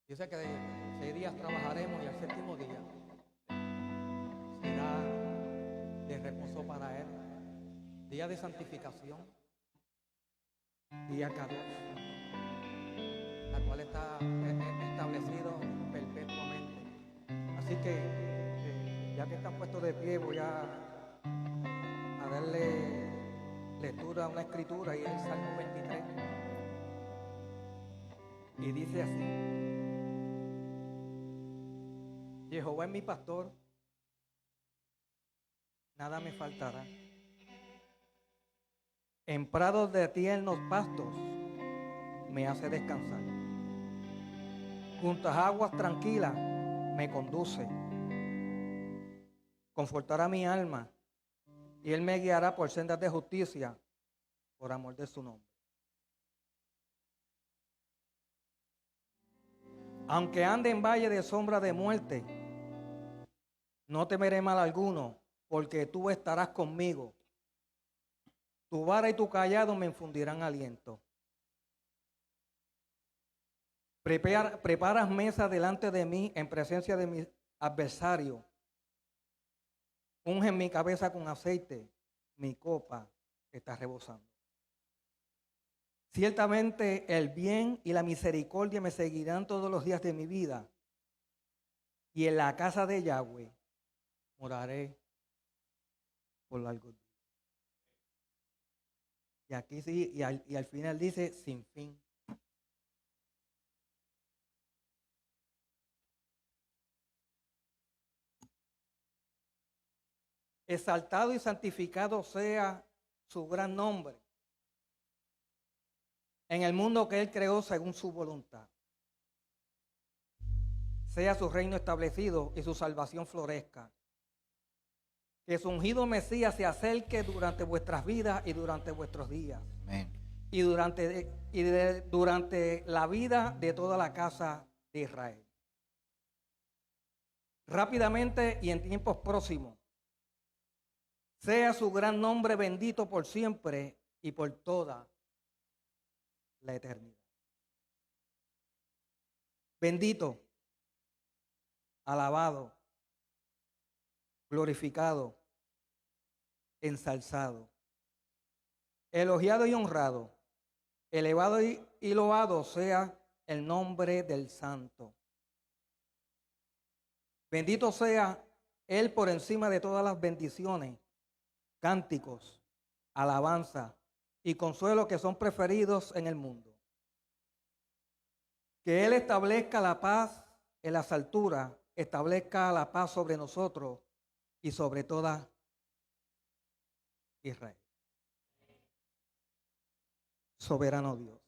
Dice que 6 días trabajaremos y el séptimo día será de reposo para Él. Día de santificación, día Kadosh, la cual está establecido perpetuamente. Así que, ya que están puestos de pie, voy a darle lectura a una escritura y es el Salmo 23. Y dice así: Jehová es mi pastor, nada me faltará. En prados de tiernos pastos me hace descansar. Junto a aguas tranquilas me conduce. Confortará mi alma y Él me guiará por sendas de justicia por amor de su nombre. Aunque ande en valle de sombra de muerte, no temeré mal alguno, porque tú estarás conmigo. Tu vara y tu cayado me infundirán aliento. Preparas mesa delante de mí en presencia de mi adversario. Unge mi cabeza con aceite, mi copa está rebosando. Ciertamente el bien y la misericordia me seguirán todos los días de mi vida, y en la casa de Yahweh moraré por largos días. Y aquí sí, y al final dice sin fin. Exaltado y santificado sea su gran nombre en el mundo que Él creó según su voluntad. Sea su reino establecido y su salvación florezca. Que su ungido Mesías se acerque durante vuestras vidas y durante vuestros días. Amén. Y durante la vida de toda la casa de Israel. Rápidamente y en tiempos próximos. Sea su gran nombre bendito por siempre y por toda la eternidad. Bendito, alabado, glorificado, ensalzado, elogiado y honrado, elevado y loado sea el nombre del Santo. Bendito sea Él por encima de todas las bendiciones, cánticos, alabanza y consuelo que son preferidos en el mundo. Que Él establezca la paz en las alturas, establezca la paz sobre nosotros y sobre toda Israel. Soberano Dios,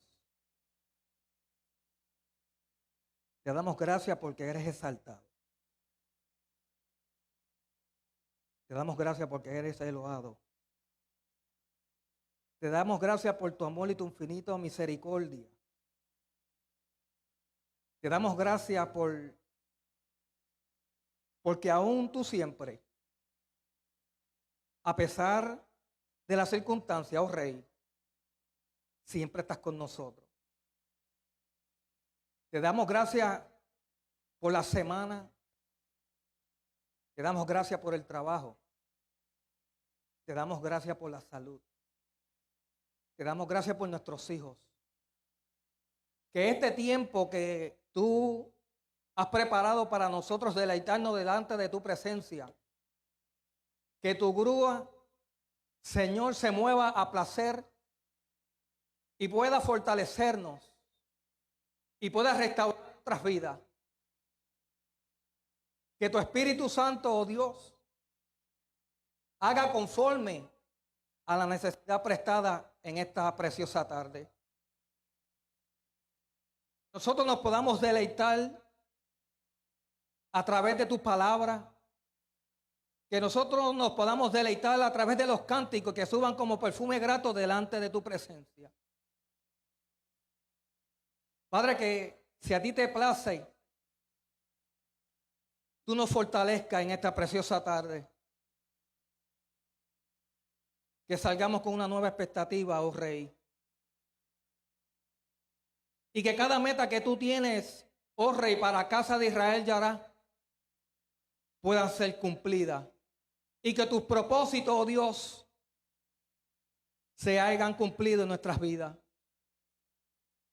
te damos gracias porque eres exaltado. Te damos gracias porque eres eloado. Te damos gracias por tu amor y tu infinita misericordia. Te damos gracias porque aún tú siempre, a pesar de las circunstancias, oh Rey, siempre estás con nosotros. Te damos gracias por la semana. Te damos gracias por el trabajo. Te damos gracias por la salud. Te damos gracias por nuestros hijos. Que este tiempo que tú has preparado para nosotros deleitarnos delante de tu presencia, que tu grúa, Señor, se mueva a placer y pueda fortalecernos y pueda restaurar nuestras vidas. Que tu Espíritu Santo, oh Dios, haga conforme a la necesidad prestada en esta preciosa tarde. Nosotros nos podamos deleitar a través de tu palabra. Que nosotros nos podamos deleitar a través de los cánticos que suban como perfume grato delante de tu presencia. Padre, que si a ti te place, tú nos fortalezcas en esta preciosa tarde. Que salgamos con una nueva expectativa, oh Rey. Y que cada meta que tú tienes oh Rey, para casa de Israel Yará, puedan ser cumplidas. Y que tus propósitos, oh Dios, se hayan cumplido en nuestras vidas.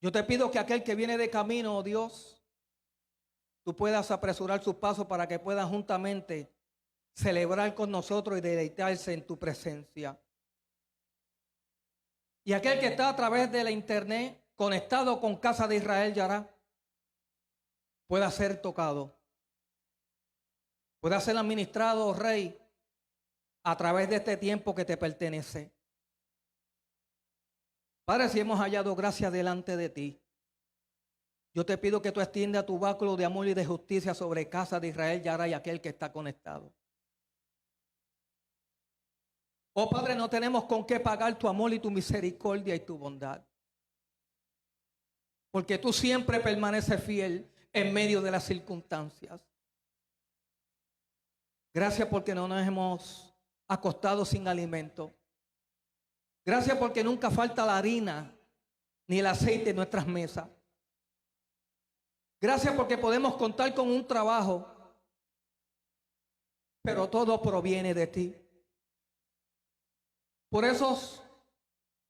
Yo te pido que aquel que viene de camino, oh Dios, tú puedas apresurar sus pasos para que puedan juntamente celebrar con nosotros y deleitarse en tu presencia. Y aquel que está a través de la internet conectado con Casa de Israel Yará, pueda ser tocado, pueda ser administrado, oh Rey, a través de este tiempo que te pertenece. Padre, si hemos hallado gracia delante de ti, yo te pido que tú extiendas tu báculo de amor y de justicia sobre Casa de Israel Yará y aquel que está conectado. Oh Padre, no tenemos con qué pagar tu amor y tu misericordia y tu bondad, porque tú siempre permaneces fiel en medio de las circunstancias. Gracias porque no nos hemos acostado sin alimento. Gracias porque nunca falta la harina ni el aceite en nuestras mesas. Gracias porque podemos contar con un trabajo, pero todo proviene de ti. Por eso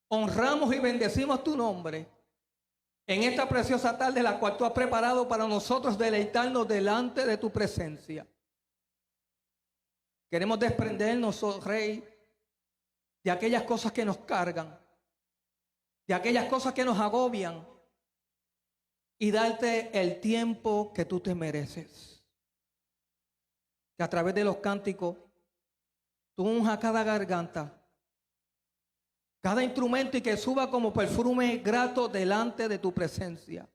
honramos y bendecimos tu nombre en esta preciosa tarde, la cual tú has preparado para nosotros deleitarnos delante de tu presencia. Queremos desprendernos, oh Rey, de aquellas cosas que nos cargan, de aquellas cosas que nos agobian, y darte el tiempo que tú te mereces. Que a través de los cánticos tú unjas cada garganta, cada instrumento, y que suba como perfume grato delante de tu presencia.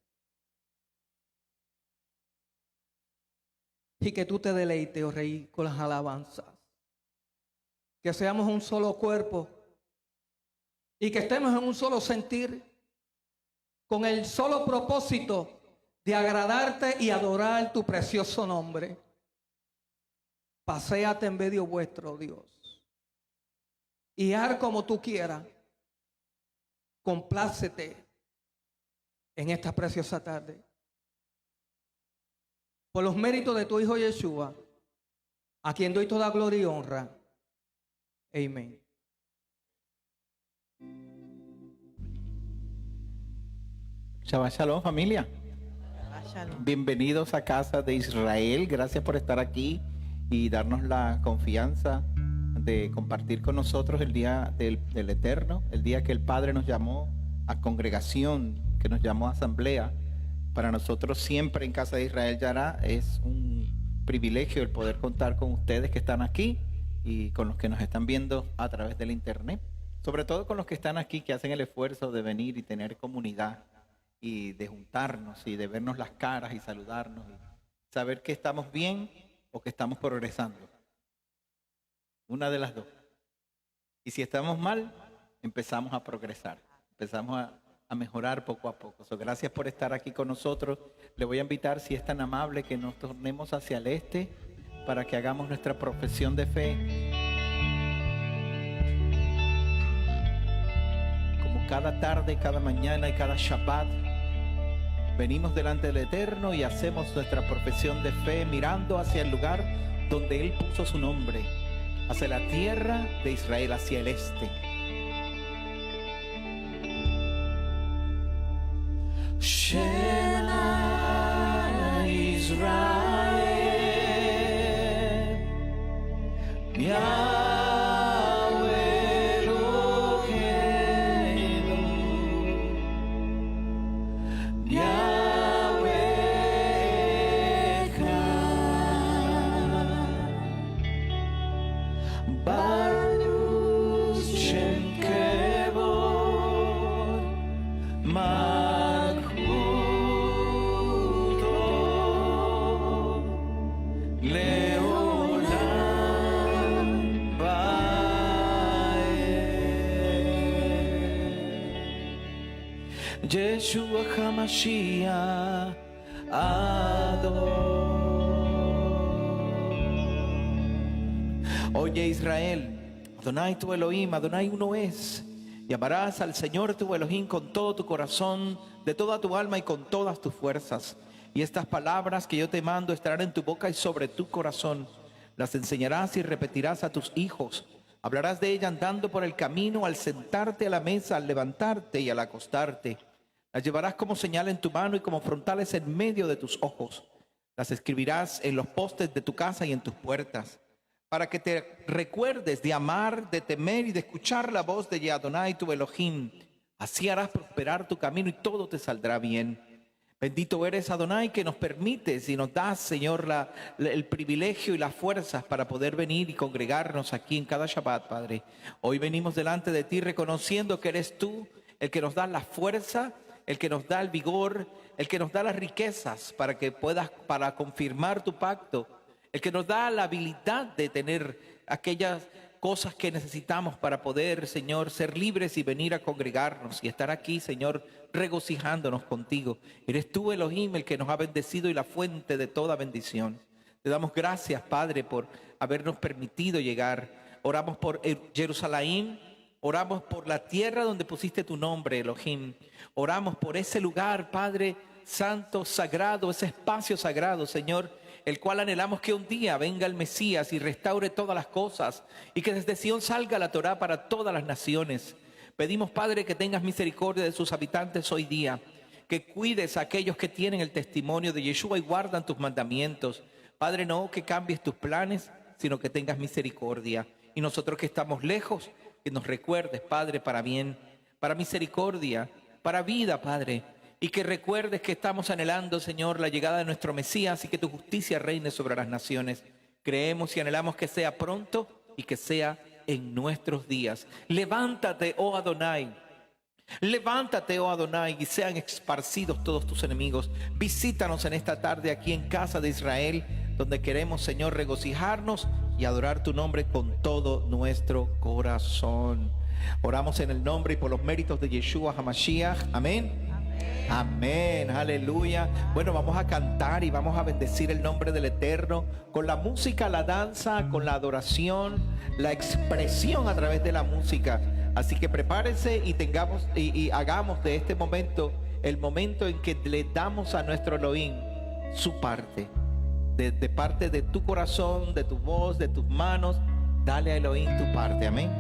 Y que tú te deleites, oh Rey, con las alabanzas. Que seamos un solo cuerpo y que estemos en un solo sentir, con el solo propósito de agradarte y adorar tu precioso nombre. Paséate en medio vuestro, Dios, y haz como tú quieras. Complácete en esta preciosa tarde. Por los méritos de tu Hijo Yeshua, a quien doy toda gloria y honra. Amén. Shabbat Shalom, familia. Bienvenidos a Casa de Israel. Gracias por estar aquí y darnos la confianza de compartir con nosotros el día del Eterno, el día que el Padre nos llamó a congregación, que nos llamó a asamblea. Para nosotros siempre en Casa de Israel Yará es un privilegio el poder contar con ustedes que están aquí y con los que nos están viendo a través del internet. Sobre todo con los que están aquí, que hacen el esfuerzo de venir y tener comunidad y de juntarnos y de vernos las caras y saludarnos y saber que estamos bien o que estamos progresando. Una de las dos. Y si estamos mal, empezamos a progresar, empezamos a mejorar poco a poco. Gracias por estar aquí con nosotros. Le voy a invitar, si es tan amable, que nos tornemos hacia el este para que hagamos nuestra profesión de fe. Como cada tarde, cada mañana y cada Shabbat, venimos delante del Eterno y hacemos nuestra profesión de fe mirando hacia el lugar donde Él puso su nombre, hacia la tierra de Israel, hacia el este. Shema Israel, Yahweh Eloheinu, Yahweh Echad, Baruch Shem Kevod, Yeshua HaMashiach Adon. Oye Israel, Adonai tu Elohim, Adonai uno es. Y amarás al Señor tu Elohim con todo tu corazón, de toda tu alma y con todas tus fuerzas. Y estas palabras que yo te mando estarán en tu boca y sobre tu corazón. Las enseñarás y repetirás a tus hijos. Hablarás de ella andando por el camino, al sentarte a la mesa, al levantarte y al acostarte. Las llevarás como señal en tu mano y como frontales en medio de tus ojos. Las escribirás en los postes de tu casa y en tus puertas, para que te recuerdes de amar, de temer y de escuchar la voz de Adonai tu Elohim. Así harás prosperar tu camino y todo te saldrá bien. Bendito eres, Adonai, que nos permites y nos das, Señor, el privilegio y las fuerzas para poder venir y congregarnos aquí en cada Shabbat, Padre. Hoy venimos delante de ti reconociendo que eres tú el que nos da la fuerza, el que nos da el vigor, el que nos da las riquezas para confirmar tu pacto, el que nos da la habilidad de tener aquellas cosas que necesitamos para poder, Señor, ser libres y venir a congregarnos y estar aquí, Señor, regocijándonos contigo. Eres tú, Elohim, el que nos ha bendecido y la fuente de toda bendición. Te damos gracias, Padre, por habernos permitido llegar. Oramos por Jerusalén, oramos por la tierra donde pusiste tu nombre, Elohim. Oramos por ese lugar, Padre santo, sagrado, ese espacio sagrado, Señor, el cual anhelamos que un día venga el Mesías y restaure todas las cosas y que desde Sion salga la Torá para todas las naciones. Pedimos, Padre, que tengas misericordia de sus habitantes hoy día, que cuides a aquellos que tienen el testimonio de Yeshua y guardan tus mandamientos. Padre, no que cambies tus planes, sino que tengas misericordia. Y nosotros que estamos lejos, que nos recuerdes, Padre, para bien, para misericordia, para vida, Padre. Y que recuerdes que estamos anhelando, Señor, la llegada de nuestro Mesías y que tu justicia reine sobre las naciones. Creemos y anhelamos que sea pronto y que sea en nuestros días. Levántate, oh Adonai. Levántate, oh Adonai, y sean esparcidos todos tus enemigos. Visítanos en esta tarde aquí en casa de Israel, donde queremos, Señor, regocijarnos y adorar tu nombre con todo nuestro corazón. Oramos en el nombre y por los méritos de Yeshua HaMashiach. Amén. Amén, aleluya. Bueno, vamos a cantar y vamos a bendecir el nombre del Eterno con la música, la danza, con la adoración, la expresión a través de la música. Así que prepárese y hagamos de este momento el momento en que le damos a nuestro Elohim su parte. De parte de tu corazón, de tu voz, de tus manos, dale a Elohim tu parte. Amén.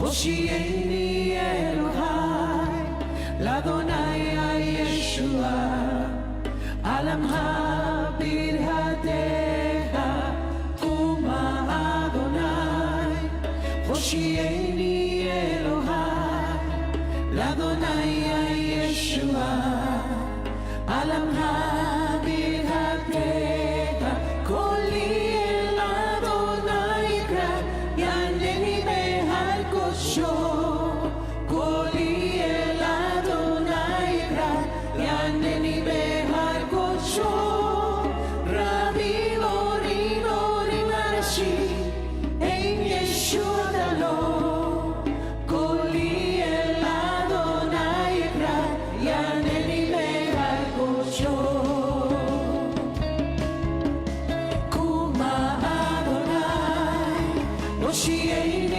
Hoshieni Elohai, Ladonai Yeshua, Alamha Birhadeha, Kuma Adonai. Hoshieni Elohai, Ladonai Yeshua, Alamha Birhadeha, Koli El Adonai Kra, Yaneni Koli El Adonai Kra, Yaneni Behar Kosho, Rabbi Lori Lori Marashi, Ein Yeshua Dalo. Koli El Adonai Kra, Yaneni Behar Kosho. Kuma Adonai, Moshieni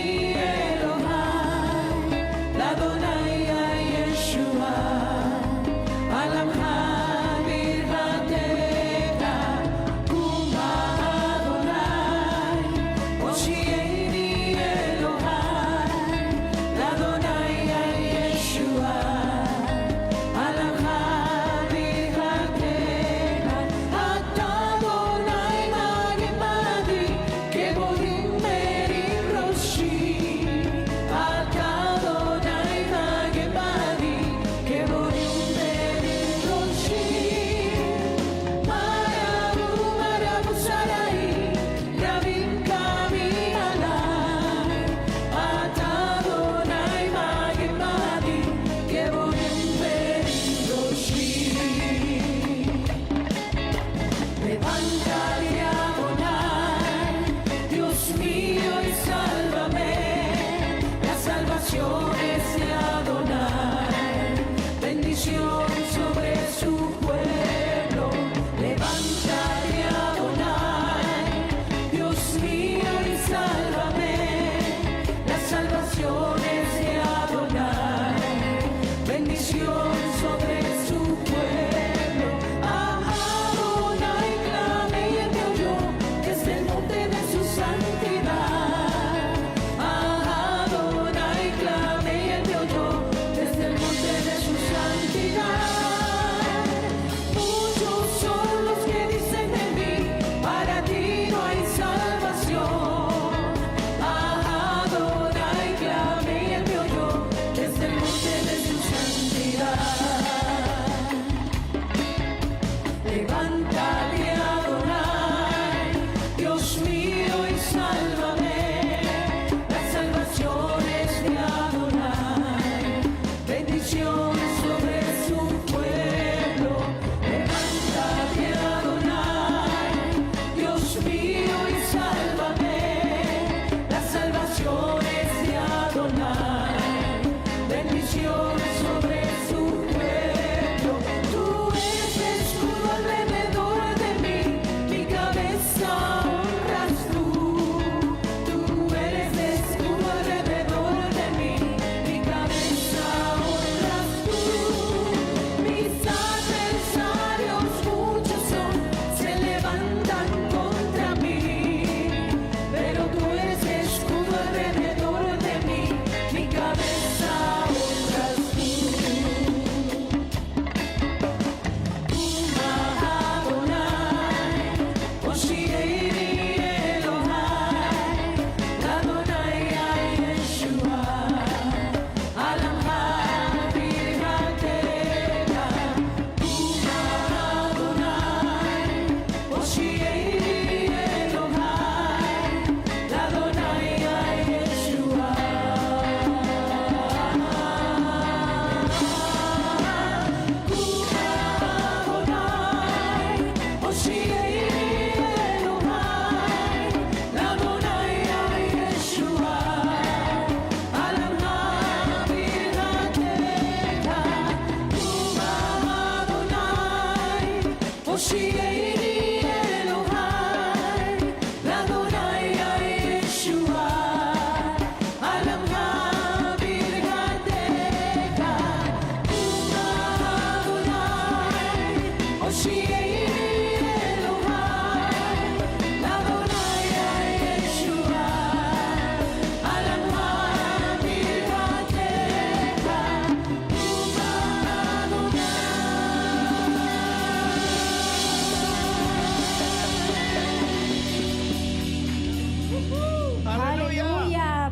Rosh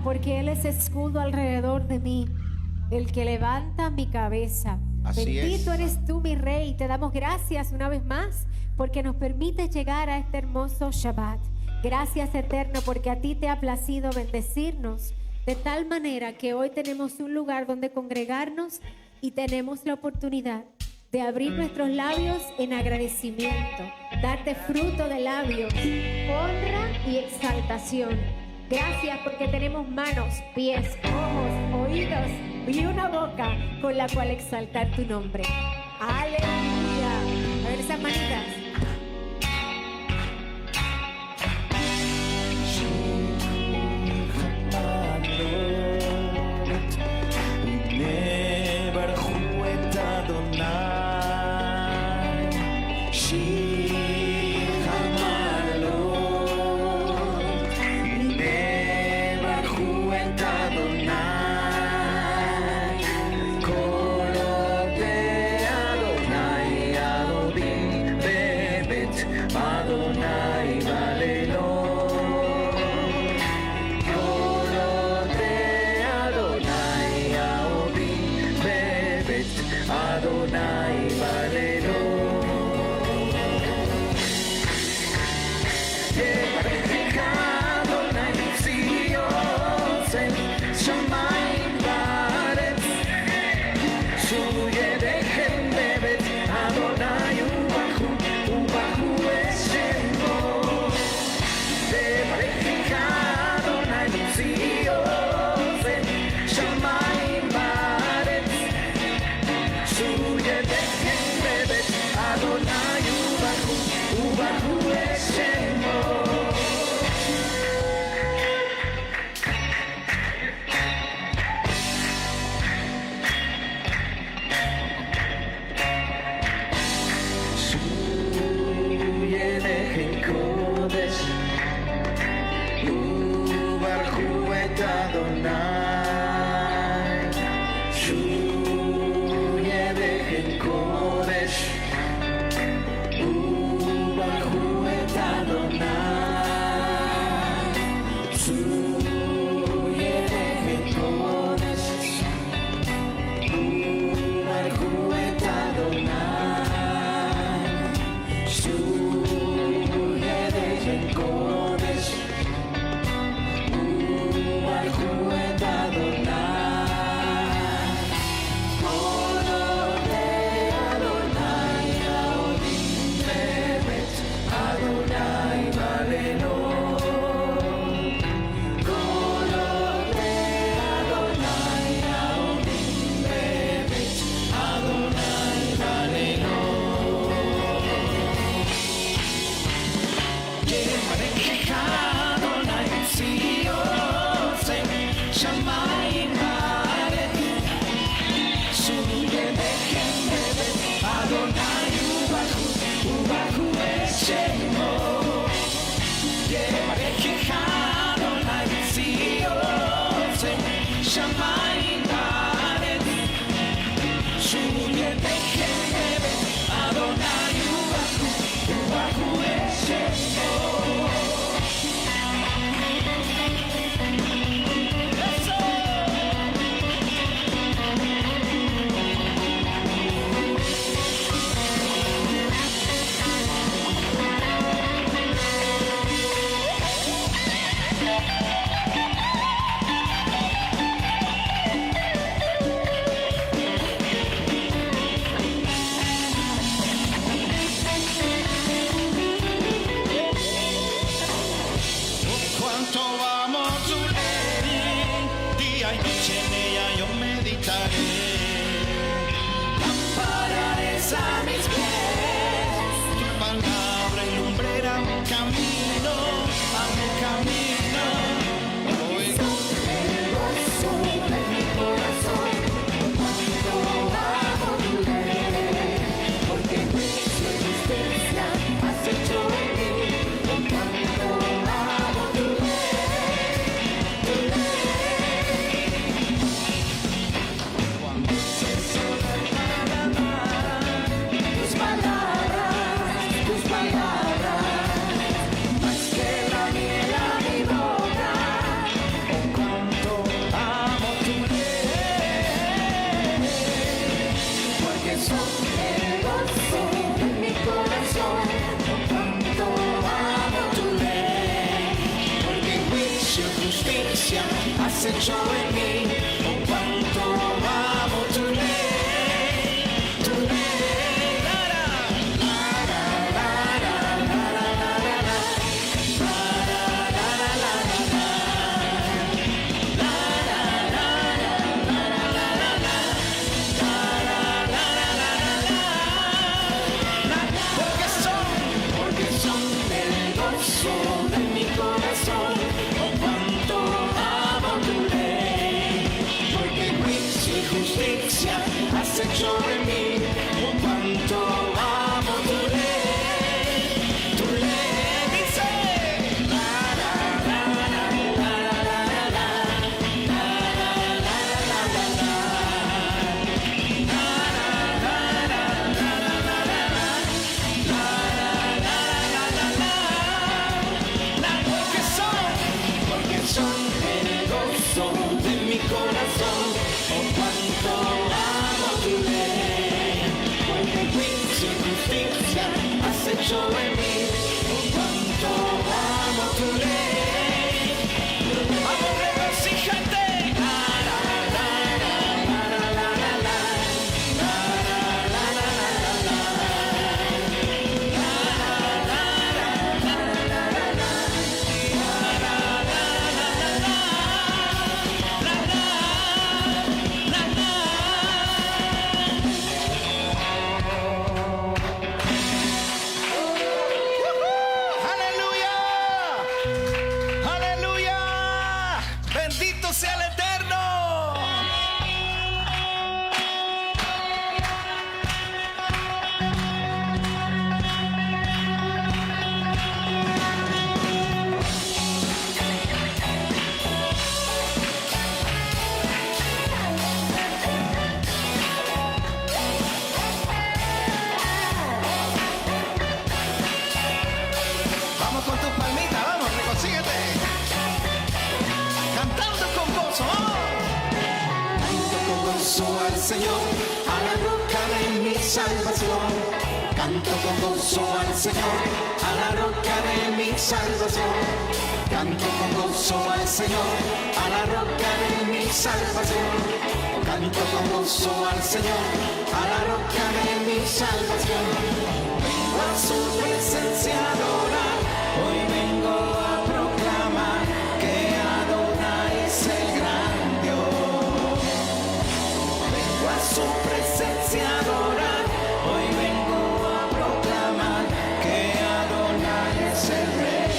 porque Él es escudo alrededor de mí, el que levanta mi cabeza. Así Bendito es. eres tú, mi Rey. Te damos gracias una vez más porque nos permite llegar a este hermoso Shabbat. Gracias, Eterno, porque a ti te ha placido bendecirnos de tal manera que hoy tenemos un lugar donde congregarnos y tenemos la oportunidad de abrir nuestros labios en agradecimiento, darte fruto de labios, honra y exaltación. Gracias porque tenemos manos, pies, ojos, oídos y una boca con la cual exaltar tu nombre. Aleluya. A ver esas manitas. has hecho en mí. Oh, cuánto amo tu ley, tu ley. La, la, la, la, la, la, la, la, la, porque son el gozo de mi corazón. Oh, cuánto amo tu ley, porque juicio y justicia has hecho en mí. Oh, cuánto amo tu ley, tu ley. Dice la la la la la la la la porque son el gozo de mi corazón. Oh, cuánto amo tu ley, porque juicio y justicia has hecho en mí. Oh, cuánto amo tu ley. Vamos, regocíjate. La, la, la, la, la, la, la, la. La, la, la, la, la, la, la. ¡Aleluya! ¡Aleluya! ¡Bendito sea el Eterno! Vamos con tus palmitas, vamos, reconsíguete. Cantando con gozo, vamos. Canto con gozo al Señor, a la roca de mi salvación. Canto con gozo al Señor, a la roca de mi salvación. Canto con gozo al Señor, a la roca de mi salvación. Canto con gozo al Señor, a la roca de mi salvación. Vengo a su presencia a adorar, hoy vengo a proclamar que Adonai es el gran Dios. Vengo a su presencia a adorar, hoy vengo a proclamar que Adonai es el Rey.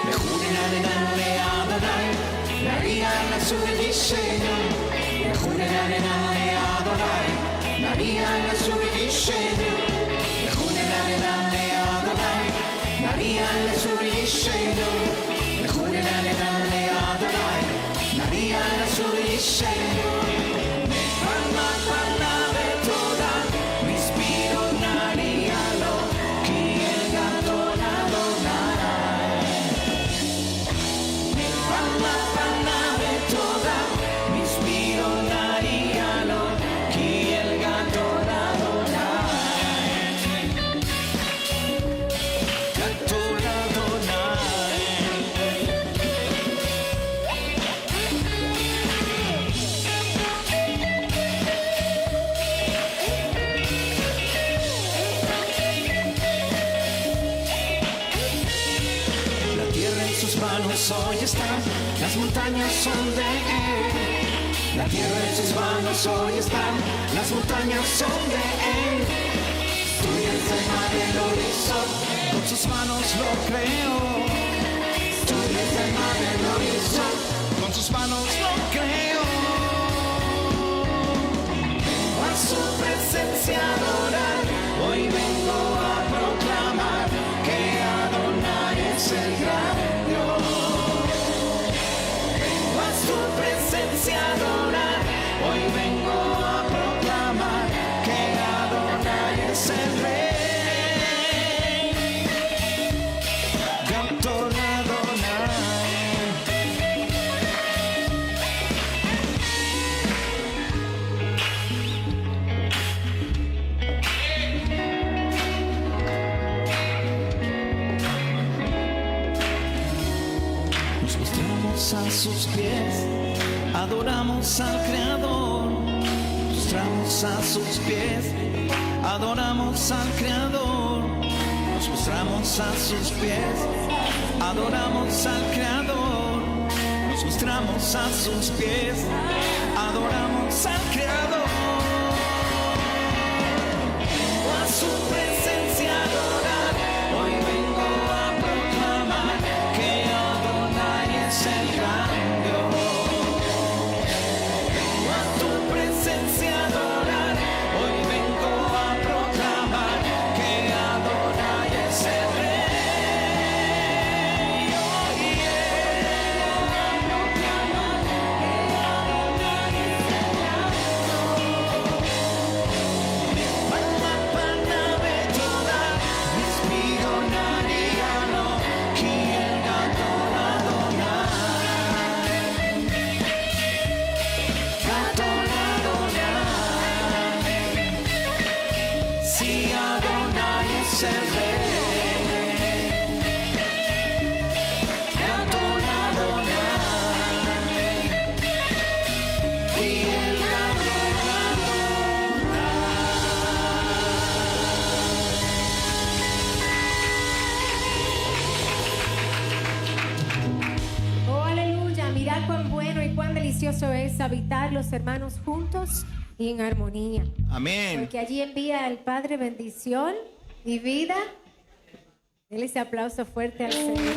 Mejunenanenane Adonai, Nariana Suridishenyo. Mejunenanenane Adonai, Nariana Suridishenyo. Mejunenanenane Adonai, Nariana Suridishenyo. Mejunenanenane Adonai, Nariana Suridishenyo. Mefana Fana Betoda, Mispiro Narialo, Kien Gadol Adonai. Fana Fana Betoda, Mispiro Narialo, Kien Gadol Adonai. Gadol Adonai. La tierra en sus manos hoy está, las montañas son de él. La tierra en sus manos hoy está, las montañas son de él. Tuyo es el mar y el horizonte, con sus manos lo creó. Tuyo es el mar y el horizonte, con sus manos lo creó. Vengo a su presencia a adorar, hoy vengo a proclamar que Adonai es el gran Dios. Vengo a su presencia a adorar, hoy vengo a proclamar que Adonai es el Rey. Gadol Adonai. postramos a sus pies, adoramos al Creador. Postramos a sus pies, adoramos al Creador. Nos postramos a sus pies, adoramos al Creador. Nos postramos a sus pies, adoramos al Creador. Vengo a su presencia a adorar, hoy vengo a proclamar que Adonai es el gran Dios. Vengo a tu presencia a adorar, hoy vengo a proclamar que Adonai es el Rey. Oh, Si Adonai es el Rey, Adon Adonai, y el Oh, aleluya. Mirad cuán bueno y cuán delicioso es habitar los hermanos juntos y en armonía. Amén. Porque allí envía el Padre bendición y vida. Denle ese aplauso fuerte al Señor.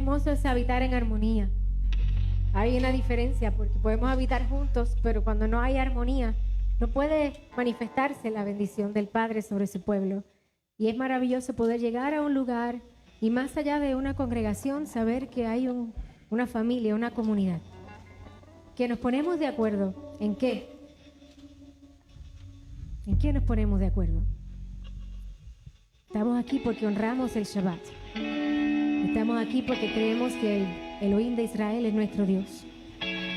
hermoso es habitar en armonía. Hay una diferencia porque podemos habitar juntos, pero cuando no hay armonía, no puede manifestarse la bendición del Padre sobre su pueblo. Y es maravilloso poder llegar a un lugar y más allá de una congregación, saber que hay una familia, una comunidad. Que nos ponemos de acuerdo. ¿En qué? ¿En qué nos ponemos de acuerdo? Estamos aquí porque honramos el Shabbat. Estamos aquí porque creemos que el Elohim de Israel es nuestro Dios.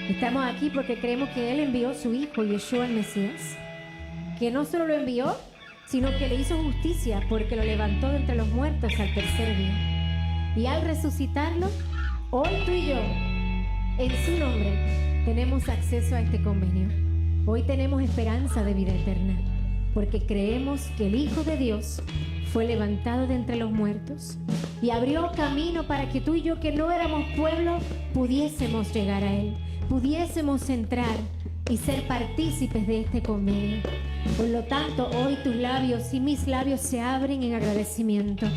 Estamos aquí porque creemos que Él envió a su Hijo, Yeshua el Mesías. Que no solo lo envió, sino que le hizo justicia porque lo levantó de entre los muertos al tercer día. Y al resucitarlo, hoy tú y yo, en su nombre, tenemos acceso a este convenio. Hoy tenemos esperanza de vida eterna, porque creemos que el Hijo de Dios fue levantado de entre los muertos y abrió camino para que tú y yo, que no éramos pueblo, pudiésemos llegar a Él, pudiésemos entrar y ser partícipes de este convenio. Por lo tanto, hoy tus labios y mis labios se abren en agradecimiento.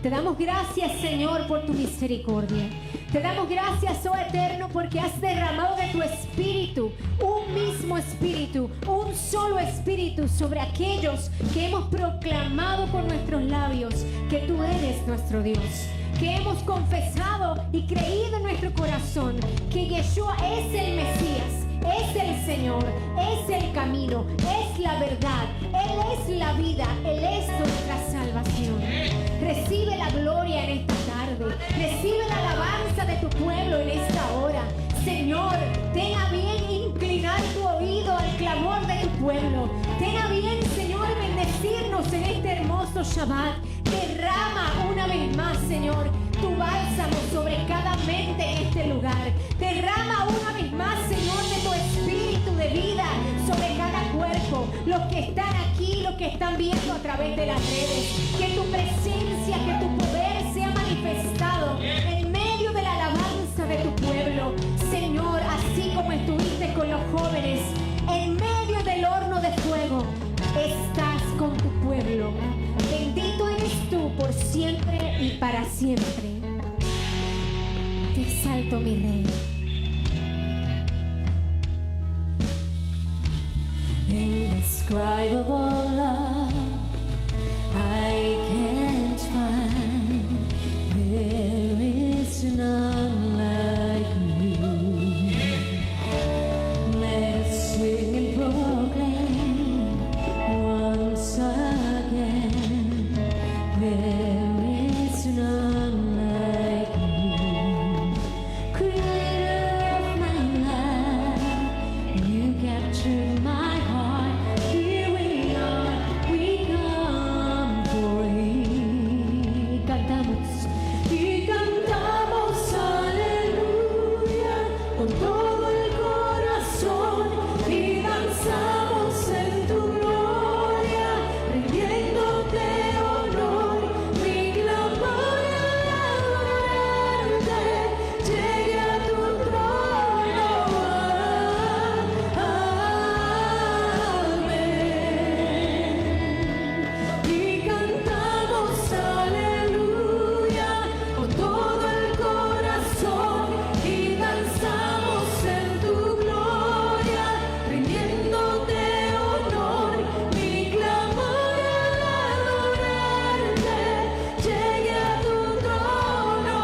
Te damos gracias, Señor, por tu misericordia. Te damos gracias, oh Eterno, porque has derramado de tu espíritu, un mismo espíritu, un solo espíritu sobre aquellos que hemos proclamado con nuestros labios que tú eres nuestro Dios. Que hemos confesado y creído en nuestro corazón que Yeshua es el Mesías, es el Señor, es el camino, es la verdad, Él es la vida, Él es nuestra salvación. Recibe la gloria en esta tarde, recibe la alabanza de tu pueblo en esta hora. Señor, ten a bien inclinar tu oído al clamor de tu pueblo. Ten a bien, Señor, bendecirnos en este hermoso Shabbat. Derrama una vez más, Señor, tu bálsamo sobre cada mente en este lugar. Derrama una vez más, Señor, de tu espíritu de vida sobre cada cuerpo. Los que están aquí, los que están viendo a través de las redes. Que tu presencia, que tu poder sea manifestado en medio de la alabanza de tu pueblo. Señor, así como estuviste con los jóvenes en medio del horno de fuego, estás con tu pueblo. Bendito eres tú por siempre y para siempre. Te exalto, mi Rey. Indescribable love I can't find. There is none like you. Let's sing and proclaim once again. There is none like you. Creator of my life, you captured my heart. Here we are, we come for you. Cantamos aleluya con todo el corazón y danzamos en tu gloria, rindiéndote honor. Mi clamor al adorarte llegue a tu trono. Amén. Y cantamos aleluya con todo el corazón y danzamos en tu gloria, rindiéndote honor. Mi clamor al adorarte llegue a tu trono.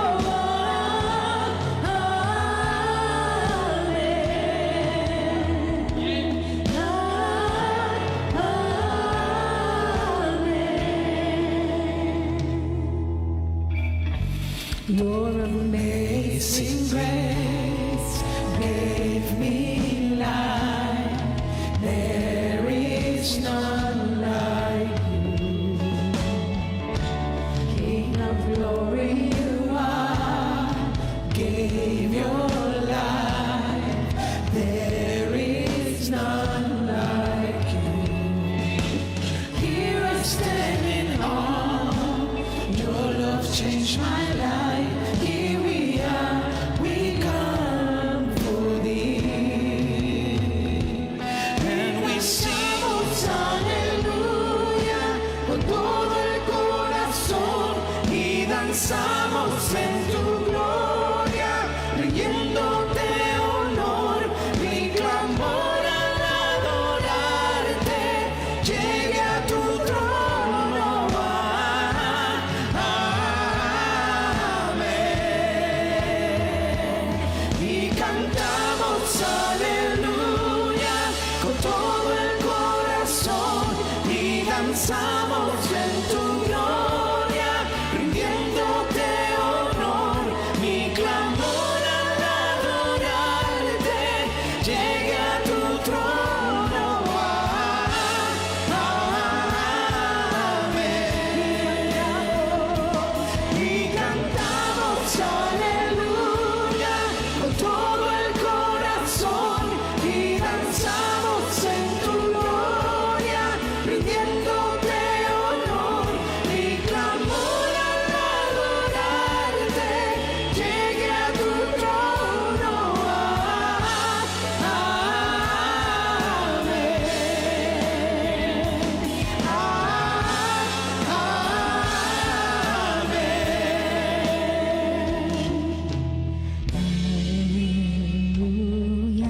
Your amazing grace gave me life. There is none like you. King of glory, you are. Gave your life. There is none like you. Here I stand in awe. Your love changed my life. danzamos en tu gloria, rindiéndote honor. Mi clamor al adorarte llega a tu trono. Amén. Y cantamos aleluya con todo el corazón y danzamos en tu gloria, rindiéndote honor. Mi clamor al adorarte llegue a tu trono. Aleluya,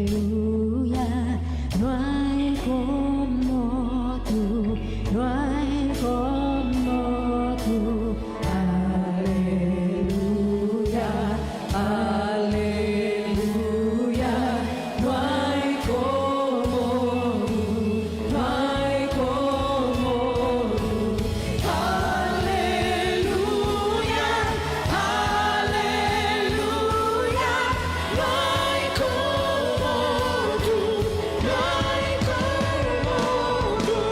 aleluya, no hay como tú, no hay como tú. Aleluya, aleluya, no hay como tú, no hay como tú. Aleluya, aleluya, no hay como tú, no hay como tú.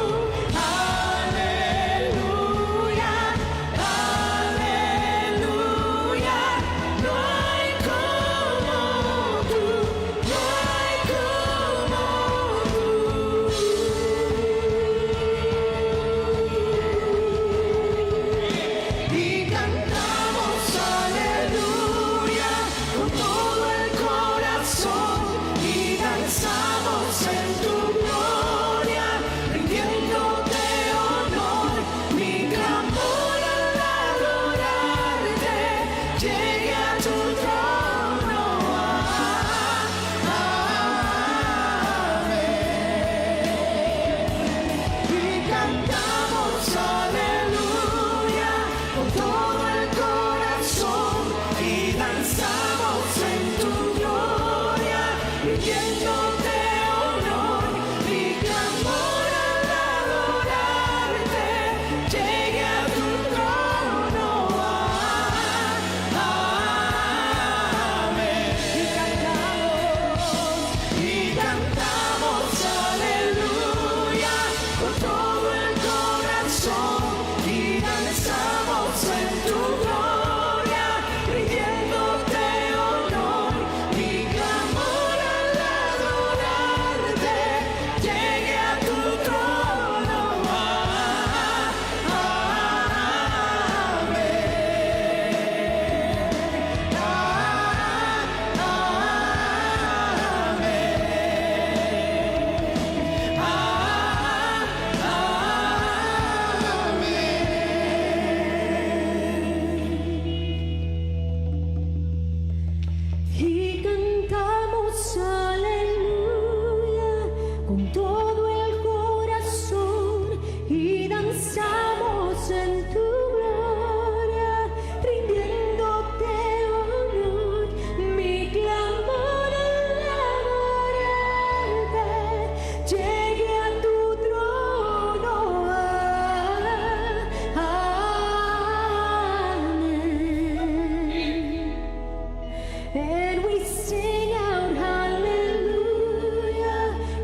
Aleluya, aleluya, no hay como tú, no hay Y cantamos aleluya con todo el corazón y danzamos en tu gloria, rindiéndote honor. Mi clamor al adorarte llegue a tu trono. Amén. Y cantamos aleluya con todo el corazón y danzamos en tu gloria, rindiéndote honor. Mi clamor al adorarte llegue a tu trono. Amén. Y cantamos aleluya con todo el corazón y danzamos en tu gloria, rindiéndote honor. Mi clamor al adorarte llegue a tu trono. Y cantamos aleluya con todo el corazón y danzamos en tu gloria, rindiéndote honor. Mi clamor al adorarte llegue a tu trono. Amén. And we sing out hallelujah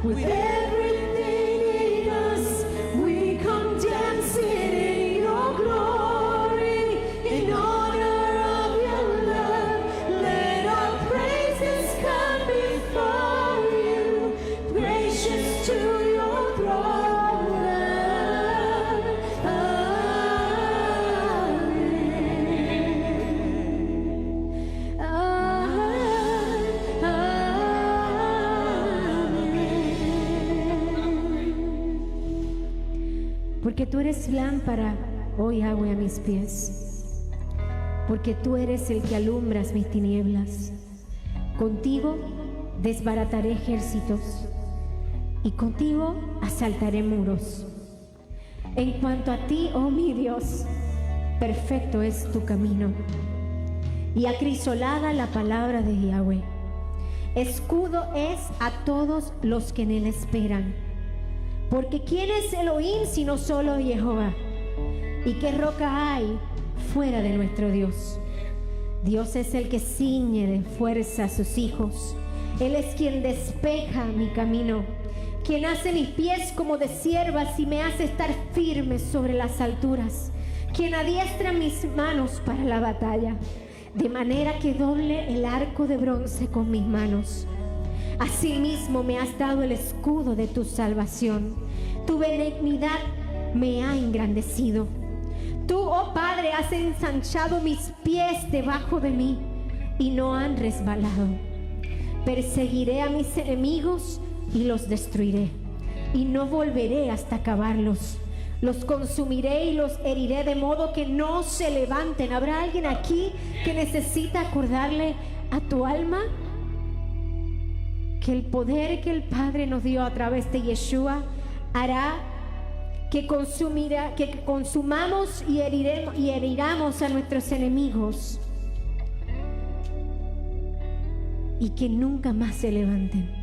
with everything in us. We come dancing in your glory, in honor of your love. Let our praises come before you, gracious to your throne. Porque tú eres lámpara, oh Yahweh, a mis pies. Porque tú eres el que alumbras mis tinieblas. Contigo desbarataré ejércitos y contigo asaltaré muros. En cuanto a ti, oh mi Dios, perfecto es tu camino y acrisolada la palabra de Yahweh. Escudo es a todos los que en él esperan. Porque ¿quién es Elohim sino solo Jehová? ¿Y qué roca hay fuera de nuestro Dios? Dios es el que ciñe de fuerza a sus hijos. Él es quien despeja mi camino, quien hace mis pies como de ciervas y me hace estar firme sobre las alturas, quien adiestra mis manos para la batalla, de manera que doble el arco de bronce con mis manos. Asimismo me has dado el escudo de tu salvación. Tu benignidad me ha engrandecido. Tú, oh Padre, has ensanchado mis pies debajo de mí y no han resbalado. Perseguiré a mis enemigos y los destruiré, y no volveré hasta acabarlos. Los consumiré y los heriré de modo que no se levanten. ¿Habrá alguien aquí que necesita acordarle a tu alma que el poder que el Padre nos dio a través de Yeshua hará que consumamos y heriramos a nuestros enemigos y que nunca más se levanten?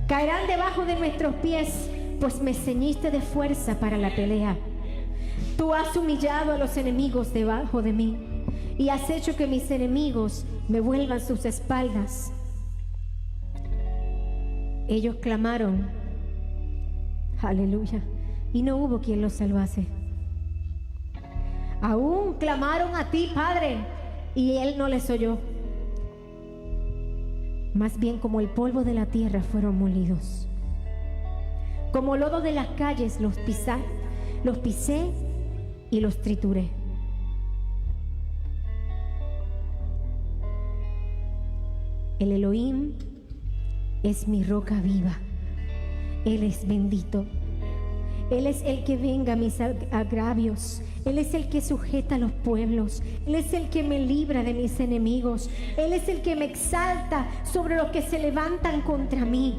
Caerán debajo de nuestros pies, pues me ceñiste de fuerza para la pelea. Tú has humillado a los enemigos debajo de mí y has hecho que mis enemigos me vuelvan sus espaldas. Ellos clamaron, aleluya, y no hubo quien los salvase. Aún clamaron a ti, Padre, y Él no les oyó. Más bien como el polvo de la tierra fueron molidos. Como lodo de las calles los pisé y los trituré. El Elohim es mi roca viva. Él es bendito. Él es el que venga mis agravios. Él es el que sujeta a los pueblos. Él es el que me libra de mis enemigos. Él es el que me exalta sobre los que se levantan contra mí.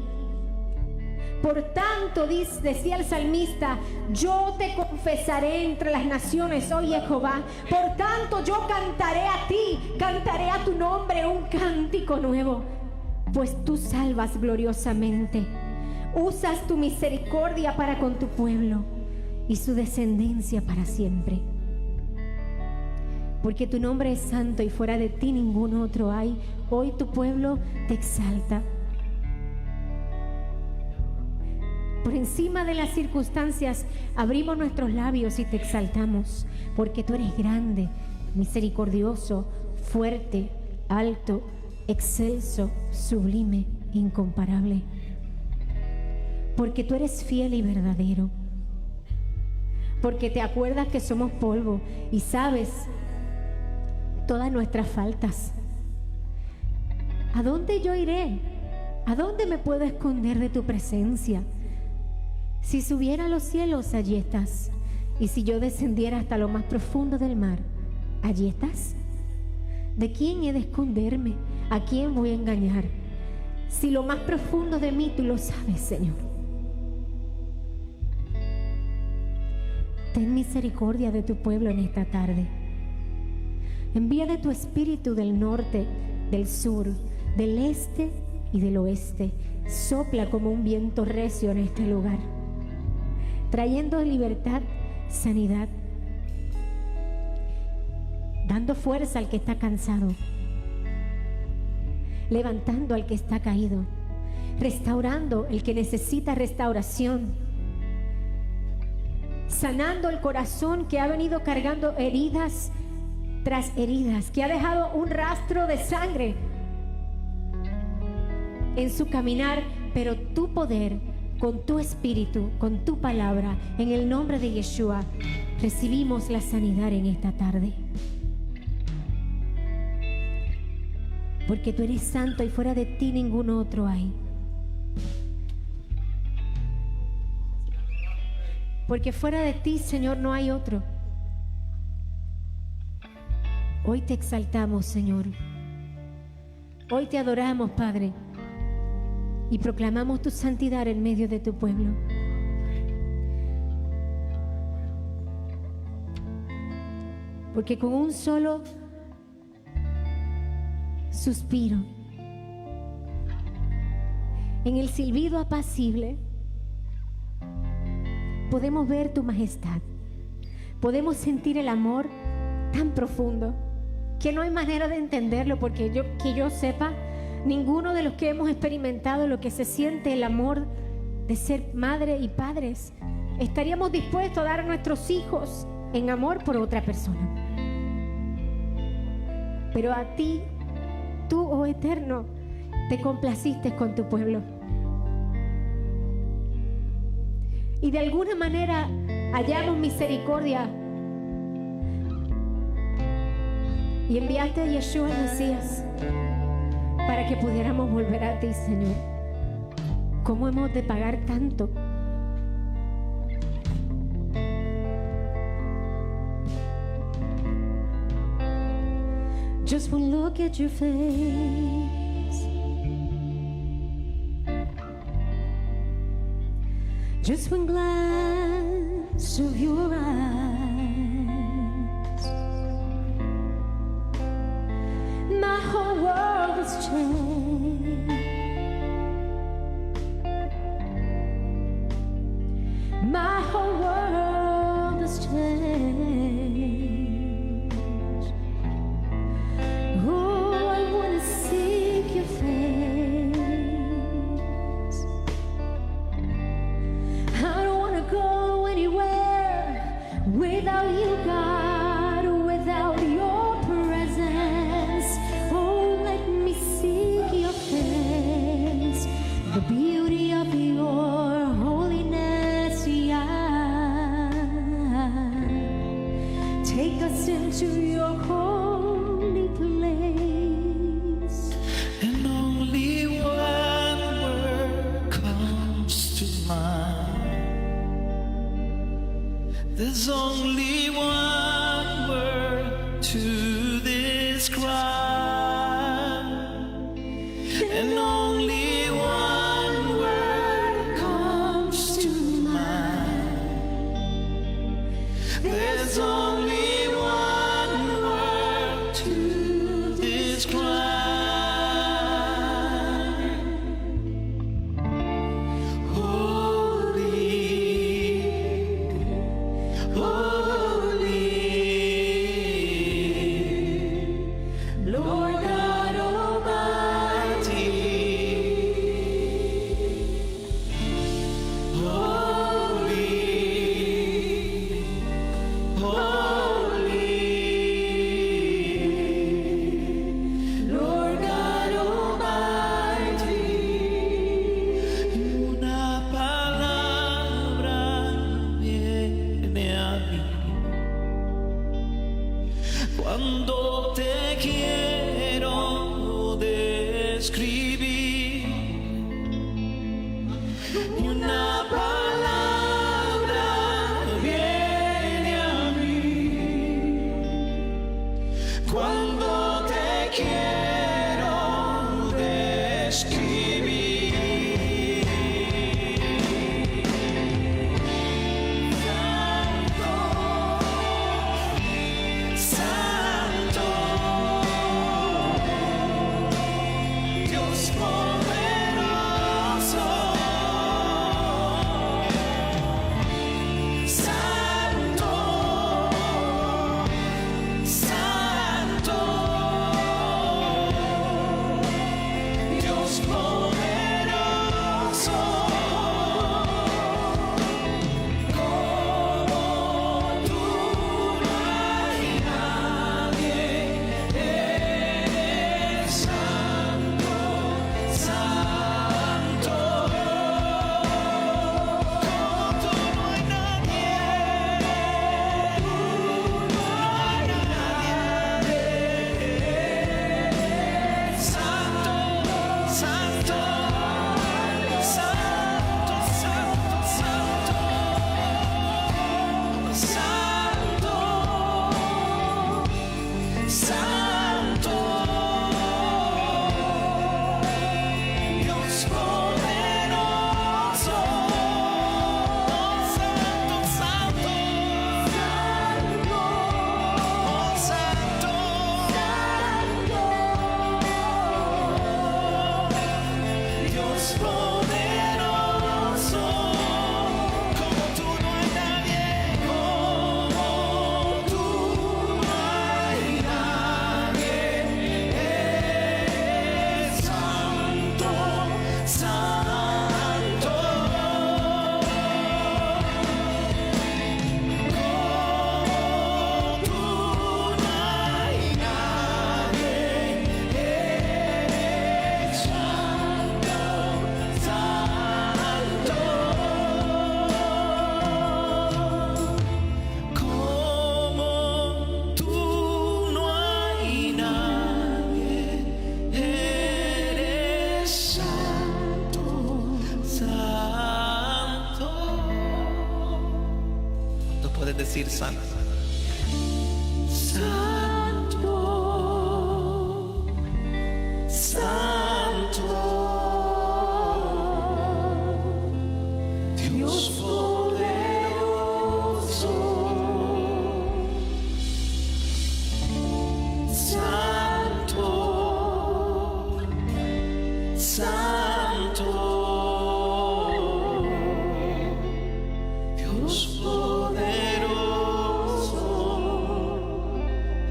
Por tanto, decía el salmista, yo te confesaré entre las naciones, oh Jehová. Por tanto, yo cantaré a ti, cantaré a tu nombre un cántico nuevo, pues tú salvas gloriosamente. Usas tu misericordia para con tu pueblo y su descendencia para siempre. Porque tu nombre es santo y fuera de ti ningún otro hay. Hoy tu pueblo te exalta. Por encima de las circunstancias, abrimos nuestros labios y te exaltamos, porque tú eres grande, misericordioso, fuerte, alto, excelso, sublime, incomparable. Porque tú eres fiel y verdadero. Porque te acuerdas que somos polvo y sabes todas nuestras faltas. ¿A dónde yo iré? ¿A dónde me puedo esconder de tu presencia? Si subiera a los cielos, allí estás. Y si yo descendiera hasta lo más profundo del mar, allí estás. ¿De quién he de esconderme? ¿A quién voy a engañar? Si lo más profundo de mí tú lo sabes, Señor. Ten misericordia de tu pueblo en esta tarde. Envía de tu espíritu del norte, del sur, del este y del oeste. Sopla como un viento recio en este lugar, trayendo libertad, sanidad, dando fuerza al que está cansado, levantando al que está caído, restaurando el que necesita restauración, sanando el corazón que ha venido cargando heridas tras heridas, que ha dejado un rastro de sangre en su caminar, pero tu poder, con tu espíritu, con tu palabra, en el nombre de Yeshua, recibimos la sanidad en esta tarde. Porque tú eres santo y fuera de ti ningún otro hay. Porque fuera de ti, Señor, no hay otro. Hoy te exaltamos, Señor. Hoy te adoramos, Padre. Y proclamamos tu santidad en medio de tu pueblo. Porque con un solo suspiro, en el silbido apacible, podemos ver tu majestad. Podemos sentir el amor tan profundo que no hay manera de entenderlo, porque que yo sepa, ninguno de los que hemos experimentado lo que se siente el amor de ser madre y padres, estaríamos dispuestos a dar a nuestros hijos en amor por otra persona. Pero a ti, tú, oh Eterno, te complaciste con tu pueblo. Y de alguna manera hallamos misericordia y enviaste a Yeshua el Mesías para que pudiéramos volver a ti, Señor. ¿Cómo hemos de pagar tanto? Just one look at your face, just one glance of your eyes, my whole world has changed. My whole world has changed. Oh, I want to seek your face. I don't want to go anywhere without you, God, without your presence. Oh, let me seek your face, the beauty of your holiness, yeah. Take us into your holy place. And only one word comes to mind. There's only one word to describe, and only one word comes to mind. There's only one word to describe. Lord God Almighty, holy, holy, Lord God Almighty. Una palabra viene a mí cuando te quiero describir. Una palabra viene a mí cuando te quiero describir. Santo, Dios poderoso, Santo, Santo, Dios poderoso. decir santo. Santo, santo, Dios poderoso. Santo, santo, Dios poderoso.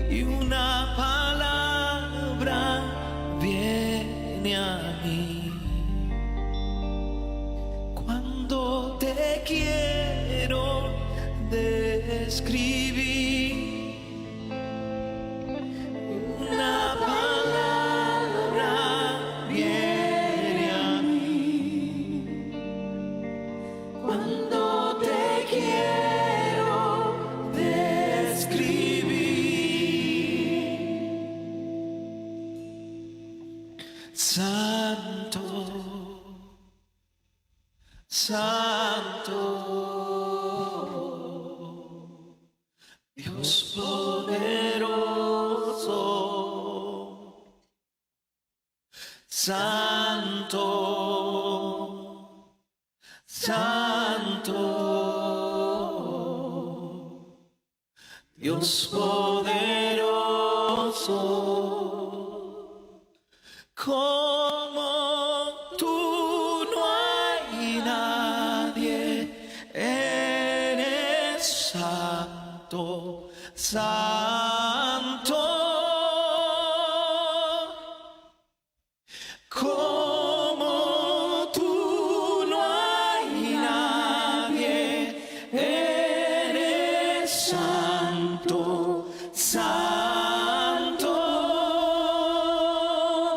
Y una palabra viene a mí cuando te quiero describir. Una palabra viene a mí cuando te quiero describir. Santo, santo, Dios poderoso. Santo, santo, Dios poderoso. Como tú no hay nadie, eres santo, santo. Como tú no hay nadie, eres santo, santo.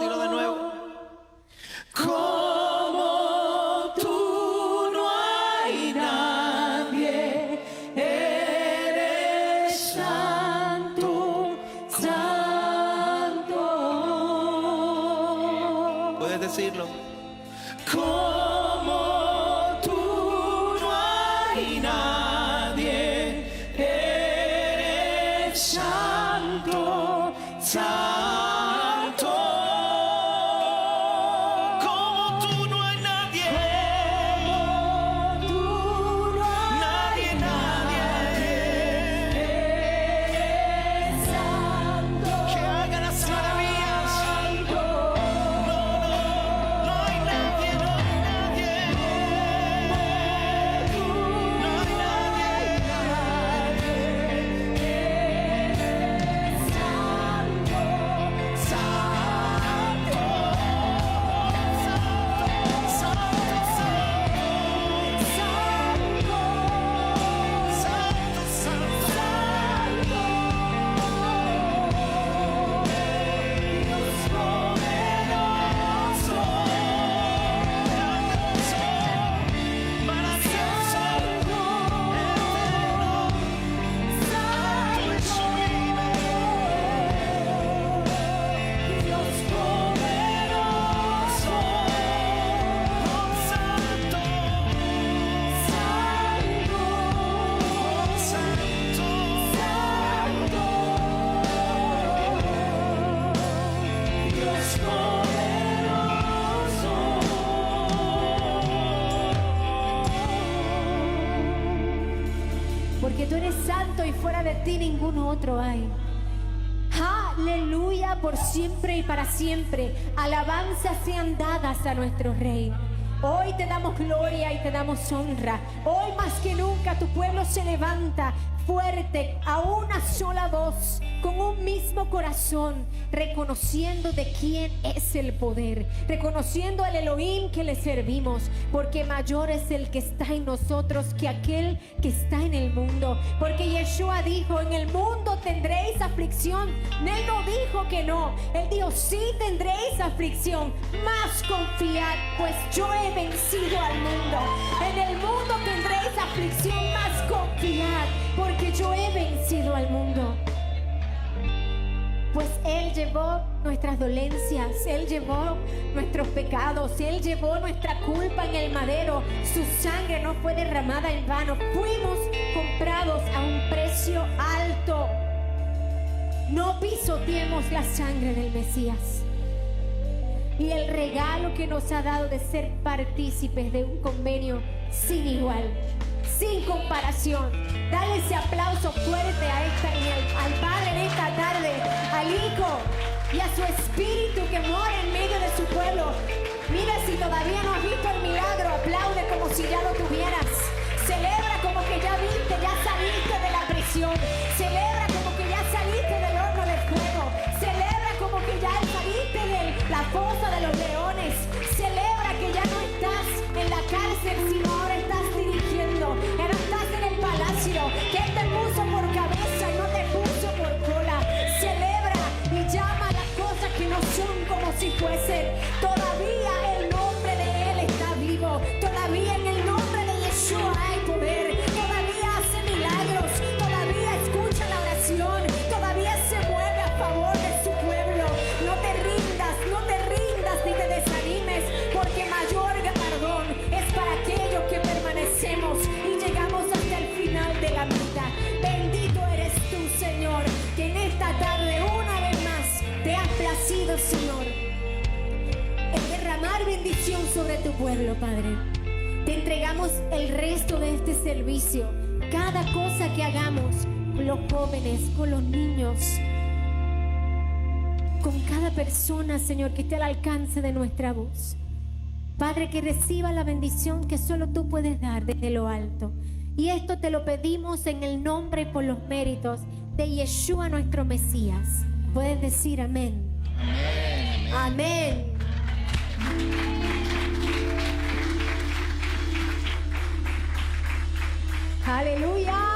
Dilo de nuevo. Como tú no hay nadie, eres santo, santo. Puedes decirlo. Como tú no hay nadie, eres santo, santo. Como tú no hay nadie, nadie, nadie, que haga las maravillas. No, no, no hay nadie, no hay nadie, no hay nadie. Porque tú eres santo y fuera de ti ninguno otro hay. Aleluya, por siempre y para siempre. Alabanzas sean dadas a nuestro Rey. Hoy te damos gloria y te damos honra. Hoy más que nunca tu pueblo se levanta fuerte, a una sola voz, con un mismo corazón, reconociendo de quién es el poder, reconociendo al Elohim que le servimos, porque mayor es el que está en nosotros que aquel que está en el mundo. Porque Yeshua dijo: en el mundo tendréis aflicción. Él no dijo que no, Él dijo: sí tendréis aflicción, mas confiad, pues yo he vencido al mundo. En el mundo tendréis aflicción, mas confiad, porque yo he vencido al mundo. pues Él llevó nuestras dolencias, Él llevó nuestros pecados, Él llevó nuestra culpa en el madero. Su sangre no fue derramada en vano. Fuimos comprados a un precio alto. No pisoteemos la sangre del Mesías. Y el regalo que nos ha dado de ser partícipes de un convenio sin igual, sin comparación. Dale ese aplauso fuerte al Padre en esta tarde, al Hijo y a su Espíritu que mora en medio de su pueblo. Mira, si todavía no has visto el milagro, aplaude como si ya lo tuvieras. Celebra como que ya viste, ya saliste de la prisión. Celebra como que ya saliste del horno de fuego. Celebra como que ya saliste de la fosa de los leones. Celebra que ya no estás en la cárcel, sino ahora estás dirigiendo. Ya no estás en el palacio, que Él te puso por cabeza y no te puso por cola. Celebra y llama a las cosas que no son como si fuesen. Todavía el nombre de Él está vivo. Todavía en el nombre de Yeshua hay poder. Todavía hace milagros. Todavía escucha la oración. Todavía se mueve a favor de su pueblo. No te rindas ni te desanimes, porque mayor galardón es para aquellos que permanecemos y llegamos hasta el final de la vida. Bendito eres tú, Señor, que en esta tarde una vez más te has placido, Señor, en derramar bendición sobre tu pueblo, Padre. Te entregamos el resto de este servicio, cada cosa que hagamos con los jóvenes, con los niños, con cada persona, Señor, que esté al alcance de nuestra voz. Padre, que reciba la bendición que solo tú puedes dar desde lo alto. Y esto te lo pedimos en el nombre y por los méritos de Yeshua, nuestro Mesías. Puedes decir amén. Amén. Aleluya.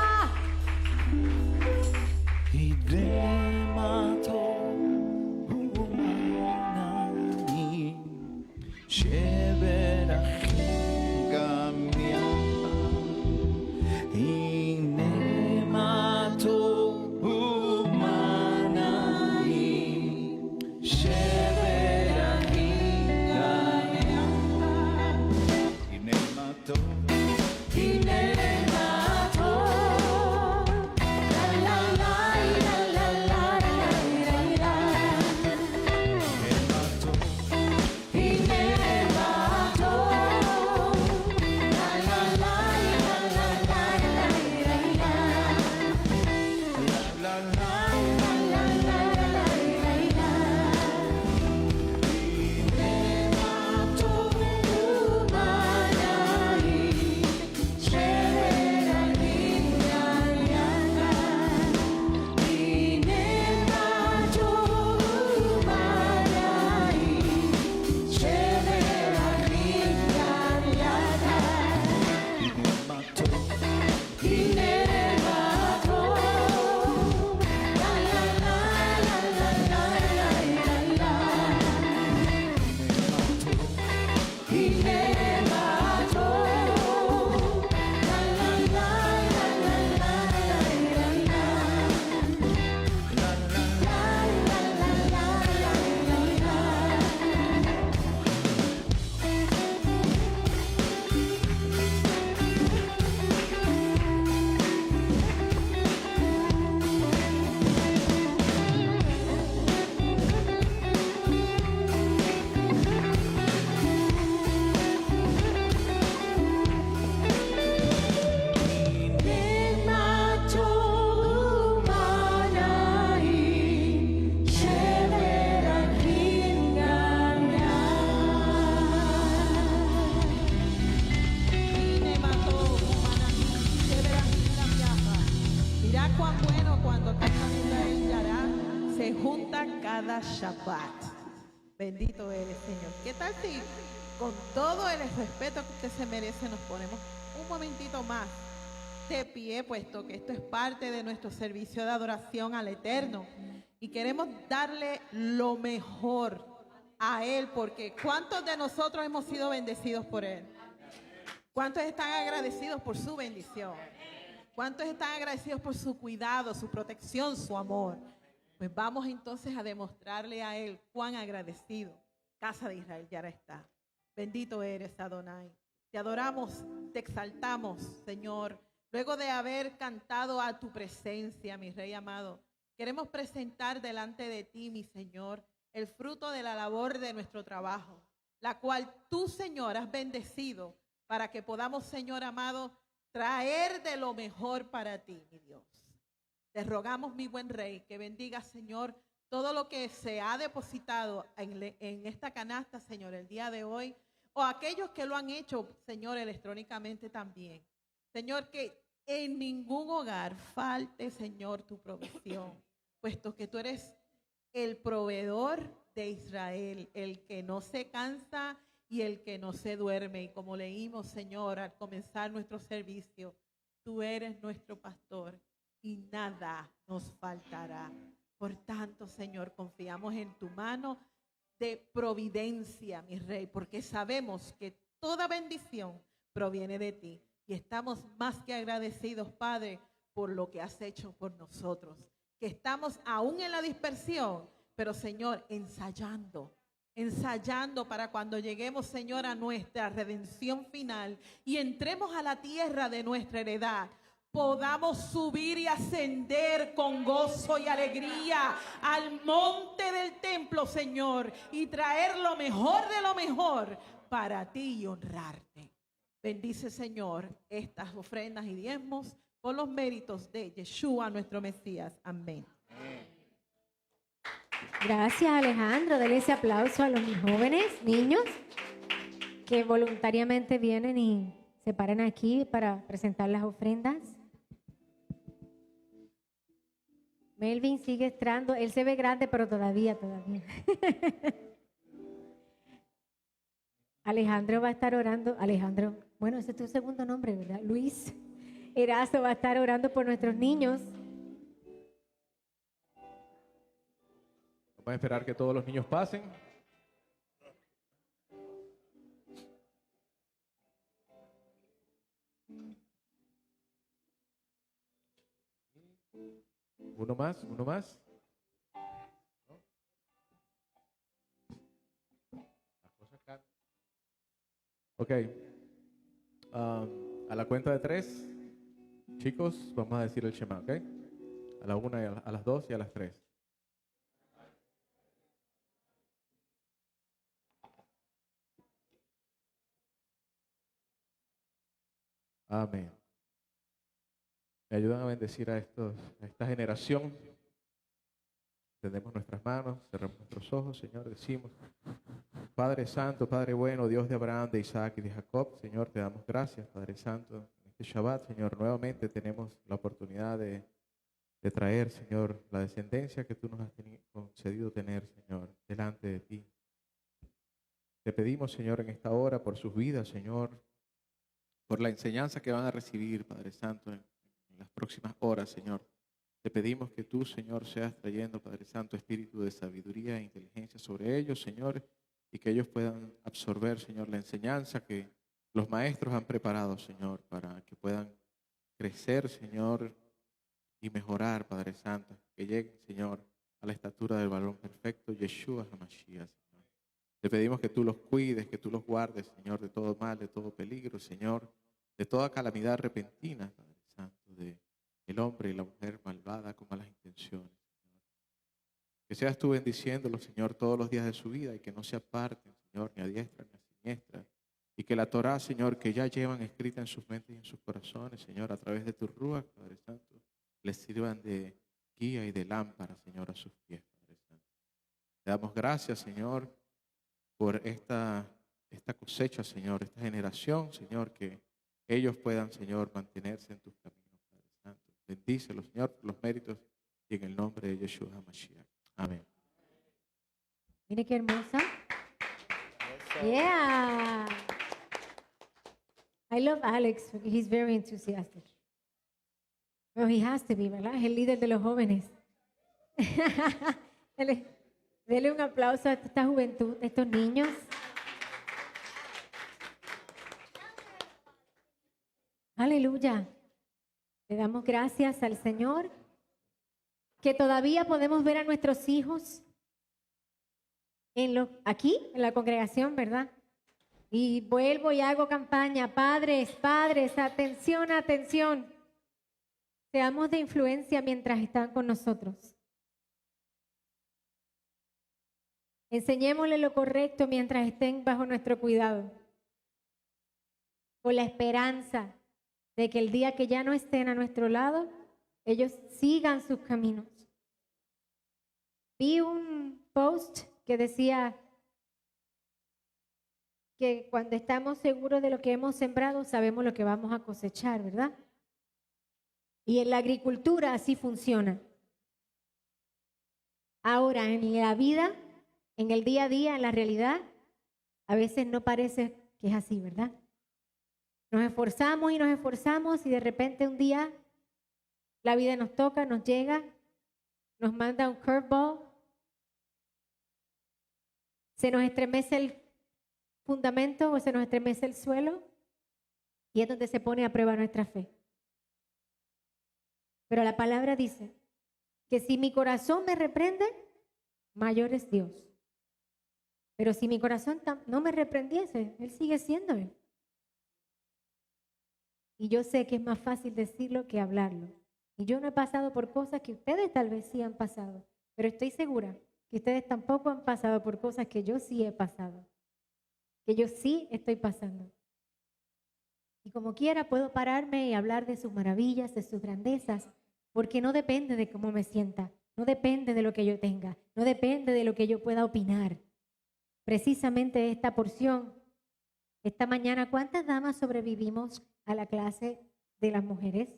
cada Shabbat. Bendito eres, Señor. ¿Qué tal si con todo el respeto que usted se merece nos ponemos un momentito más de pie, puesto que esto es parte de nuestro servicio de adoración al Eterno y queremos darle lo mejor a Él, porque ¿cuántos de nosotros hemos sido bendecidos por Él? ¿Cuántos están agradecidos por su bendición? ¿Cuántos están agradecidos por su cuidado, su protección, su amor? Pues vamos entonces a demostrarle a Él cuán agradecido Casa de Israel ya está. Bendito eres, Adonai. Te adoramos, te exaltamos, Señor. Luego de haber cantado a tu presencia, mi Rey amado, queremos presentar delante de ti, mi Señor, el fruto de la labor de nuestro trabajo, la cual tú, Señor, has bendecido para que podamos, Señor amado, traer de lo mejor para ti, mi Dios. Te rogamos, mi buen Rey, que bendiga, Señor, todo lo que se ha depositado en esta canasta, Señor, el día de hoy, o aquellos que lo han hecho, Señor, electrónicamente también. Señor, que en ningún hogar falte, Señor, tu provisión, puesto que tú eres el proveedor de Israel, el que no se cansa y el que no se duerme. Y como leímos, Señor, al comenzar nuestro servicio, tú eres nuestro pastor y nada nos faltará. Por tanto, Señor, confiamos en tu mano de providencia, mi Rey, porque sabemos que toda bendición proviene de ti. Y estamos más que agradecidos, Padre, por lo que has hecho por nosotros. Que estamos aún en la dispersión, pero, Señor, ensayando para cuando lleguemos, Señor, a nuestra redención final y entremos a la tierra de nuestra heredad, podamos subir y ascender con gozo y alegría al monte del templo, Señor, y traer lo mejor de lo mejor para ti y honrarte. Bendice, Señor, estas ofrendas y diezmos por los méritos de Yeshua, nuestro Mesías. Amén. Gracias, Alejandro. Dele ese aplauso a los jóvenes, niños, que voluntariamente vienen y se paran aquí para presentar las ofrendas. Melvin sigue entrando. Él se ve grande, pero todavía. Alejandro va a estar orando. Alejandro, bueno, ese es tu segundo nombre, ¿verdad? Luis Erazo va a estar orando por nuestros niños. Vamos a esperar que todos los niños pasen. Uno más. Ok. A la cuenta de 3, chicos, vamos a decir el Shema, ¿ok? A la 1, a las 2 y a las 3. Amén. Me ayudan a bendecir a esta generación. Tendemos nuestras manos, cerramos nuestros ojos, Señor, decimos: Padre Santo, Padre bueno, Dios de Abraham, de Isaac y de Jacob, Señor, te damos gracias, Padre Santo. En este Shabbat, Señor, nuevamente tenemos la oportunidad de traer, Señor, la descendencia que tú nos has concedido tener, Señor, delante de ti. Te pedimos, Señor, en esta hora por sus vidas, Señor, por la enseñanza que van a recibir, Padre Santo, en las próximas horas, Señor. Te pedimos que tú, Señor, seas trayendo, Padre Santo, espíritu de sabiduría e inteligencia sobre ellos, Señor, y que ellos puedan absorber, Señor, la enseñanza que los maestros han preparado, Señor, para que puedan crecer, Señor, y mejorar, Padre Santo, que lleguen, Señor, a la estatura del varón perfecto, Yeshua HaMashiach, Señor. Te pedimos que tú los cuides, que tú los guardes, Señor, de todo mal, de todo peligro, Señor, de toda calamidad repentina, Padre Santo, de el hombre y la mujer malvada con malas intenciones, Señor. Que seas tú bendiciéndolos, Señor, todos los días de su vida y que no se aparten, Señor, ni a diestra ni a siniestra. Y que la Torá, Señor, que ya llevan escrita en sus mentes y en sus corazones, Señor, a través de tu Ruach, Padre Santo, les sirvan de guía y de lámpara, Señor, a sus pies, Padre Santo. Te damos gracias, Señor, por esta cosecha, Señor, esta generación, Señor, que ellos puedan, Señor, mantenerse en tus caminos. Bendícelos, Señor, por los méritos y en el nombre de Yeshua HaMashiach. Amén. Mire qué hermosa. Yeah. I love Alex. He's very enthusiastic. Well, he has to be, ¿verdad? Es el líder de los jóvenes. Dele un aplauso a esta juventud, a estos niños. Aleluya. Le damos gracias al Señor que todavía podemos ver a nuestros hijos aquí, en la congregación, ¿verdad? Y vuelvo y hago campaña. Padres, padres, atención, atención. Seamos de influencia mientras están con nosotros. Enseñémosle lo correcto mientras estén bajo nuestro cuidado. Con la esperanza de que el día que ya no estén a nuestro lado, ellos sigan sus caminos. Vi un post que decía que cuando estamos seguros de lo que hemos sembrado, sabemos lo que vamos a cosechar, ¿verdad? Y en la agricultura así funciona. Ahora, en la vida, en el día a día, en la realidad, a veces no parece que es así, ¿verdad? Nos esforzamos y de repente un día la vida nos toca, nos llega, nos manda un curveball, se nos estremece el fundamento o se nos estremece el suelo y es donde se pone a prueba nuestra fe. Pero la palabra dice que si mi corazón me reprende, mayor es Dios. Pero si mi corazón no me reprendiese, Él sigue siendo Él. Y yo sé que es más fácil decirlo que hablarlo. Y yo no he pasado por cosas que ustedes tal vez sí han pasado, pero estoy segura que ustedes tampoco han pasado por cosas que yo sí he pasado, que yo sí estoy pasando. Y como quiera puedo pararme y hablar de sus maravillas, de sus grandezas, porque no depende de cómo me sienta, no depende de lo que yo tenga, no depende de lo que yo pueda opinar. Precisamente esta porción, esta mañana, ¿cuántas damas sobrevivimos a la clase de las mujeres?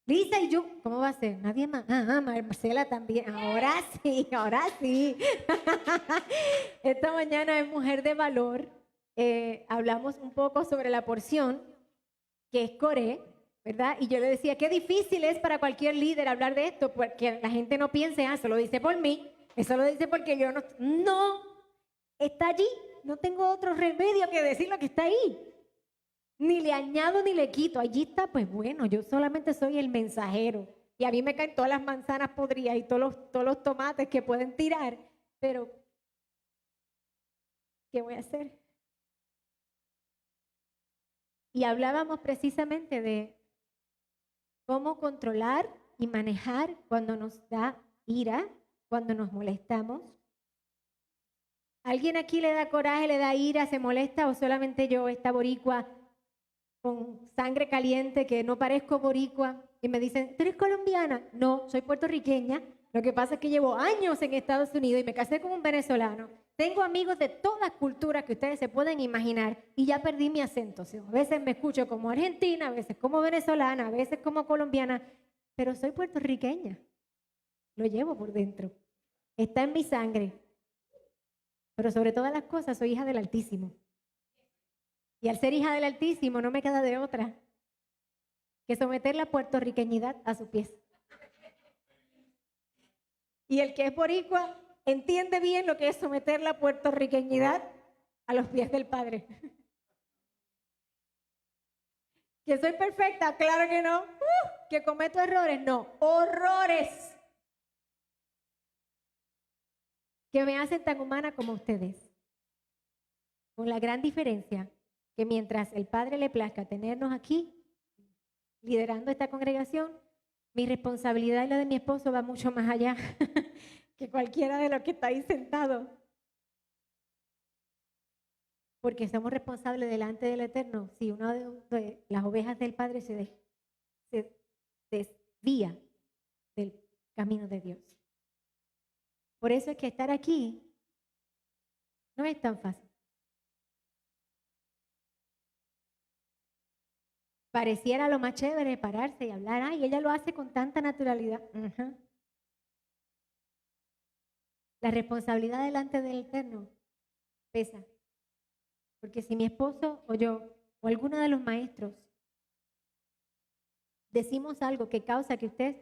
Lisa y yo, ¿cómo va a ser? Nadie más. Marcela también. Ahora sí, ahora sí. Esta mañana es Mujer de Valor. Hablamos un poco sobre la porción, que es Coré, ¿verdad? Y yo le decía, qué difícil es para cualquier líder hablar de esto, porque la gente no piense, eso lo dice por mí, eso lo dice porque yo no. No, está allí. No tengo otro remedio que decir lo que está ahí. Ni le añado ni le quito. Allí está, pues bueno, yo solamente soy el mensajero. Y a mí me caen todas las manzanas podridas y todos los tomates que pueden tirar. Pero, ¿qué voy a hacer? Y hablábamos precisamente de cómo controlar y manejar cuando nos da ira, cuando nos molestamos. ¿Alguien aquí le da coraje, le da ira, se molesta o solamente yo, esta boricua con sangre caliente que no parezco boricua? Y me dicen, ¿tú eres colombiana? No, soy puertorriqueña. Lo que pasa es que llevo años en Estados Unidos y me casé con un venezolano. Tengo amigos de todas culturas que ustedes se pueden imaginar y ya perdí mi acento. O sea, a veces me escucho como argentina, a veces como venezolana, a veces como colombiana, pero soy puertorriqueña. Lo llevo por dentro. Está en mi sangre. Pero sobre todas las cosas soy hija del Altísimo. Y al ser hija del Altísimo no me queda de otra que someter la puertorriqueñidad a sus pies. Y el que es boricua entiende bien lo que es someter la puertorriqueñidad a los pies del Padre. ¿Que soy perfecta? Claro que no. ¿Que cometo errores? No, horrores. Que me hacen tan humana como ustedes. Con la gran diferencia que mientras el Padre le plazca tenernos aquí, liderando esta congregación, mi responsabilidad y la de mi esposo va mucho más allá que cualquiera de los que está ahí sentado. Porque somos responsables delante del Eterno si una de las ovejas del Padre se desvía del camino de Dios. Por eso es que estar aquí no es tan fácil. Pareciera lo más chévere pararse y hablar, ay, ella lo hace con tanta naturalidad. La responsabilidad delante del Eterno pesa. Porque si mi esposo o yo o alguno de los maestros decimos algo que causa que usted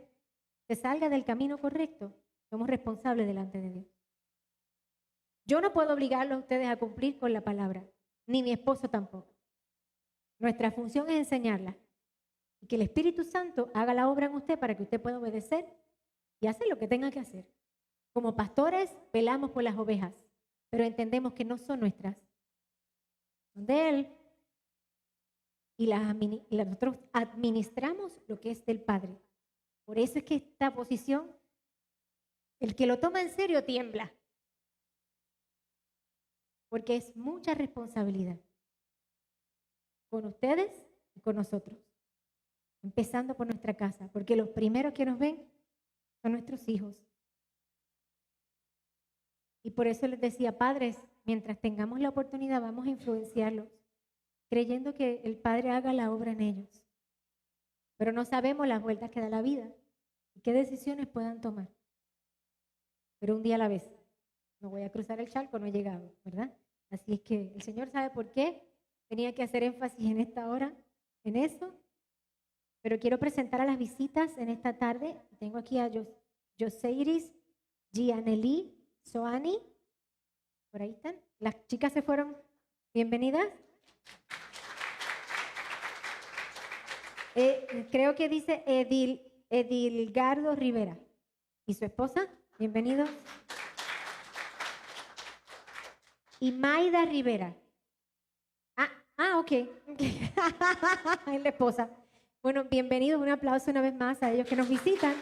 se salga del camino correcto, somos responsables delante de Dios. Yo no puedo obligarlos a ustedes a cumplir con la palabra, ni mi esposo tampoco. Nuestra función es enseñarla. y que el Espíritu Santo haga la obra en usted para que usted pueda obedecer y hacer lo que tenga que hacer. Como pastores, velamos por las ovejas, pero entendemos que no son nuestras, son de Él. Y nosotros administramos lo que es del Padre. Por eso es que esta posición, el que lo toma en serio tiembla, porque es mucha responsabilidad con ustedes y con nosotros, empezando por nuestra casa, porque los primeros que nos ven son nuestros hijos. Y por eso les decía, padres, mientras tengamos la oportunidad, vamos a influenciarlos, creyendo que el Padre haga la obra en ellos. Pero no sabemos las vueltas que da la vida y qué decisiones puedan tomar. Pero un día a la vez. No voy a cruzar el charco, no he llegado, ¿verdad? Así es que el Señor sabe por qué tenía que hacer énfasis en esta hora, en eso. Pero quiero presentar a las visitas en esta tarde. Tengo aquí a Joseiris, Gianelli, Soani. Por ahí están. Las chicas se fueron. Bienvenidas. Creo que dice Edilgardo Rivera. ¿Y su esposa? Bienvenidos. Y Maida Rivera. Ok. Es la esposa. Bueno, bienvenidos. Un aplauso una vez más a ellos que nos visitan.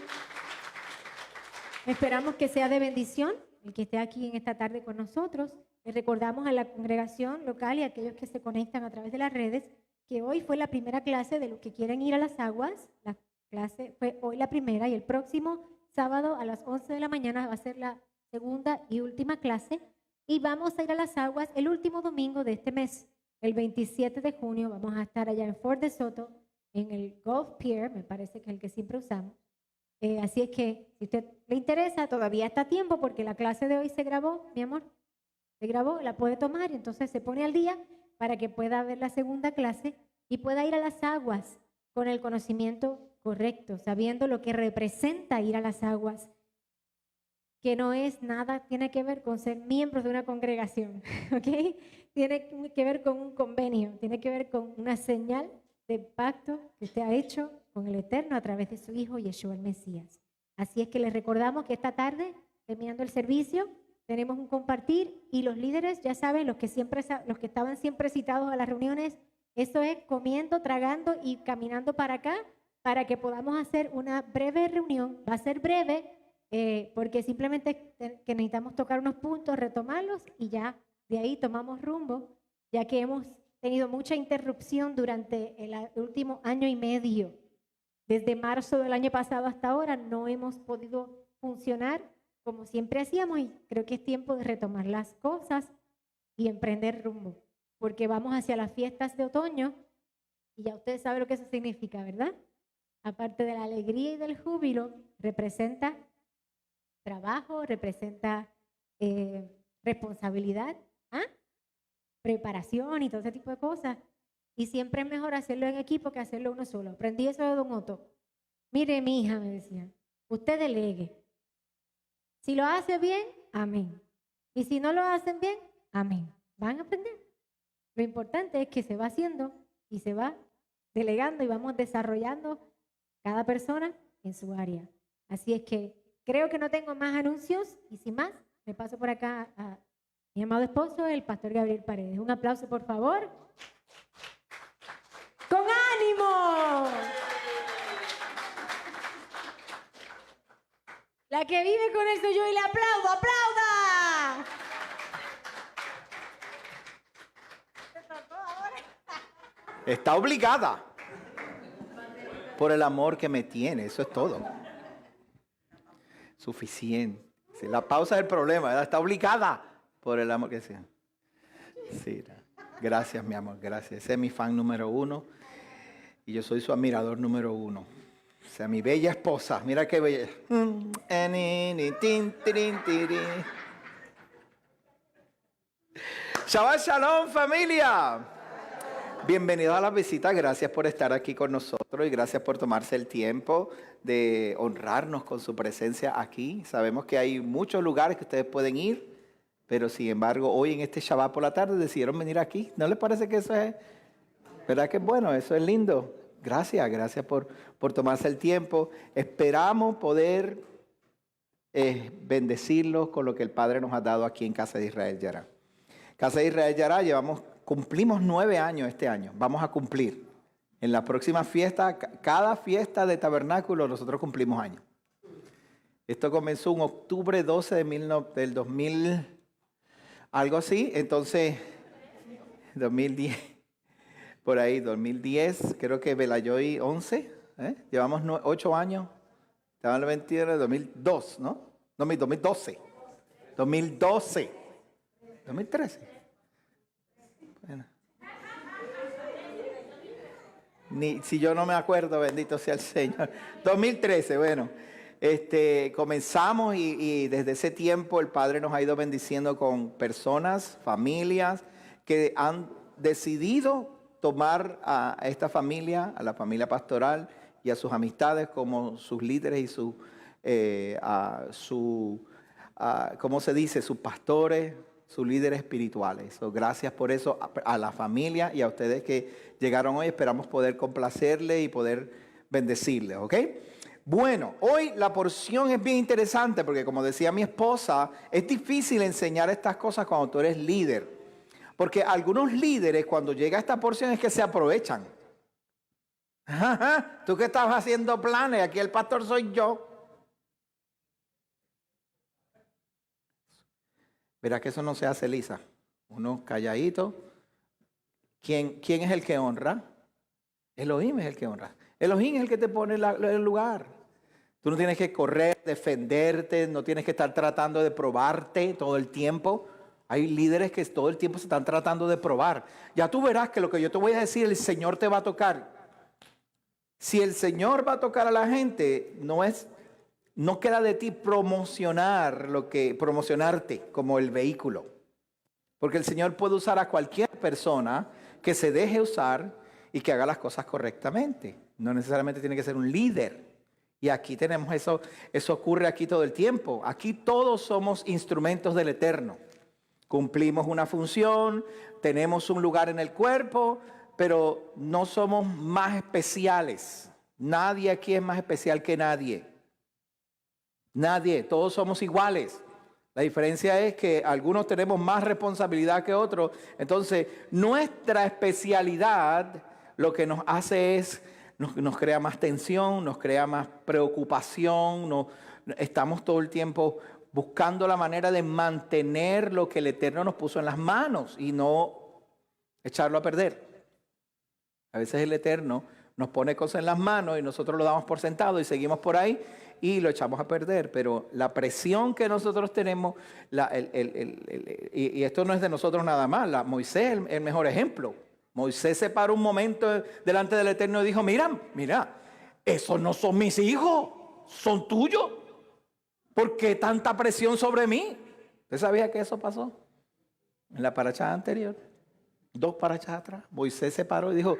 Esperamos que sea de bendición el que esté aquí en esta tarde con nosotros. Les recordamos a la congregación local y a aquellos que se conectan a través de las redes que hoy fue la primera clase de los que quieren ir a las aguas. La clase fue hoy la primera y el próximo sábado a las 11 de la mañana va a ser la segunda y última clase. Y vamos a ir a las aguas el último domingo de este mes, el 27 de junio. Vamos a estar allá en Fort de Soto, en el Golf Pier, me parece que es el que siempre usamos. Así es que si a usted le interesa, todavía está a tiempo porque la clase de hoy se grabó, mi amor. Se grabó, la puede tomar y entonces se pone al día para que pueda ver la segunda clase y pueda ir a las aguas con el conocimiento correcto, sabiendo lo que representa ir a las aguas, que no es nada, tiene que ver con ser miembros de una congregación, ¿ok? Tiene que ver con un convenio, tiene que ver con una señal de pacto que usted ha hecho con el Eterno a través de su Hijo Yeshua el Mesías. Así es que les recordamos que esta tarde, terminando el servicio, tenemos un compartir y los líderes, ya saben, los que estaban siempre citados a las reuniones, eso es comiendo, tragando y caminando para acá para que podamos hacer una breve reunión. Va a ser breve porque simplemente que necesitamos tocar unos puntos, retomarlos y ya de ahí tomamos rumbo, ya que hemos tenido mucha interrupción durante el último año y medio. Desde marzo del año pasado hasta ahora no hemos podido funcionar como siempre hacíamos y creo que es tiempo de retomar las cosas y emprender rumbo, porque vamos hacia las fiestas de otoño y ya ustedes saben lo que eso significa, ¿verdad? Aparte de la alegría y del júbilo, representa trabajo, representa responsabilidad, preparación y todo ese tipo de cosas. Y siempre es mejor hacerlo en equipo que hacerlo uno solo. Aprendí eso de Don Otto. Mire, mi hija, me decía, usted delegue. Si lo hace bien, amén. Y si no lo hacen bien, amén. Van a aprender. Lo importante es que se va haciendo y se va delegando y vamos desarrollando cada persona en su área. Así es que creo que no tengo más anuncios y sin más, me paso por acá a mi amado esposo, el pastor Gabriel Paredes. Un aplauso, por favor. ¡Con ánimo! La que vive con él soy yo y le aplaudo. ¡Aplauda! Está obligada por el amor que me tiene, eso es todo. Suficiente. Si la pausa es el problema, ¿verdad? Está obligada por el amor que sea. Sí, gracias, mi amor, gracias. Ese es mi fan número 1 y yo soy su admirador número 1. O sea, mi bella esposa, mira qué bella. Shabbat Shalom, familia. Bienvenidos a la visita, gracias por estar aquí con nosotros y gracias por tomarse el tiempo de honrarnos con su presencia aquí. Sabemos que hay muchos lugares que ustedes pueden ir, pero sin embargo hoy en este Shabbat por la tarde decidieron venir aquí. ¿No les parece que eso es, verdad que es bueno, eso es lindo? Gracias por tomarse el tiempo. Esperamos poder bendecirlos con lo que el Padre nos ha dado aquí en Casa de Israel Yará. Casa de Israel Yará cumplimos 9 años este año. Vamos a cumplir. En la próxima fiesta, cada fiesta de tabernáculo, nosotros cumplimos años. Esto comenzó en octubre 12 del 2000, algo así. Entonces, 2010, por ahí, 2010, creo que Velayoy 11. Llevamos 8 años. Estaba en el 21, 2002, ¿no? 2012. 2012. 2013. Bueno. Si yo no me acuerdo, bendito sea el Señor. 2013, bueno. Comenzamos y desde ese tiempo el Padre nos ha ido bendiciendo con personas, familias que han decidido tomar a esta familia, a la familia pastoral y a sus amistades como sus líderes y ¿cómo se dice? Sus pastores, sus líderes espirituales. Gracias por eso a la familia y a ustedes que llegaron hoy. Esperamos poder complacerle y poder bendecirle, ¿ok? Bueno, hoy la porción es bien interesante porque, como decía mi esposa, es difícil enseñar estas cosas cuando tú eres líder. Porque algunos líderes, cuando llega esta porción, es que se aprovechan. Tú que estabas haciendo planes, aquí el pastor soy yo. Verá que eso no se hace, Lisa. Uno calladito. ¿Quién es el que honra? Elohim es el que honra. Elohim es el que te pone en el lugar. Tú no tienes que correr, defenderte, no tienes que estar tratando de probarte todo el tiempo. Hay líderes que todo el tiempo se están tratando de probar. Ya tú verás que lo que yo te voy a decir, el Señor te va a tocar. Si el Señor va a tocar a la gente, no queda de ti promocionarte como el vehículo. Porque el Señor puede usar a cualquier persona que se deje usar y que haga las cosas correctamente. No necesariamente tiene que ser un líder. Y aquí tenemos eso ocurre aquí todo el tiempo. Aquí todos somos instrumentos del Eterno. Cumplimos una función, tenemos un lugar en el cuerpo, pero no somos más especiales. Nadie aquí es más especial que nadie. Nadie, todos somos iguales. La diferencia es que algunos tenemos más responsabilidad que otros. Entonces, nuestra especialidad lo que nos hace es, nos crea más tensión, nos crea más preocupación. Estamos todo el tiempo buscando la manera de mantener lo que el Eterno nos puso en las manos y no echarlo a perder. A veces el Eterno nos pone cosas en las manos y nosotros lo damos por sentado y seguimos por ahí y lo echamos a perder. Pero la presión que nosotros tenemos, y esto no es de nosotros nada más, Moisés es el mejor ejemplo. Moisés se paró un momento delante del Eterno y dijo, mira, esos no son mis hijos, son tuyos. ¿Por qué tanta presión sobre mí? ¿Usted sabía que eso pasó? En la paracha anterior, 2 parachas atrás, Moisés se paró y dijo,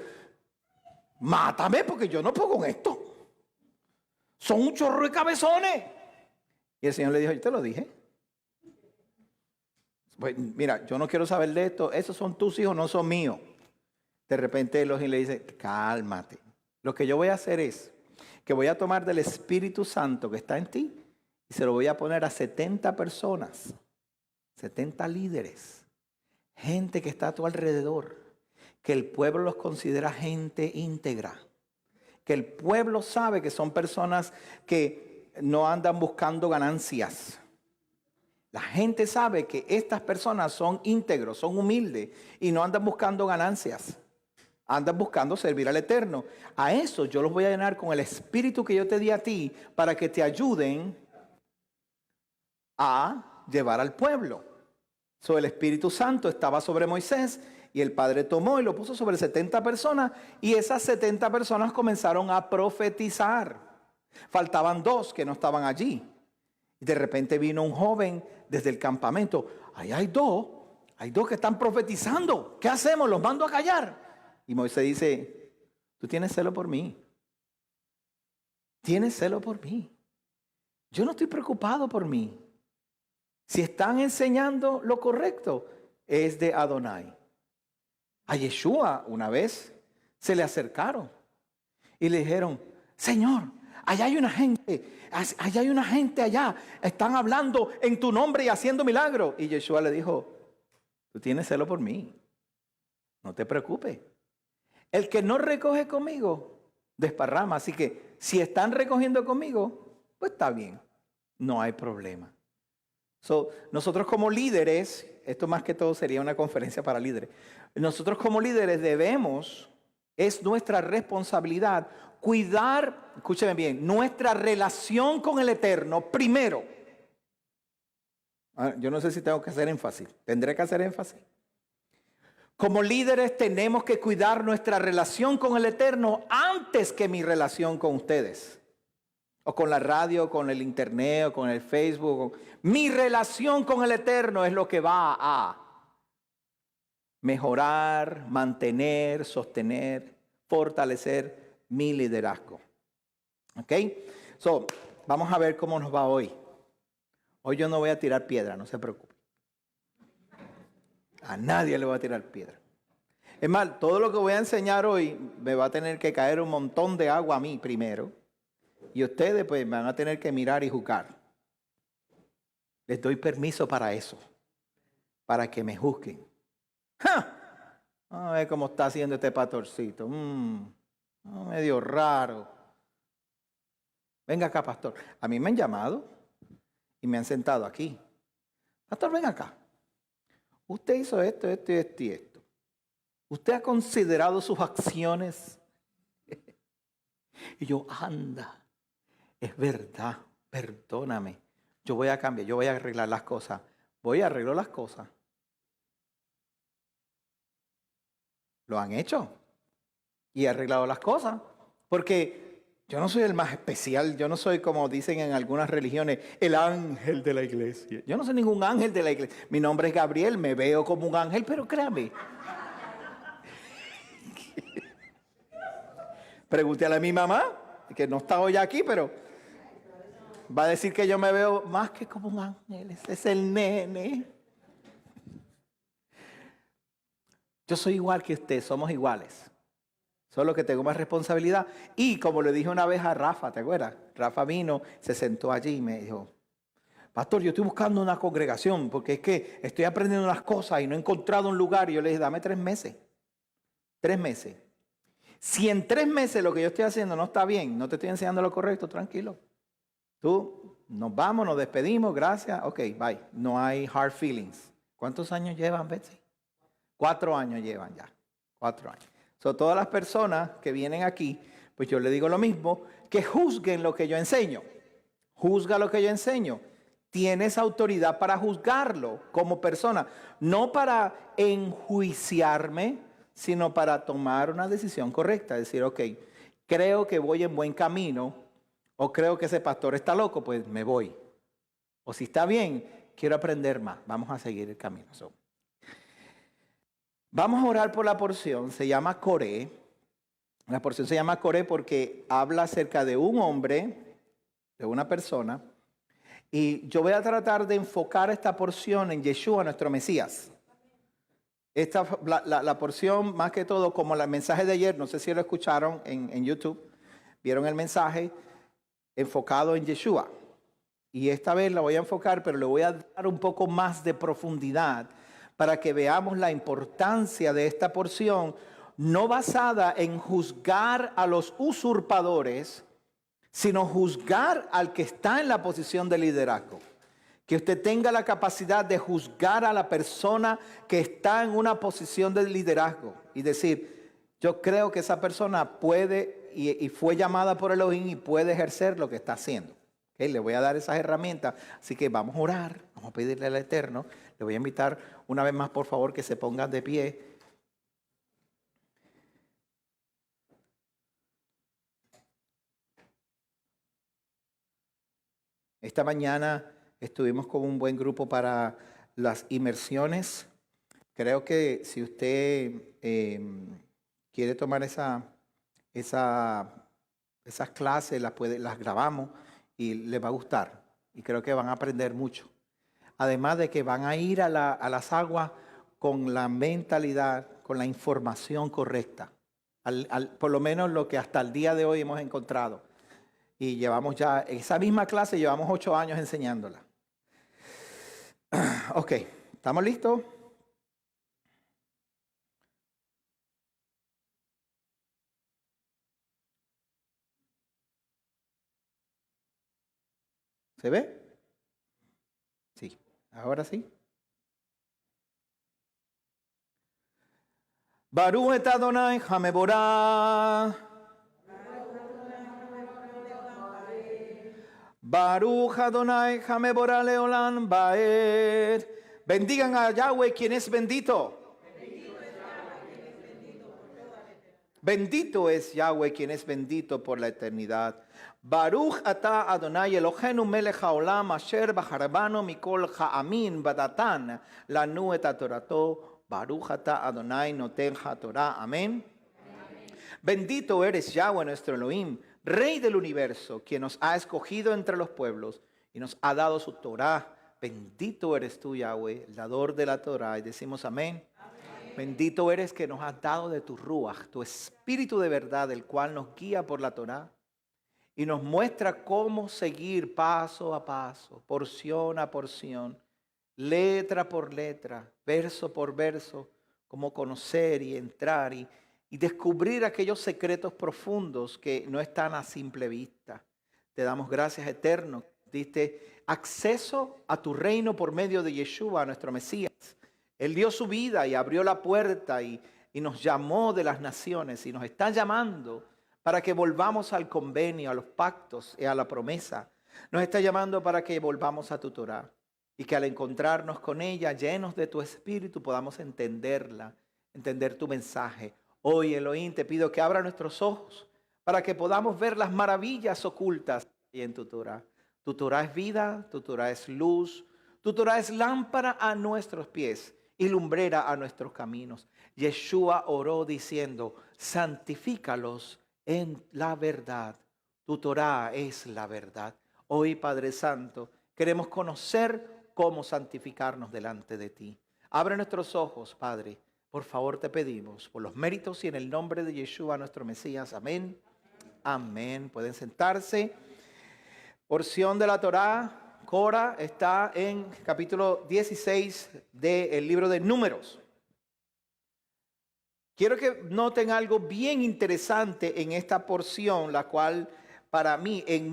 mátame porque yo no puedo con esto. Son un chorro de cabezones. Y el Señor le dijo, yo te lo dije. Pues mira, yo no quiero saber de esto, esos son tus hijos, no son míos. De repente Elohim le dice, cálmate. Lo que yo voy a hacer es que voy a tomar del Espíritu Santo que está en ti y se lo voy a poner a 70 personas, 70 líderes, gente que está a tu alrededor, que el pueblo los considera gente íntegra, que el pueblo sabe que son personas que no andan buscando ganancias. La gente sabe que estas personas son íntegros, son humildes y no andan buscando ganancias. Andan buscando servir al Eterno. A eso yo los voy a llenar con el Espíritu que yo te di a ti para que te ayuden a llevar al pueblo. El Espíritu Santo estaba sobre Moisés y el Padre tomó y lo puso sobre 70 personas y esas 70 personas comenzaron a profetizar. Faltaban 2 que no estaban allí. Y de repente vino un joven desde el campamento. Ahí hay dos que están profetizando. ¿Qué hacemos? ¿Los mando a callar? Y Moisés dice, tú tienes celo por mí. Tienes celo por mí. Yo no estoy preocupado por mí. Si están enseñando lo correcto, es de Adonai. A Yeshua una vez se le acercaron Y le dijeron, Señor, allá hay una gente allá, están hablando en tu nombre y haciendo milagros. Y Yeshua le dijo, tú tienes celo por mí, no te preocupes. El que no recoge conmigo, desparrama. Así que si están recogiendo conmigo, pues está bien, no hay problema. Nosotros como líderes, esto más que todo sería una conferencia para líderes. Nosotros como líderes es nuestra responsabilidad cuidar, escúcheme bien, nuestra relación con el Eterno primero. Yo no sé si tengo que hacer énfasis. ¿Tendré que hacer énfasis? Como líderes tenemos que cuidar nuestra relación con el Eterno antes que mi relación con ustedes. O con la radio, con el internet, o con el Facebook. Mi relación con el Eterno es lo que va a mejorar, mantener, sostener, fortalecer mi liderazgo. ¿Ok? Vamos a ver cómo nos va hoy. Hoy yo no voy a tirar piedra, no se preocupe. A nadie le voy a tirar piedra. Es más, todo lo que voy a enseñar hoy me va a tener que caer un montón de agua a mí primero. Y ustedes pues van a tener que mirar y juzgar. Les doy permiso para eso. Para que me juzguen. ¡Ja! A ver cómo está haciendo este pastorcito. Medio raro. Venga acá, pastor. A mí me han llamado y me han sentado aquí. Pastor, ven acá. Usted hizo esto, esto y esto y esto. ¿Usted ha considerado sus acciones? Y yo, anda. Es verdad, perdóname. Yo voy a cambiar, yo voy a arreglar las cosas. Voy a arreglar las cosas. Lo han hecho. Y he arreglado las cosas. Porque yo no soy el más especial. Yo no soy, como dicen en algunas religiones, el ángel de la iglesia. Yo no soy ningún ángel de la iglesia. Mi nombre es Gabriel, me veo como un ángel, pero créame. Pregúntale a mi mamá, que no está hoy aquí, pero va a decir que yo me veo más que como un ángel. Ese es el nene. Yo soy igual que usted, somos iguales. Solo que tengo más responsabilidad. Y como le dije una vez a Rafa, ¿te acuerdas? Rafa vino, se sentó allí y me dijo, pastor, yo estoy buscando una congregación porque es que estoy aprendiendo unas cosas y no he encontrado un lugar. Y yo le dije, dame 3 meses. 3 meses. Si en 3 meses lo que yo estoy haciendo no está bien, no te estoy enseñando lo correcto, tranquilo. Tú, nos vamos, nos despedimos, gracias, ok, bye. No hay hard feelings. ¿Cuántos años llevan, Betsy? 4 años llevan ya, 4 años. Todas las personas que vienen aquí, pues yo le digo lo mismo, que juzguen lo que yo enseño. Juzga lo que yo enseño. Tienes autoridad para juzgarlo como persona, no para enjuiciarme, sino para tomar una decisión correcta. Decir, ok, creo que voy en buen camino, o creo que ese pastor está loco, pues me voy. O si está bien, quiero aprender más. Vamos a seguir el camino. Vamos a orar por la porción. Se llama Coré. La porción se llama Coré porque habla acerca de un hombre, de una persona. Y yo voy a tratar de enfocar esta porción en Yeshua, nuestro Mesías. La porción, más que todo, como el mensaje de ayer, no sé si lo escucharon en YouTube, vieron el mensaje enfocado en Yeshua. Y esta vez la voy a enfocar, pero le voy a dar un poco más de profundidad para que veamos la importancia de esta porción, no basada en juzgar a los usurpadores, sino juzgar al que está en la posición de liderazgo. Que usted tenga la capacidad de juzgar a la persona que está en una posición de liderazgo y decir, yo creo que esa persona puede y fue llamada por Elohim y puede ejercer lo que está haciendo. ¿Okay? Le voy a dar esas herramientas, así que vamos a orar, vamos a pedirle al Eterno. Le voy a invitar una vez más, por favor, que se pongan de pie. Esta mañana estuvimos con un buen grupo para las inmersiones. Creo que si usted quiere tomar esas clases, las grabamos y les va a gustar. Y creo que van a aprender mucho. Además de que van a ir a las aguas con la mentalidad, con la información correcta. por lo menos lo que hasta el día de hoy hemos encontrado. Y llevamos ya, esa misma clase llevamos 8 años enseñándola. Ok, ¿estamos listos? ¿Se ve? Sí, ahora sí. Baruch et Adonai Hameborah. Baruch Adonai Hameborah Leolam Baed. Bendigan a Yahweh, quien es bendito. Bendito es Yahweh, quien es bendito por la eternidad. Baruch ata Adonai Eloheinu melech haolam asher b'harabanu mikol ha'amin badatan lanu et hatorato. Baruch ata Adonai noten hatorah. Amén. Bendito eres Yahweh nuestro Elohim, Rey del universo, quien nos ha escogido entre los pueblos y nos ha dado su Torah. Bendito eres tú, Yahweh, el dador de la Torah. Y decimos amén. Bendito eres que nos has dado de tu Ruach, tu espíritu de verdad, el cual nos guía por la Torá y nos muestra cómo seguir paso a paso, porción a porción, letra por letra, verso por verso, cómo conocer y entrar y descubrir aquellos secretos profundos que no están a simple vista. Te damos gracias, eterno. Diste acceso a tu reino por medio de Yeshua, nuestro Mesías. Él dio su vida y abrió la puerta y nos llamó de las naciones y nos está llamando para que volvamos al convenio, a los pactos y a la promesa. Nos está llamando para que volvamos a tu Torah y que al encontrarnos con ella, llenos de tu espíritu, podamos entenderla, entender tu mensaje. Hoy, Elohim, te pido que abra nuestros ojos para que podamos ver las maravillas ocultas en tu Torah. Tu Torah es vida, tu Torah es luz, tu Torah es lámpara a nuestros pies y lumbrera a nuestros caminos. Yeshua oró diciendo, santifícalos en la verdad. Tu Torah es la verdad. Hoy, Padre Santo, queremos conocer cómo santificarnos delante de ti. Abre nuestros ojos, Padre. Por favor, te pedimos, por los méritos y en el nombre de Yeshua, nuestro Mesías. Amén. Amén. Pueden sentarse. Porción de la Torá. Cora está en capítulo 16 del libro de Números. Quiero que noten algo bien interesante en esta porción, la cual para mí, en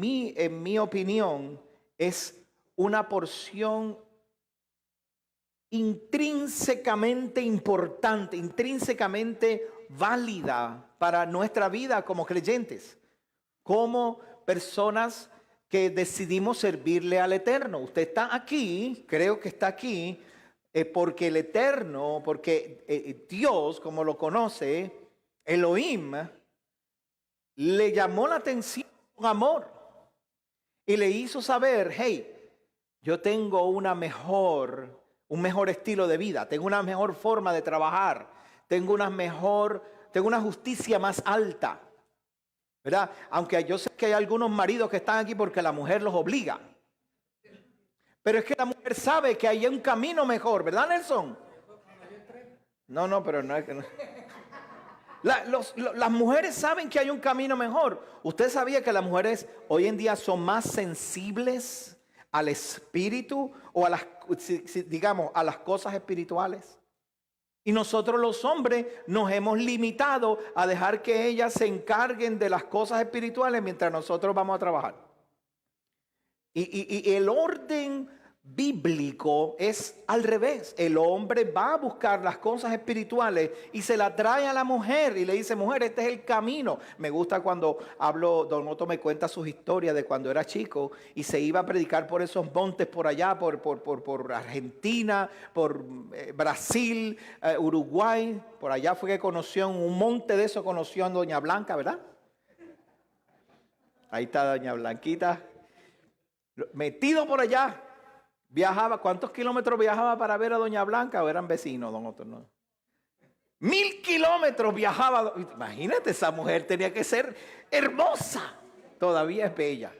mi opinión, es una porción intrínsecamente importante, intrínsecamente válida para nuestra vida como creyentes, como personas que decidimos servirle al Eterno. Usted está aquí, creo que está aquí, porque el Eterno, porque Dios, como lo conoce, Elohim, le llamó la atención con amor y le hizo saber, hey, yo tengo un mejor estilo de vida, tengo una mejor forma de trabajar, tengo una justicia más alta. ¿Verdad? Aunque yo sé que hay algunos maridos que están aquí porque la mujer los obliga. Pero es que la mujer sabe que hay un camino mejor, ¿verdad, Nelson? No, pero no es que no. Las mujeres saben que hay un camino mejor. ¿Usted sabía que las mujeres hoy en día son más sensibles al espíritu o a las cosas espirituales? Y nosotros los hombres nos hemos limitado a dejar que ellas se encarguen de las cosas espirituales mientras nosotros vamos a trabajar. Y el orden bíblico es al revés. El hombre va a buscar las cosas espirituales y se la trae a la mujer y le dice, mujer, este es el camino. Me gusta cuando Don Otto me cuenta sus historias de cuando era chico y se iba a predicar por esos montes por allá, por Argentina, por Brasil, Uruguay. Por allá fue que conoció en un monte de eso, conoció a Doña Blanca, ¿verdad? Ahí está Doña Blanquita. Metido por allá. Viajaba, ¿cuántos kilómetros viajaba para ver a Doña Blanca? ¿O eran vecinos, Don Otto? No. 1000 kilómetros viajaba. Imagínate, esa mujer tenía que ser hermosa. Todavía es bella.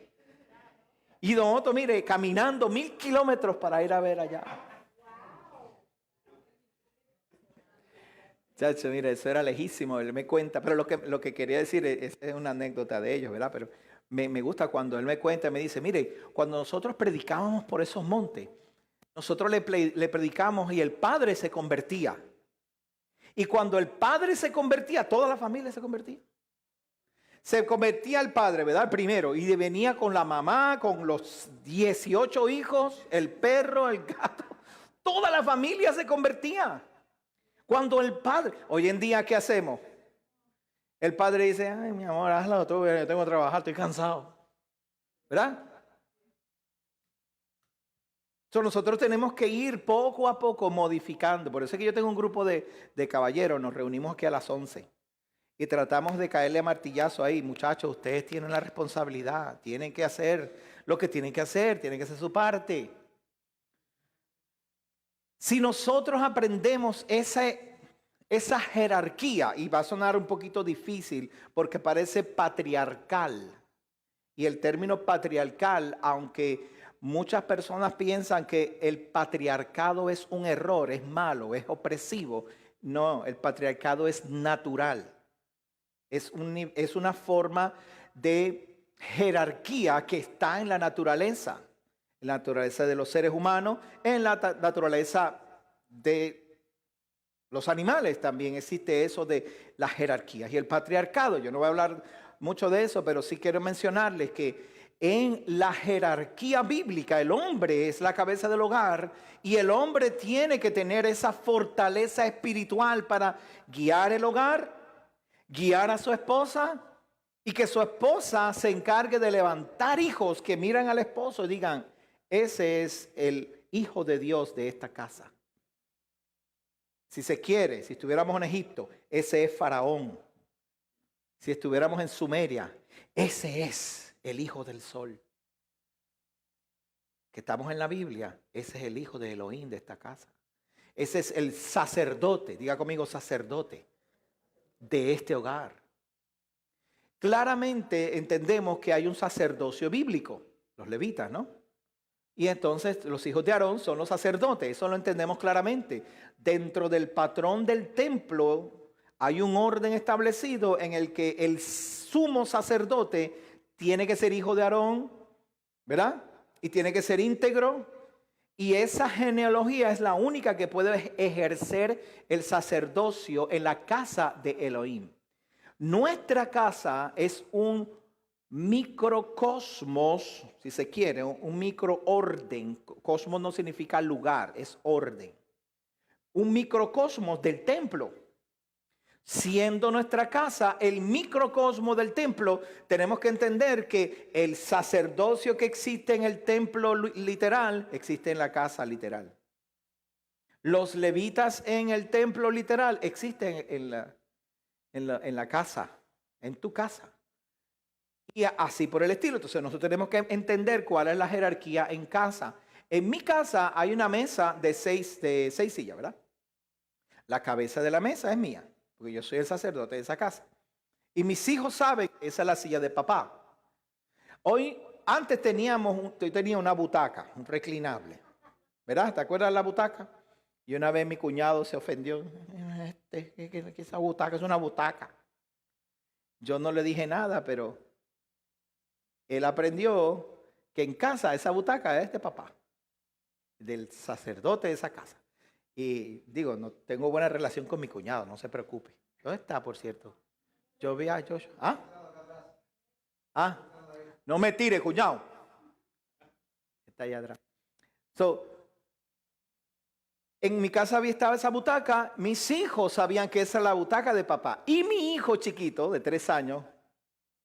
Y Don Otto, mire, caminando 1000 kilómetros para ir a ver allá. Chacho, mira, eso era lejísimo, él me cuenta, pero lo que quería decir es una anécdota de ellos, ¿verdad? Pero me gusta cuando él me cuenta, me dice, mire, cuando nosotros predicábamos por esos montes, nosotros le predicamos y el padre se convertía. Y cuando el padre se convertía, toda la familia se convertía. Se convertía el padre, ¿verdad? El primero, y venía con la mamá, con los 18 hijos, el perro, el gato, toda la familia se convertía. Cuando el padre, hoy en día, ¿qué hacemos? El padre dice, ay, mi amor, hazlo tú, yo tengo que trabajar, estoy cansado. ¿Verdad? Entonces nosotros tenemos que ir poco a poco modificando. Por eso es que yo tengo un grupo de caballeros, nos reunimos aquí a las 11 y tratamos de caerle a martillazo ahí. Muchachos, ustedes tienen la responsabilidad, tienen que hacer lo que tienen que hacer su parte. Si nosotros aprendemos esa jerarquía, y va a sonar un poquito difícil porque parece patriarcal, y el término patriarcal, aunque muchas personas piensan que el patriarcado es un error, es malo, es opresivo, no, el patriarcado es natural, es una forma de jerarquía que está en la naturaleza de los seres humanos, en la naturaleza de los animales también existe eso de las jerarquías. Y el patriarcado, yo no voy a hablar mucho de eso, pero sí quiero mencionarles que en la jerarquía bíblica el hombre es la cabeza del hogar y el hombre tiene que tener esa fortaleza espiritual para guiar el hogar, guiar a su esposa y que su esposa se encargue de levantar hijos que miran al esposo y digan, ese es el hijo de Dios de esta casa. Si se quiere, si estuviéramos en Egipto, ese es Faraón. Si estuviéramos en Sumeria, ese es el hijo del sol. Que estamos en la Biblia, ese es el hijo de Elohim de esta casa. Ese es el sacerdote, diga conmigo sacerdote, de este hogar. Claramente entendemos que hay un sacerdocio bíblico, los levitas, ¿no? Y entonces los hijos de Aarón son los sacerdotes, eso lo entendemos claramente. Dentro del patrón del templo hay un orden establecido en el que el sumo sacerdote tiene que ser hijo de Aarón, ¿verdad? Y tiene que ser íntegro. Y esa genealogía es la única que puede ejercer el sacerdocio en la casa de Elohim. Nuestra casa es un microcosmos, si se quiere, un microorden. Cosmos no significa lugar, es orden. Un microcosmos del templo. Siendo nuestra casa el microcosmos del templo, tenemos que entender que el sacerdocio que existe en el templo literal, existe en la casa literal. Los levitas en el templo literal existen en la casa, en tu casa. Y así por el estilo. Entonces nosotros tenemos que entender cuál es la jerarquía en casa. En mi casa hay una mesa de seis sillas, ¿verdad? La cabeza de la mesa es mía, porque yo soy el sacerdote de esa casa. Y mis hijos saben que esa es la silla de papá. Antes tenía una butaca, un reclinable, ¿verdad? ¿Te acuerdas de la butaca? Y una vez mi cuñado se ofendió. Que esa butaca es una butaca. Yo no le dije nada, pero él aprendió que en casa esa butaca es de papá, del sacerdote de esa casa. Y digo, no tengo buena relación con mi cuñado, no se preocupe. ¿Dónde está, por cierto? Yo vi a Joshua. No me tire, cuñado. Está allá atrás. En mi casa estaba esa butaca, mis hijos sabían que esa es la butaca de papá. Y mi hijo chiquito, de 3 años,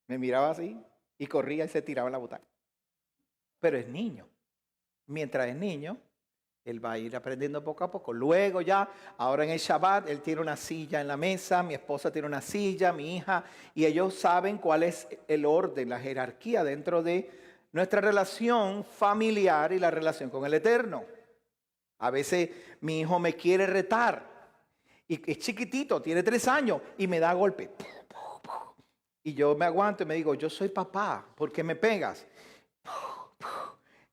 me miraba así y corría y se tiraba en la butaca. Pero es niño. Mientras es niño, él va a ir aprendiendo poco a poco. Luego ya, ahora en el Shabbat, él tiene una silla en la mesa, mi esposa tiene una silla, mi hija, y ellos saben cuál es el orden, la jerarquía dentro de nuestra relación familiar y la relación con el Eterno. A veces mi hijo me quiere retar y es chiquitito, tiene 3 años y me da golpe. Y yo me aguanto y me digo, yo soy papá, ¿por qué me pegas?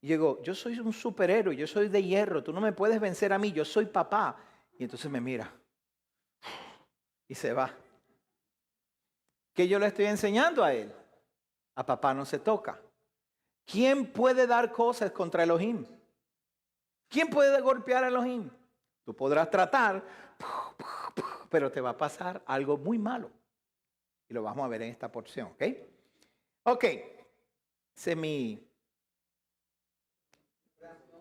Y digo, yo soy un superhéroe, yo soy de hierro, tú no me puedes vencer a mí, yo soy papá. Y entonces me mira. y se va. ¿Qué yo le estoy enseñando a él? A papá no se toca. ¿Quién puede dar cosas contra Elohim? ¿Quién puede golpear a Elohim? Tú podrás tratar, pero te va a pasar algo muy malo. Y lo vamos a ver en esta porción, ¿ok? Ok, ese es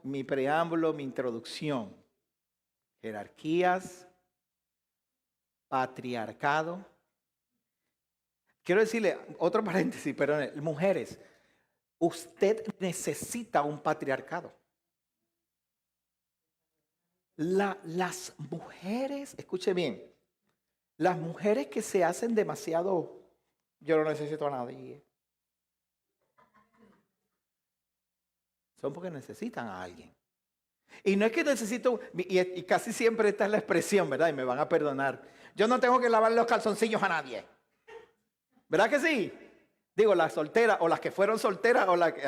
mi preámbulo, mi introducción. Jerarquías, patriarcado. Quiero decirle, otro paréntesis, perdón, mujeres, usted necesita un patriarcado. Las mujeres, escuche bien, las mujeres que se hacen demasiado, yo no necesito a nadie, son porque necesitan a alguien. Y no es que necesito, y casi siempre esta es la expresión, ¿verdad? Y me van a perdonar. Yo no tengo que lavar los calzoncillos a nadie. ¿Verdad que sí? Digo, las solteras, o las que fueron solteras, o las que,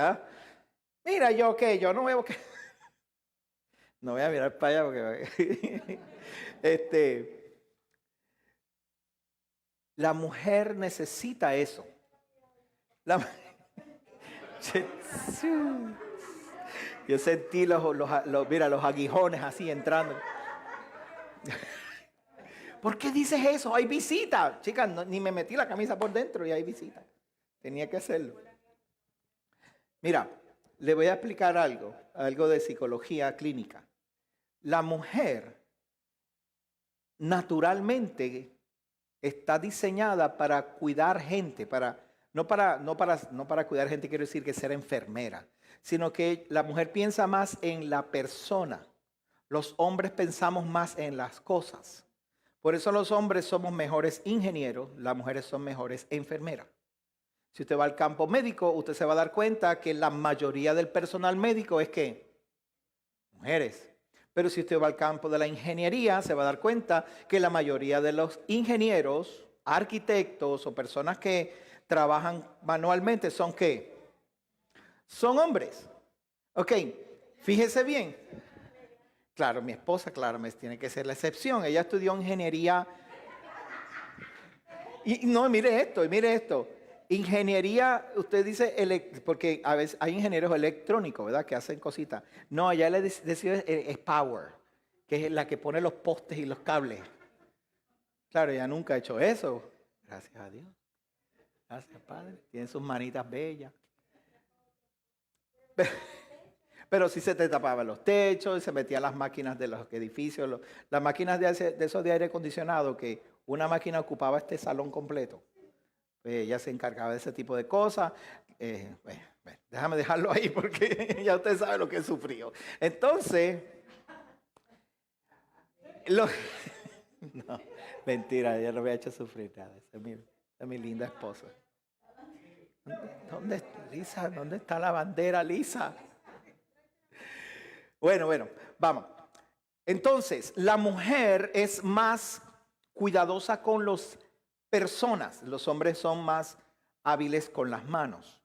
mira, yo qué, yo no veo que... No voy a mirar para allá porque... La mujer necesita eso. Yo sentí los aguijones así entrando. ¿Por qué dices eso? Hay visita. Chicas, ni me metí la camisa por dentro y hay visita. Tenía que hacerlo. Mira, le voy a explicar algo de psicología clínica. La mujer naturalmente está diseñada para cuidar gente, no para cuidar gente, quiero decir que ser enfermera, sino que la mujer piensa más en la persona. Los hombres pensamos más en las cosas. Por eso los hombres somos mejores ingenieros, las mujeres son mejores enfermeras. Si usted va al campo médico, usted se va a dar cuenta que la mayoría del personal médico es que mujeres. Pero si usted va al campo de la ingeniería, se va a dar cuenta que la mayoría de los ingenieros, arquitectos o personas que trabajan manualmente son ¿qué? Son hombres. Ok, fíjese bien. Claro, mi esposa, claro, me tiene que ser la excepción. Ella estudió ingeniería. Y no, mire esto. Ingeniería, usted dice, porque a veces hay ingenieros electrónicos, ¿verdad? Que hacen cositas. No, ella le decía es power, que es la que pone los postes y los cables. Claro, ella nunca ha hecho eso. Gracias a Dios. Gracias, Padre. Tiene sus manitas bellas. Pero sí se te tapaban los techos, se metía las máquinas de los edificios, las máquinas de esos de aire acondicionado, que una máquina ocupaba este salón completo. Ella se encargaba de ese tipo de cosas. Déjame dejarlo ahí porque ya usted sabe lo que he sufrido. Entonces, no, mentira, ella no me ha hecho sufrir nada. Esa es mi linda esposa. Lisa, ¿dónde está la bandera, Lisa? Bueno, vamos. Entonces, la mujer es más cuidadosa con las personas. Los hombres son más hábiles con las manos.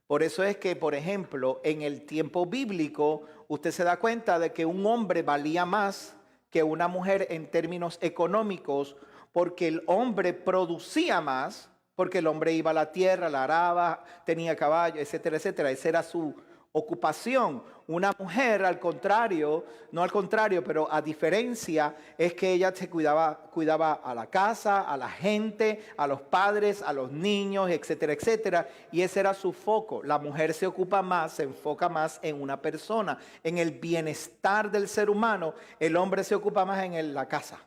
Por eso es que, por ejemplo, en el tiempo bíblico, usted se da cuenta de que un hombre valía más que una mujer en términos económicos, porque el hombre producía más, porque el hombre iba a la tierra, la araba, tenía caballo, etcétera, etcétera. Esa era su ocupación. Una mujer, al contrario, no al contrario, pero a diferencia, es que ella se cuidaba a la casa, a la gente, a los padres, a los niños, etcétera, etcétera. Y ese era su foco. La mujer se ocupa más, se enfoca más en una persona, en el bienestar del ser humano. El hombre se ocupa más en la casa.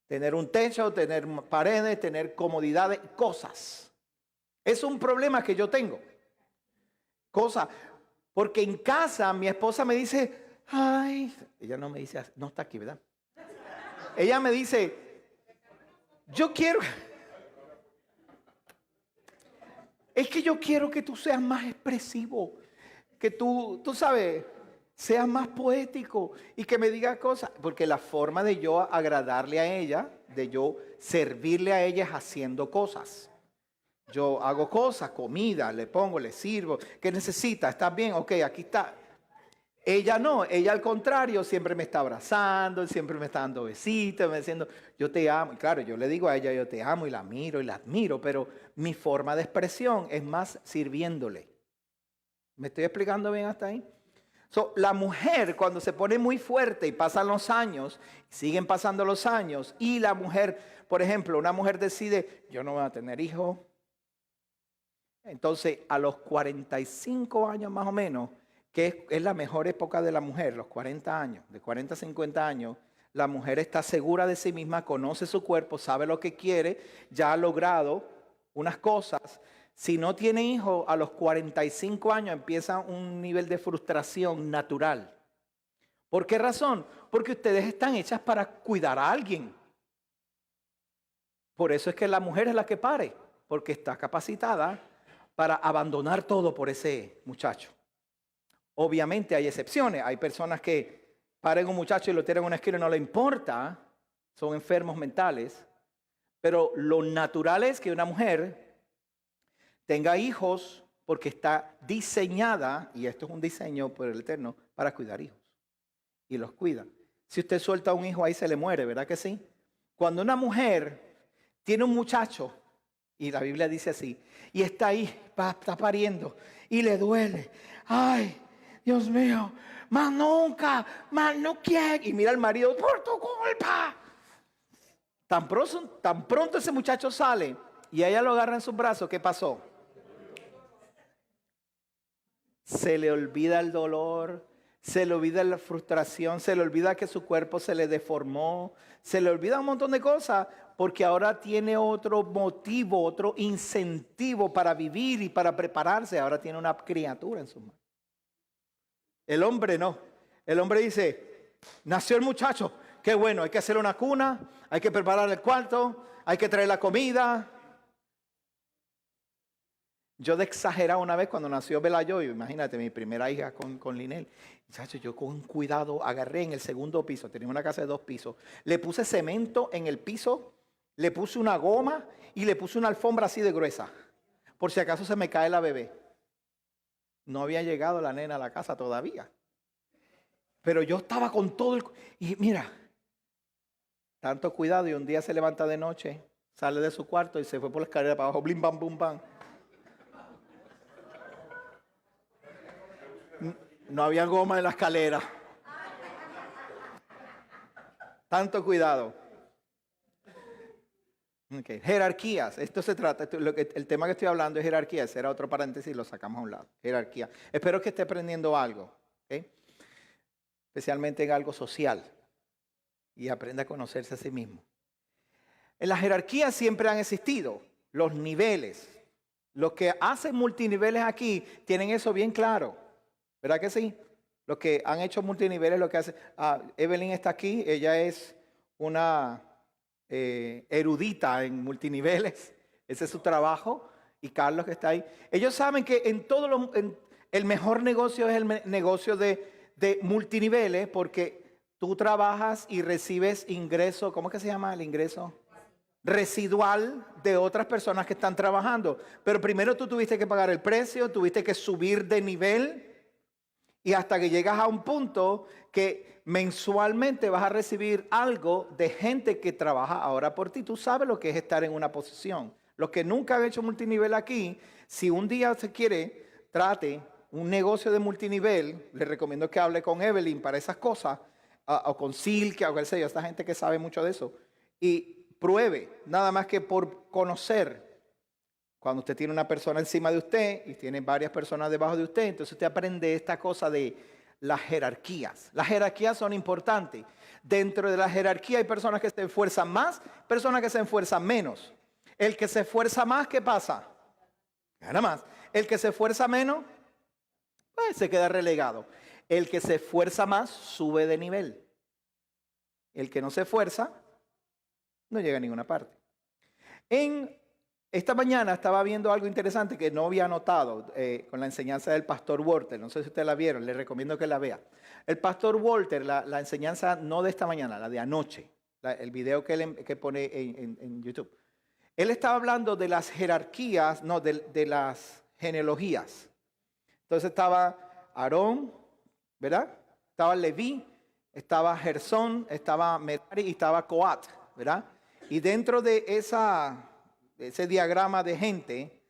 Tener un techo, tener paredes, tener comodidades, cosas. Es un problema que yo tengo. Cosas. Porque en casa mi esposa me dice, ay, ella no me dice, no está aquí, ¿verdad? Ella me dice, yo quiero, es que yo quiero que tú seas más expresivo, que tú sabes, seas más poético y que me digas cosas. Porque la forma de yo agradarle a ella, de yo servirle a ella es haciendo cosas. Yo hago cosas, comida, le pongo, le sirvo. ¿Qué necesita? ¿Está bien? Ok, aquí está. Ella no, ella al contrario, siempre me está abrazando, siempre me está dando besitos, me diciendo, yo te amo. Y claro, yo le digo a ella, yo te amo y la miro y la admiro, pero mi forma de expresión es más sirviéndole. ¿Me estoy explicando bien hasta ahí? La mujer cuando se pone muy fuerte y pasan los años, siguen pasando los años, y la mujer, por ejemplo, una mujer decide, yo no voy a tener hijos. Entonces, a los 45 años más o menos, que es la mejor época de la mujer, los 40 años, de 40 a 50 años, la mujer está segura de sí misma, conoce su cuerpo, sabe lo que quiere, ya ha logrado unas cosas. Si no tiene hijos, a los 45 años empieza un nivel de frustración natural. ¿Por qué razón? Porque ustedes están hechas para cuidar a alguien. Por eso es que la mujer es la que pare, porque está capacitada para abandonar todo por ese muchacho. Obviamente hay excepciones. Hay personas que paren un muchacho y lo tiran en una esquina y no le importa. Son enfermos mentales. Pero lo natural es que una mujer tenga hijos porque está diseñada, y esto es un diseño por el Eterno, para cuidar hijos. Y los cuida. Si usted suelta a un hijo ahí se le muere, ¿verdad que sí? Cuando una mujer tiene un muchacho, y la Biblia dice así, y está ahí, está pariendo, y le duele. Ay, Dios mío, más nunca, más no quiero. Y mira al marido, por tu culpa. Tan pronto ese muchacho sale, y ella lo agarra en sus brazos, ¿qué pasó? Se le olvida el dolor, se le olvida la frustración, se le olvida que su cuerpo se le deformó, se le olvida un montón de cosas porque ahora tiene otro motivo, otro incentivo para vivir y para prepararse. Ahora tiene una criatura en su mano. El hombre no. El hombre dice, nació el muchacho, qué bueno, hay que hacer una cuna, hay que preparar el cuarto, hay que traer la comida. Yo de exagerado una vez cuando nació Belayo, imagínate, mi primera hija con Linel. Muchacho, yo con cuidado agarré en el segundo piso, tenía una casa de 2 pisos, le puse cemento en el piso, le puse una goma y le puse una alfombra así de gruesa, por si acaso se me cae la bebé. No había llegado la nena a la casa todavía. Pero yo estaba con todo el... Y mira, tanto cuidado, y un día se levanta de noche, sale de su cuarto y se fue por la escalera para abajo, blim, bam, bum, bam. No había goma en la escalera. Tanto cuidado. Okay. Jerarquías. Esto se trata, el tema que estoy hablando es jerarquías. Era otro paréntesis, lo sacamos a un lado. Jerarquía. Espero que esté aprendiendo algo. ¿Okay? Especialmente en algo social. Y aprenda a conocerse a sí mismo. En las jerarquías siempre han existido los niveles. Los que hacen multiniveles aquí tienen eso bien claro. ¿Verdad que sí? Los que han hecho multiniveles, lo que hace... Evelyn está aquí, ella es una erudita en multiniveles, ese es su trabajo, y Carlos que está ahí. Ellos saben que el mejor negocio es el negocio de multiniveles, porque tú trabajas y recibes ingreso, ¿cómo es que se llama el ingreso? Residual de otras personas que están trabajando. Pero primero tú tuviste que pagar el precio, tuviste que subir de nivel, y hasta que llegas a un punto que mensualmente vas a recibir algo de gente que trabaja ahora por ti. Tú sabes lo que es estar en una posición. Los que nunca han hecho multinivel aquí, si un día se quiere, trate un negocio de multinivel, le recomiendo que hable con Evelyn para esas cosas, o con Silke, o qué sé yo, esta gente que sabe mucho de eso. Y pruebe, nada más que por conocer. Cuando usted tiene una persona encima de usted y tiene varias personas debajo de usted, entonces usted aprende esta cosa de las jerarquías. Las jerarquías son importantes. Dentro de la jerarquía hay personas que se esfuerzan más, personas que se esfuerzan menos. El que se esfuerza más, ¿qué pasa? Gana más. El que se esfuerza menos, pues se queda relegado. El que se esfuerza más, sube de nivel. El que no se esfuerza, no llega a ninguna parte. Esta mañana estaba viendo algo interesante que no había notado con la enseñanza del pastor Walter. No sé si ustedes la vieron, les recomiendo que la vean. El pastor Walter, la enseñanza no de esta mañana, la de anoche, el video que pone en YouTube. Él estaba hablando de las jerarquías, no, de las genealogías. Entonces estaba Aarón, ¿verdad? Estaba Leví, estaba Gersón, estaba Merari y estaba Coat, ¿verdad? Y dentro de ese diagrama de gente,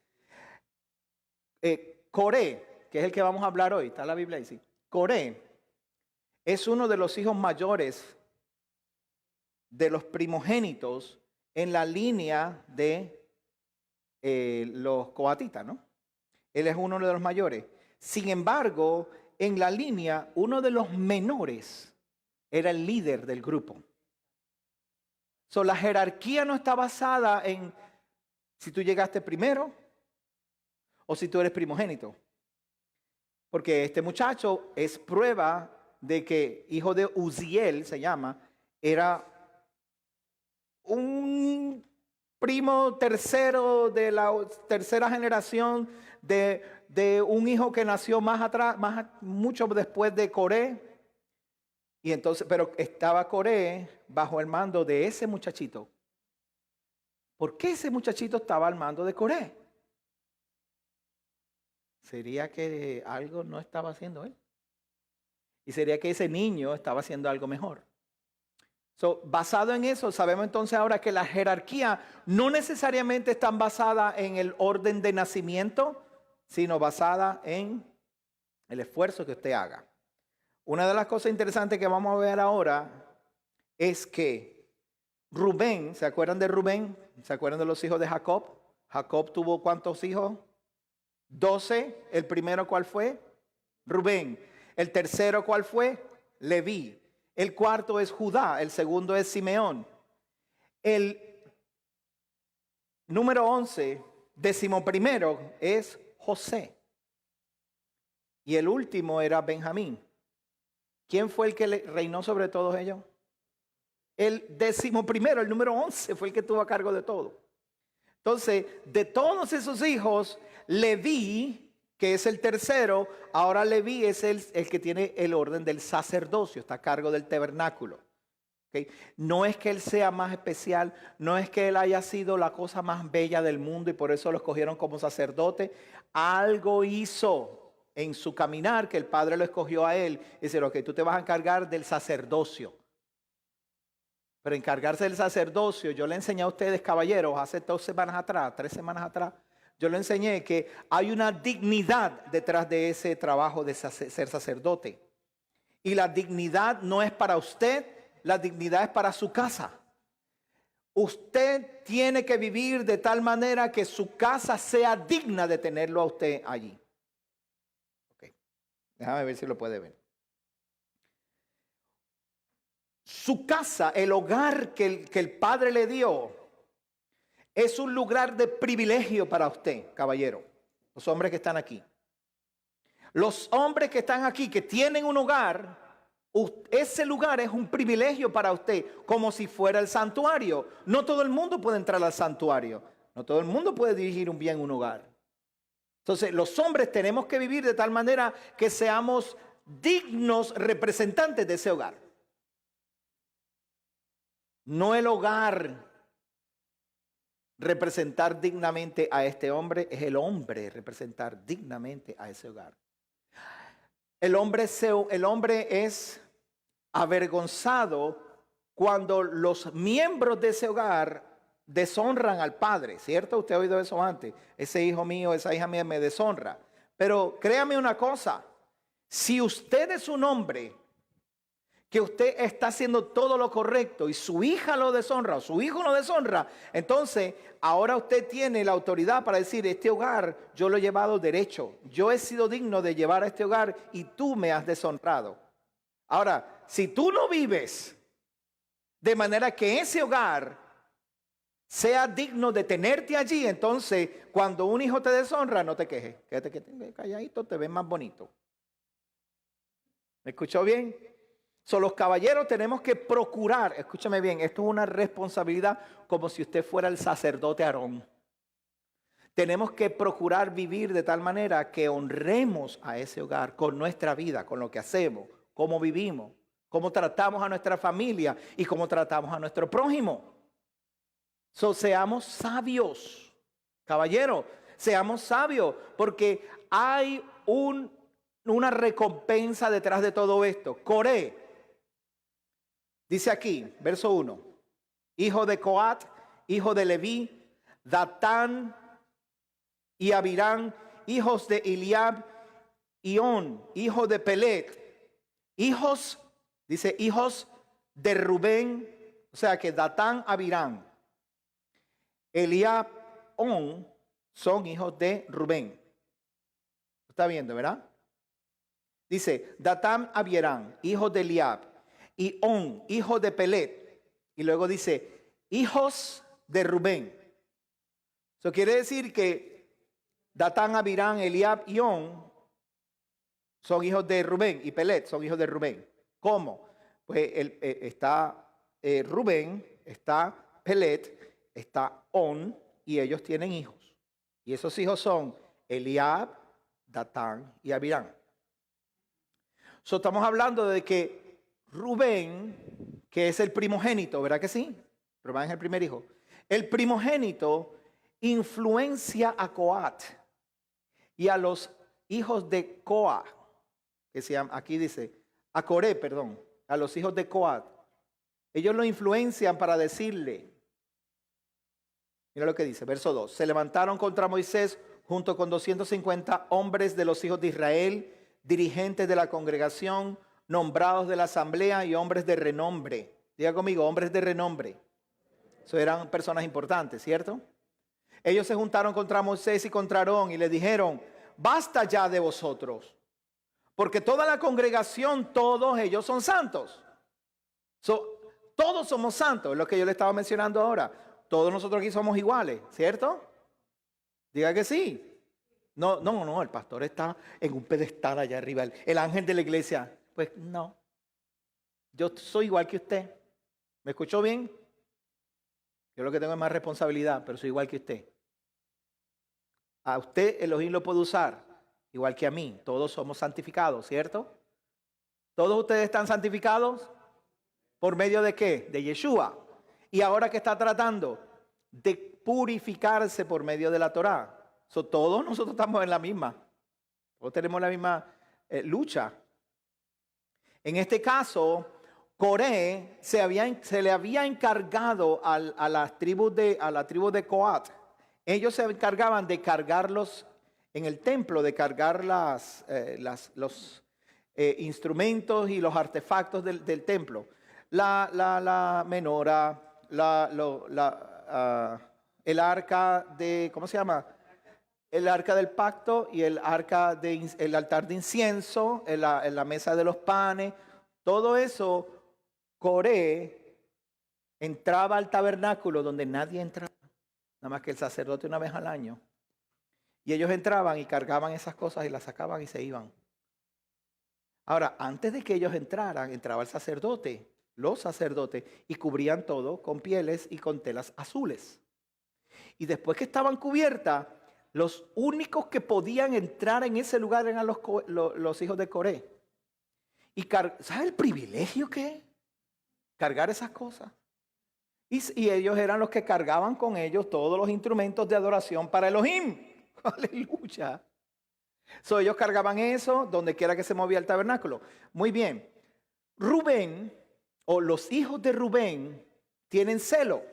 Coré, que es el que vamos a hablar hoy, está en la Biblia ahí, sí. Coré es uno de los hijos mayores de los primogénitos en la línea de los coatitas, ¿no? Él es uno de los mayores. Sin embargo, en la línea, uno de los menores era el líder del grupo. So, la jerarquía no está basada en si tú llegaste primero o si tú eres primogénito. Porque este muchacho es prueba de que hijo de Uziel, se llama, era un primo tercero de la tercera generación de un hijo que nació más atrás, mucho después de Coré. Y entonces, pero estaba Coré bajo el mando de ese muchachito. ¿Por qué ese muchachito estaba al mando de Coré? ¿Sería que algo no estaba haciendo él? ¿Y sería que ese niño estaba haciendo algo mejor? Basado en eso, sabemos entonces ahora que la jerarquía no necesariamente está basada en el orden de nacimiento, sino basada en el esfuerzo que usted haga. Una de las cosas interesantes que vamos a ver ahora es que Rubén, ¿se acuerdan de Rubén? ¿Se acuerdan de los hijos de Jacob? Jacob tuvo ¿cuántos hijos? 12. ¿El primero cuál fue? Rubén. ¿El tercero cuál fue? Leví. El cuarto es Judá. El segundo es Simeón. El número 11, 11º, es José. Y el último era Benjamín. ¿Quién fue el que reinó sobre todos ellos? El 11º, el número 11, fue el que tuvo a cargo de todo. Entonces, de todos esos hijos, Leví, que es el tercero, ahora Leví es el que tiene el orden del sacerdocio, está a cargo del tabernáculo. ¿Okay? No es que él sea más especial, no es que él haya sido la cosa más bella del mundo y por eso lo escogieron como sacerdote. Algo hizo en su caminar que el Padre lo escogió a él. Dice, ok, tú te vas a encargar del sacerdocio. Pero encargarse del sacerdocio, yo le enseñé a ustedes, caballeros, hace 2 semanas atrás, 3 semanas atrás, yo le enseñé que hay una dignidad detrás de ese trabajo de ser sacerdote. Y la dignidad no es para usted, la dignidad es para su casa. Usted tiene que vivir de tal manera que su casa sea digna de tenerlo a usted allí. Ok, déjame ver si lo puede ver. Su casa, el hogar que el Padre le dio, es un lugar de privilegio para usted, caballero. Los hombres que están aquí. Los hombres que están aquí, que tienen un hogar, ese lugar es un privilegio para usted, como si fuera el santuario. No todo el mundo puede entrar al santuario. No todo el mundo puede dirigir bien un hogar. Entonces, los hombres tenemos que vivir de tal manera que seamos dignos representantes de ese hogar. No el hogar representar dignamente a este hombre, es el hombre representar dignamente a ese hogar. El hombre es avergonzado cuando los miembros de ese hogar deshonran al padre, ¿cierto? Usted ha oído eso antes. Ese hijo mío, esa hija mía me deshonra. Pero créame una cosa, si usted es un hombre que usted está haciendo todo lo correcto y su hija lo deshonra o su hijo lo deshonra, entonces ahora usted tiene la autoridad para decir, este hogar yo lo he llevado derecho, yo he sido digno de llevar a este hogar y tú me has deshonrado. Ahora, si tú no vives de manera que ese hogar sea digno de tenerte allí, entonces cuando un hijo te deshonra, no te quejes, quédate calladito, te ves más bonito. ¿Me escuchó bien? Los caballeros tenemos que procurar, escúchame bien, esto es una responsabilidad como si usted fuera el sacerdote Aarón. Tenemos que procurar vivir de tal manera que honremos a ese hogar con nuestra vida, con lo que hacemos, cómo vivimos, cómo tratamos a nuestra familia y cómo tratamos a nuestro prójimo. Seamos sabios, caballeros, seamos sabios, porque hay una recompensa detrás de todo esto. Coré, dice aquí, verso 1, hijo de Coat, hijo de Leví, Datán y Abirán, hijos de Eliab, y On, hijo de Pelet, hijos, dice, hijos de Rubén, o sea que Datán, Abirán, Eliab, On, son hijos de Rubén. ¿Está viendo, verdad? Dice, Datán, Abirán, hijos de Eliab, y On, hijo de Pelet. Y luego dice, hijos de Rubén. Eso quiere decir que Datán, Abirán, Eliab y On son hijos de Rubén, y Pelet son hijos de Rubén. ¿Cómo? Pues está Rubén, está Pelet, está On, y ellos tienen hijos. Y esos hijos son Eliab, Datán y Abirán. Estamos hablando de que Rubén, que es el primogénito, ¿verdad que sí? Rubén es el primer hijo. El primogénito influencia a Coat y a los hijos de Coa, que se llama, aquí dice, a Coré, perdón, a los hijos de Coat. Ellos lo influencian para decirle, mira lo que dice, verso 2, se levantaron contra Moisés junto con 250 hombres de los hijos de Israel, dirigentes de la congregación, nombrados de la asamblea y hombres de renombre. Diga conmigo, hombres de renombre. Eso eran personas importantes, ¿cierto? Ellos se juntaron contra Moisés y contra Aarón y le dijeron, basta ya de vosotros, porque toda la congregación, todos ellos son santos. Todos somos santos, es lo que yo le estaba mencionando ahora. Todos nosotros aquí somos iguales, ¿cierto? Diga que sí. No, el pastor está en un pedestal allá arriba, el ángel de la iglesia. Pues no, yo soy igual que usted. ¿Me escuchó bien? Yo lo que tengo es más responsabilidad, pero soy igual que usted. A usted Elohim lo puede usar, igual que a mí. Todos somos santificados, ¿cierto? ¿Todos ustedes están santificados? ¿Por medio de qué? De Yeshua. Y ahora que está tratando de purificarse por medio de la Torá. Todos nosotros estamos en la misma. Todos tenemos la misma lucha. En este caso, Coré se le había encargado a la tribu de Coat. Ellos se encargaban de cargarlos en el templo, de cargar los instrumentos y los artefactos del templo. La menora, el arca de, ¿cómo se llama? El arca del pacto y el altar de incienso, la mesa de los panes, todo eso. Coré entraba al tabernáculo donde nadie entraba, nada más que el sacerdote una vez al año. Y ellos entraban y cargaban esas cosas y las sacaban y se iban. Ahora, antes de que ellos entraran, entraba el sacerdote, los sacerdotes, y cubrían todo con pieles y con telas azules. Y después que estaban cubiertas, los únicos que podían entrar en ese lugar eran los hijos de Coré. Y ¿sabe el privilegio que es? Cargar esas cosas. Y ellos eran los que cargaban con ellos todos los instrumentos de adoración para Elohim. Aleluya. Ellos cargaban eso donde quiera que se movía el tabernáculo. Muy bien. Rubén, o los hijos de Rubén, tienen celo.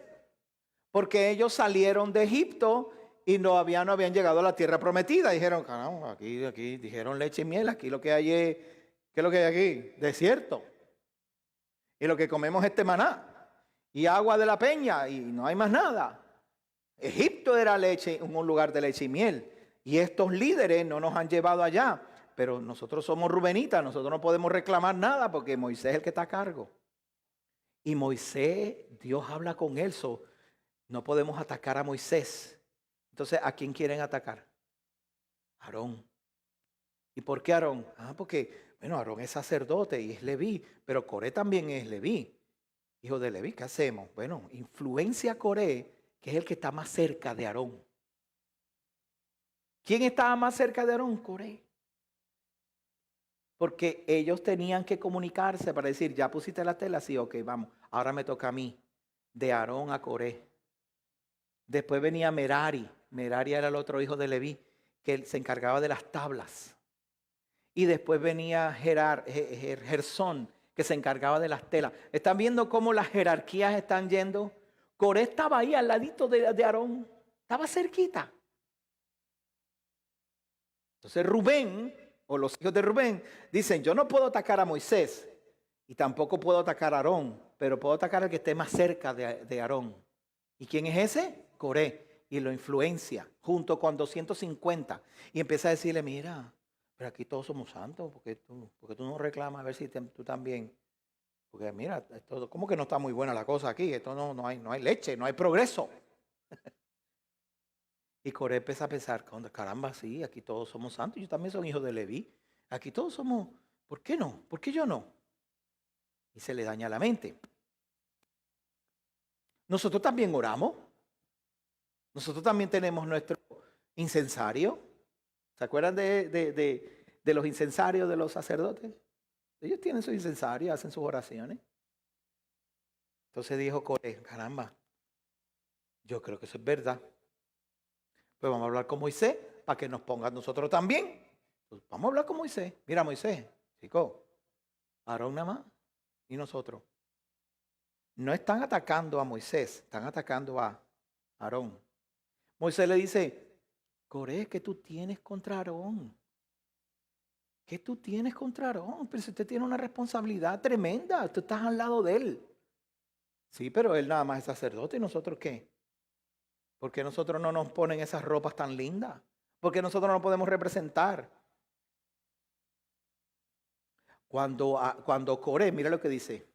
Porque ellos salieron de Egipto y no habían llegado a la tierra prometida. Dijeron, caramba, aquí dijeron leche y miel. Aquí lo que hay es, ¿qué es lo que hay aquí? Desierto. Y lo que comemos es maná y agua de la peña y no hay más nada. Egipto era leche, un lugar de leche y miel. Y estos líderes no nos han llevado allá. Pero nosotros somos rubenitas, nosotros no podemos reclamar nada porque Moisés es el que está a cargo. Y Moisés, Dios habla con él. No podemos atacar a Moisés. Entonces, ¿a quién quieren atacar? Aarón. ¿Y por qué Aarón? Porque, bueno, Aarón es sacerdote y es Leví, pero Coré también es Leví, hijo de Leví. ¿Qué hacemos? Bueno, influencia a Coré, que es el que está más cerca de Aarón. ¿Quién estaba más cerca de Aarón? Coré. Porque ellos tenían que comunicarse para decir, ya pusiste la tela, sí, ok, vamos, ahora me toca a mí, de Aarón a Coré. Después venía Merari. Merari era el otro hijo de Leví, que se encargaba de las tablas. y después venía Gersón, que se encargaba de las telas. ¿Están viendo cómo las jerarquías están yendo? Coré estaba ahí al ladito de Aarón, estaba cerquita. Entonces Rubén, o los hijos de Rubén, dicen, yo no puedo atacar a Moisés y tampoco puedo atacar a Aarón, pero puedo atacar al que esté más cerca de Aarón. ¿Y quién es ese? Coré. Y lo influencia junto con 250 y empieza a decirle, mira, pero aquí todos somos santos, porque tú no reclamas a ver si tú también, porque mira, esto, ¿cómo que no está muy buena la cosa aquí? Esto no hay leche, no hay progreso. Y Coré empieza a pensar, caramba, sí, aquí todos somos santos, yo también soy hijo de Leví, aquí todos somos, ¿por qué no? ¿Por qué yo no? Y se le daña la mente. Nosotros también oramos. Nosotros también tenemos nuestro incensario. ¿Se acuerdan de los incensarios de los sacerdotes? Ellos tienen su incensario, hacen sus oraciones. Entonces dijo Coré, caramba, yo creo que eso es verdad. Pues vamos a hablar con Moisés para que nos ponga nosotros también. Pues vamos a hablar con Moisés. Mira, Moisés, chico, Aarón nada más y nosotros. No están atacando a Moisés, están atacando a Aarón. Moisés le dice, Coré, ¿qué tú tienes contra Aarón? ¿Qué tú tienes contra Aarón? Pero si usted tiene una responsabilidad tremenda, tú estás al lado de él. Sí, pero él nada más es sacerdote, ¿y nosotros qué? ¿Por qué nosotros no nos ponen esas ropas tan lindas? ¿Por qué nosotros no podemos representar? Cuando Coré, mira lo que dice.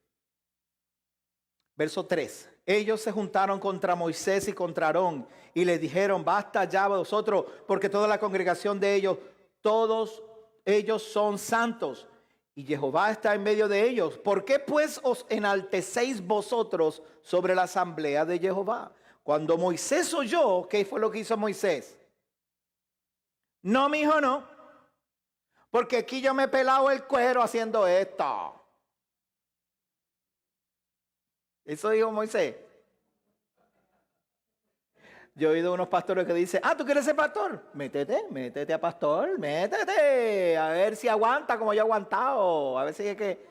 Verso 3. Ellos se juntaron contra Moisés y contra Aarón y les dijeron, basta ya vosotros, porque toda la congregación de ellos, todos ellos son santos y Jehová está en medio de ellos. ¿Por qué pues os enaltecéis vosotros sobre la asamblea de Jehová? Cuando Moisés oyó, ¿qué fue lo que hizo Moisés? No, mi hijo, no. Porque aquí yo me he pelado el cuero haciendo esto. Eso dijo Moisés. Yo he oído unos pastores que dicen, ¿tú quieres ser pastor? Métete a pastor, métete. A ver si aguanta como yo he aguantado. A ver si es que...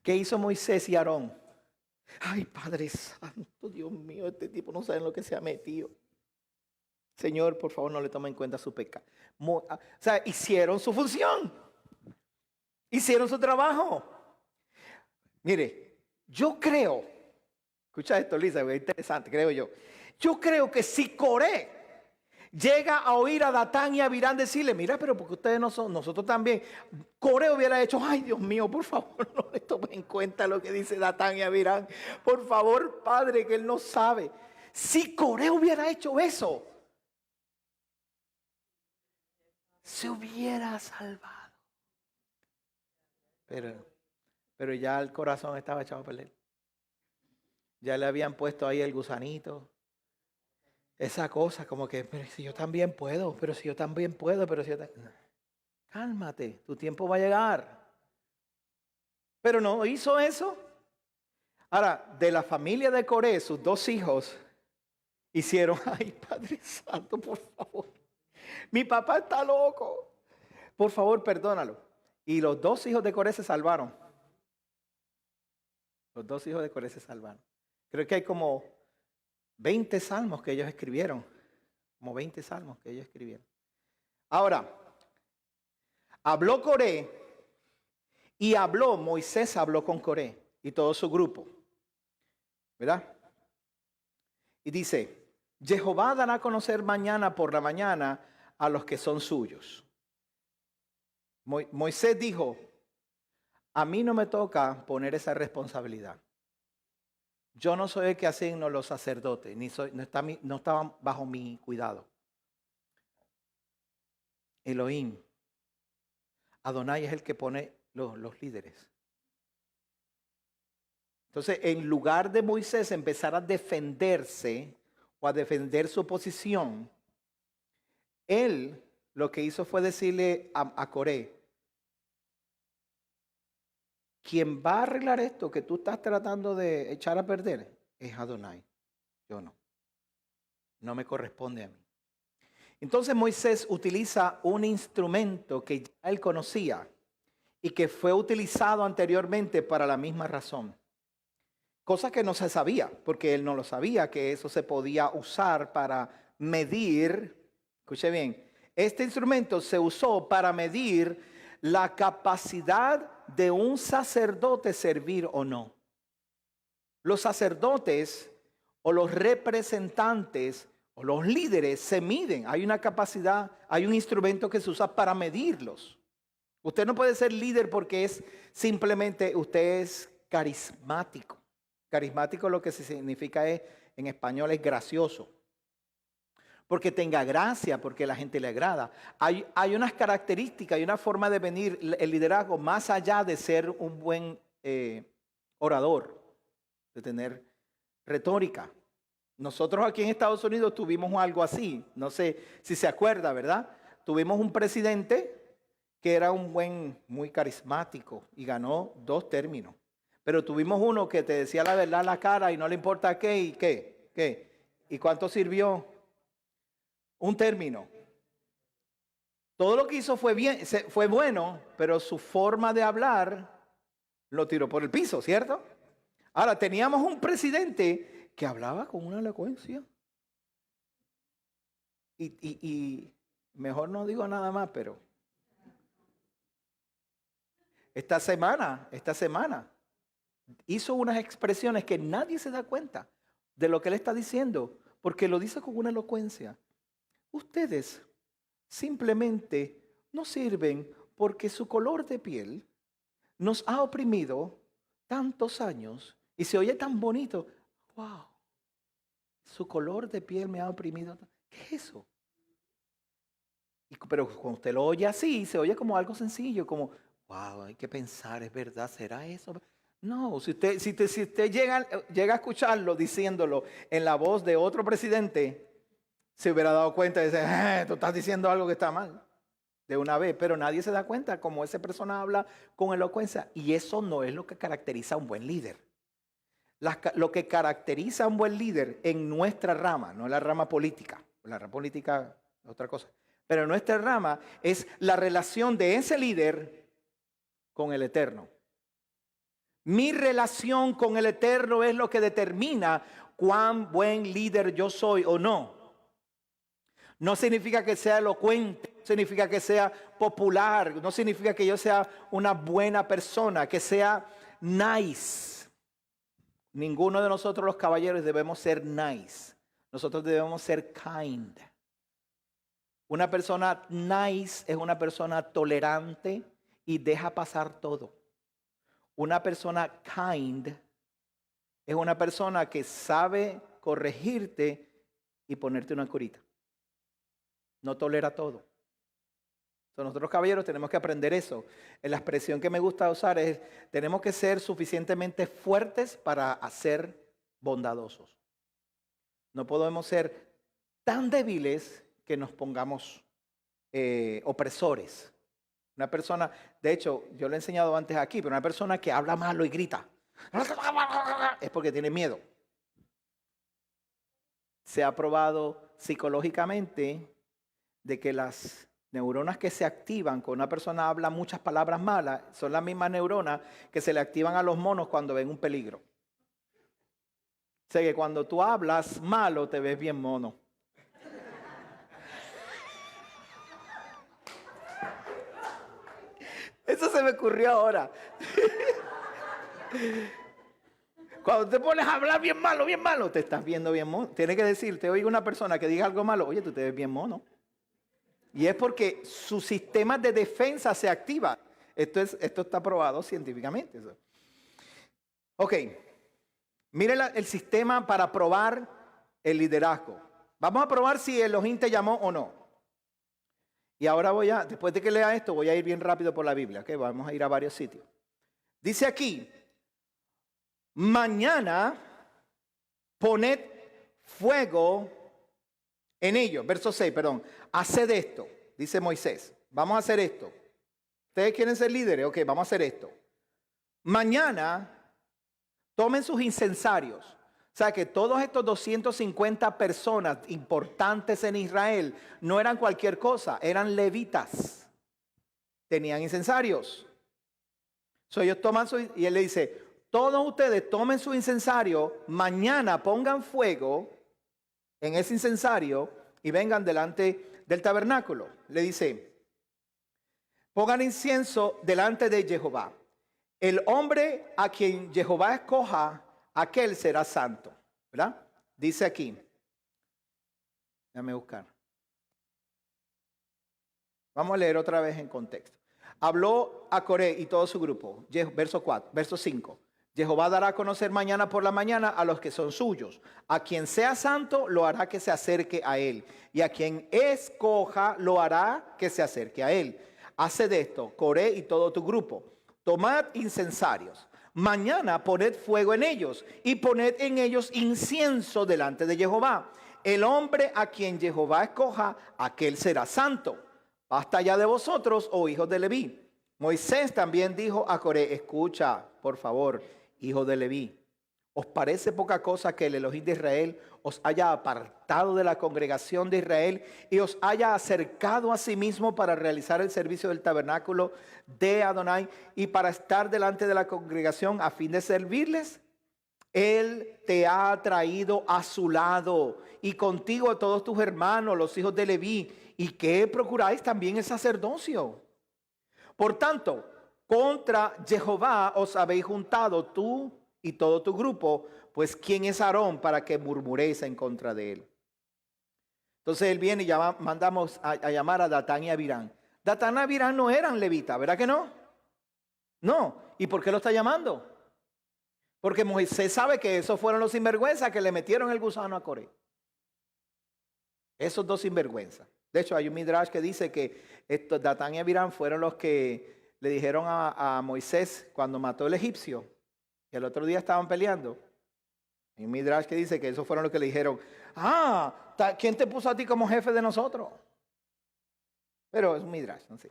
¿Qué hizo Moisés y Aarón? Ay, Padre Santo, Dios mío, este tipo no sabe en lo que se ha metido. Señor, por favor, no le tome en cuenta su pecado. O sea, hicieron su función. Hicieron su trabajo. Mire, yo creo, escucha esto, Lisa, es interesante, creo yo. Yo creo que si Coré llega a oír a Datán y a Abirán decirle, mira, pero porque ustedes no son, nosotros también. Coré hubiera hecho, ay, Dios mío, por favor, no le tomen en cuenta lo que dice Datán y Abirán. Por favor, Padre, que él no sabe. Si Coré hubiera hecho eso, se hubiera salvado. Pero ya el corazón estaba echado a perder. Ya le habían puesto ahí el gusanito. Esa cosa como que, pero si yo también puedo, pero si yo también puedo, pero si yo también... Cálmate, tu tiempo va a llegar. Pero no hizo eso. Ahora, de la familia de Coré, sus dos hijos hicieron, ay, Padre Santo, por favor. Mi papá está loco. Por favor, perdónalo. Y los dos hijos de Coré se salvaron. Los dos hijos de Coré se salvaron. Creo que hay como 20 salmos que ellos escribieron. Como 20 salmos que ellos escribieron. Ahora, habló Coré y Moisés habló con Coré y todo su grupo. ¿Verdad? Y dice, Jehová dará a conocer mañana por la mañana a los que son suyos. Moisés dijo, a mí no me toca poner esa responsabilidad. Yo no soy el que asigno los sacerdotes, no estaban bajo mi cuidado. Elohim, Adonai es el que pone los líderes. Entonces, en lugar de Moisés empezar a defenderse o a defender su posición, él lo que hizo fue decirle a Coré, quien va a arreglar esto que tú estás tratando de echar a perder es Adonai, yo no. No me corresponde a mí. Entonces Moisés utiliza un instrumento que ya él conocía y que fue utilizado anteriormente para la misma razón. Cosa que no se sabía, porque él no lo sabía, que eso se podía usar para medir, escuche bien, este instrumento se usó para medir la capacidad de un sacerdote servir o no. Los sacerdotes o los representantes o los líderes se miden. Hay una capacidad, hay un instrumento que se usa para medirlos. Usted no puede ser líder porque es simplemente, usted es carismático. Carismático lo que significa es, en español es gracioso. Porque tenga gracia, porque la gente le agrada. Hay unas características, hay una forma de venir el liderazgo más allá de ser un buen orador, de tener retórica. Nosotros aquí en Estados Unidos tuvimos algo así, no sé si se acuerda, ¿verdad? Tuvimos un presidente que era muy carismático y ganó 2 términos. Pero tuvimos uno que te decía la verdad a la cara y no le importa qué y qué. ¿Y cuánto sirvió? 1 término. Todo lo que hizo fue bien, fue bueno, pero su forma de hablar lo tiró por el piso, ¿cierto? Ahora, teníamos un presidente que hablaba con una elocuencia. Y mejor no digo nada más, pero esta semana hizo unas expresiones que nadie se da cuenta de lo que él está diciendo, porque lo dice con una elocuencia. Ustedes simplemente no sirven porque su color de piel nos ha oprimido tantos años y se oye tan bonito. ¡Wow! Su color de piel me ha oprimido. ¿Qué es eso? Pero cuando usted lo oye así, se oye como algo sencillo, como, wow, hay que pensar, ¿es verdad? ¿Será eso? No, si usted llega a escucharlo diciéndolo en la voz de otro presidente, se hubiera dado cuenta y dice, tú estás diciendo algo que está mal, de una vez, pero nadie se da cuenta como esa persona habla con elocuencia, y eso no es lo que caracteriza a un buen líder. Lo que caracteriza a un buen líder en nuestra rama, no en la rama política, la rama política es otra cosa, pero en nuestra rama es la relación de ese líder con el Eterno. Mi relación con el Eterno es lo que determina cuán buen líder yo soy o no. No significa que sea elocuente, no significa que sea popular, no significa que yo sea una buena persona, que sea nice. Ninguno de nosotros los caballeros debemos ser nice. Nosotros debemos ser kind. Una persona nice es una persona tolerante y deja pasar todo. Una persona kind es una persona que sabe corregirte y ponerte una curita. No tolera todo. Entonces nosotros caballeros tenemos que aprender eso. La expresión que me gusta usar es, tenemos que ser suficientemente fuertes para ser bondadosos. No podemos ser tan débiles que nos pongamos opresores. Una persona, de hecho, yo lo he enseñado antes aquí, pero una persona que habla malo y grita, es porque tiene miedo. Se ha probado psicológicamente de que las neuronas que se activan cuando una persona habla muchas palabras malas son las mismas neuronas que se le activan a los monos cuando ven un peligro. O sea que cuando tú hablas malo te ves bien mono. Eso se me ocurrió ahora. Cuando te pones a hablar bien malo, te estás viendo bien mono. Tienes que decir, te oigo una persona que diga algo malo, oye, tú te ves bien mono. Y es porque su sistema de defensa se activa. Esto está probado científicamente. Ok, mire el sistema para probar el liderazgo. Vamos a probar si Elohim te llamó o no. Y ahora después de que lea esto, voy a ir bien rápido por la Biblia. Okay, vamos a ir a varios sitios. Dice aquí, mañana poned fuego en ellos. Verso 6, perdón. Haced esto, dice Moisés. Vamos a hacer esto. ¿Ustedes quieren ser líderes? Ok, vamos a hacer esto. Mañana tomen sus incensarios. O sea que todos estos 250 personas importantes en Israel no eran cualquier cosa, eran levitas. Tenían incensarios. Ellos toman y él le dice, todos ustedes tomen su incensario, mañana pongan fuego en ese incensario y vengan delante del tabernáculo. Le dice, pongan incienso delante de Jehová. El hombre a quien Jehová escoja, aquel será santo. ¿Verdad? Dice aquí. Déjame buscar. Vamos a leer otra vez en contexto. Habló a Coré y todo su grupo. Verso 5. Jehová dará a conocer mañana por la mañana a los que son suyos. A quien sea santo lo hará que se acerque a él. Y a quien escoja lo hará que se acerque a él. Haced esto, Coré y todo tu grupo. Tomad incensarios. Mañana poned fuego en ellos y poned en ellos incienso delante de Jehová. El hombre a quien Jehová escoja, aquel será santo. Basta ya de vosotros, oh hijos de Leví. Moisés también dijo a Coré, escucha, por favor, hijo de Leví. ¿Os parece poca cosa que el Elohim de Israel os haya apartado de la congregación de Israel y os haya acercado a sí mismo para realizar el servicio del tabernáculo de Adonai y para estar delante de la congregación a fin de servirles? Él te ha traído a su lado y contigo a todos tus hermanos, los hijos de Leví, y que procuráis también el sacerdocio. Por tanto, contra Jehová os habéis juntado tú y todo tu grupo, pues ¿quién es Aarón para que murmuréis en contra de él? Entonces él viene y mandamos a llamar a Datán y Abirán. Datán y Abirán no eran levitas, ¿verdad que no? No. ¿Y por qué lo está llamando? Porque Moisés sabe que esos fueron los sinvergüenzas que le metieron el gusano a Coré. Esos dos sinvergüenzas. De hecho, hay un midrash que dice que Datán y Abirán fueron los que le dijeron a Moisés cuando mató el egipcio. Y el otro día estaban peleando. Hay un midrash que dice que esos fueron los que le dijeron, ¿quién te puso a ti como jefe de nosotros? Pero es un midrash, no sé.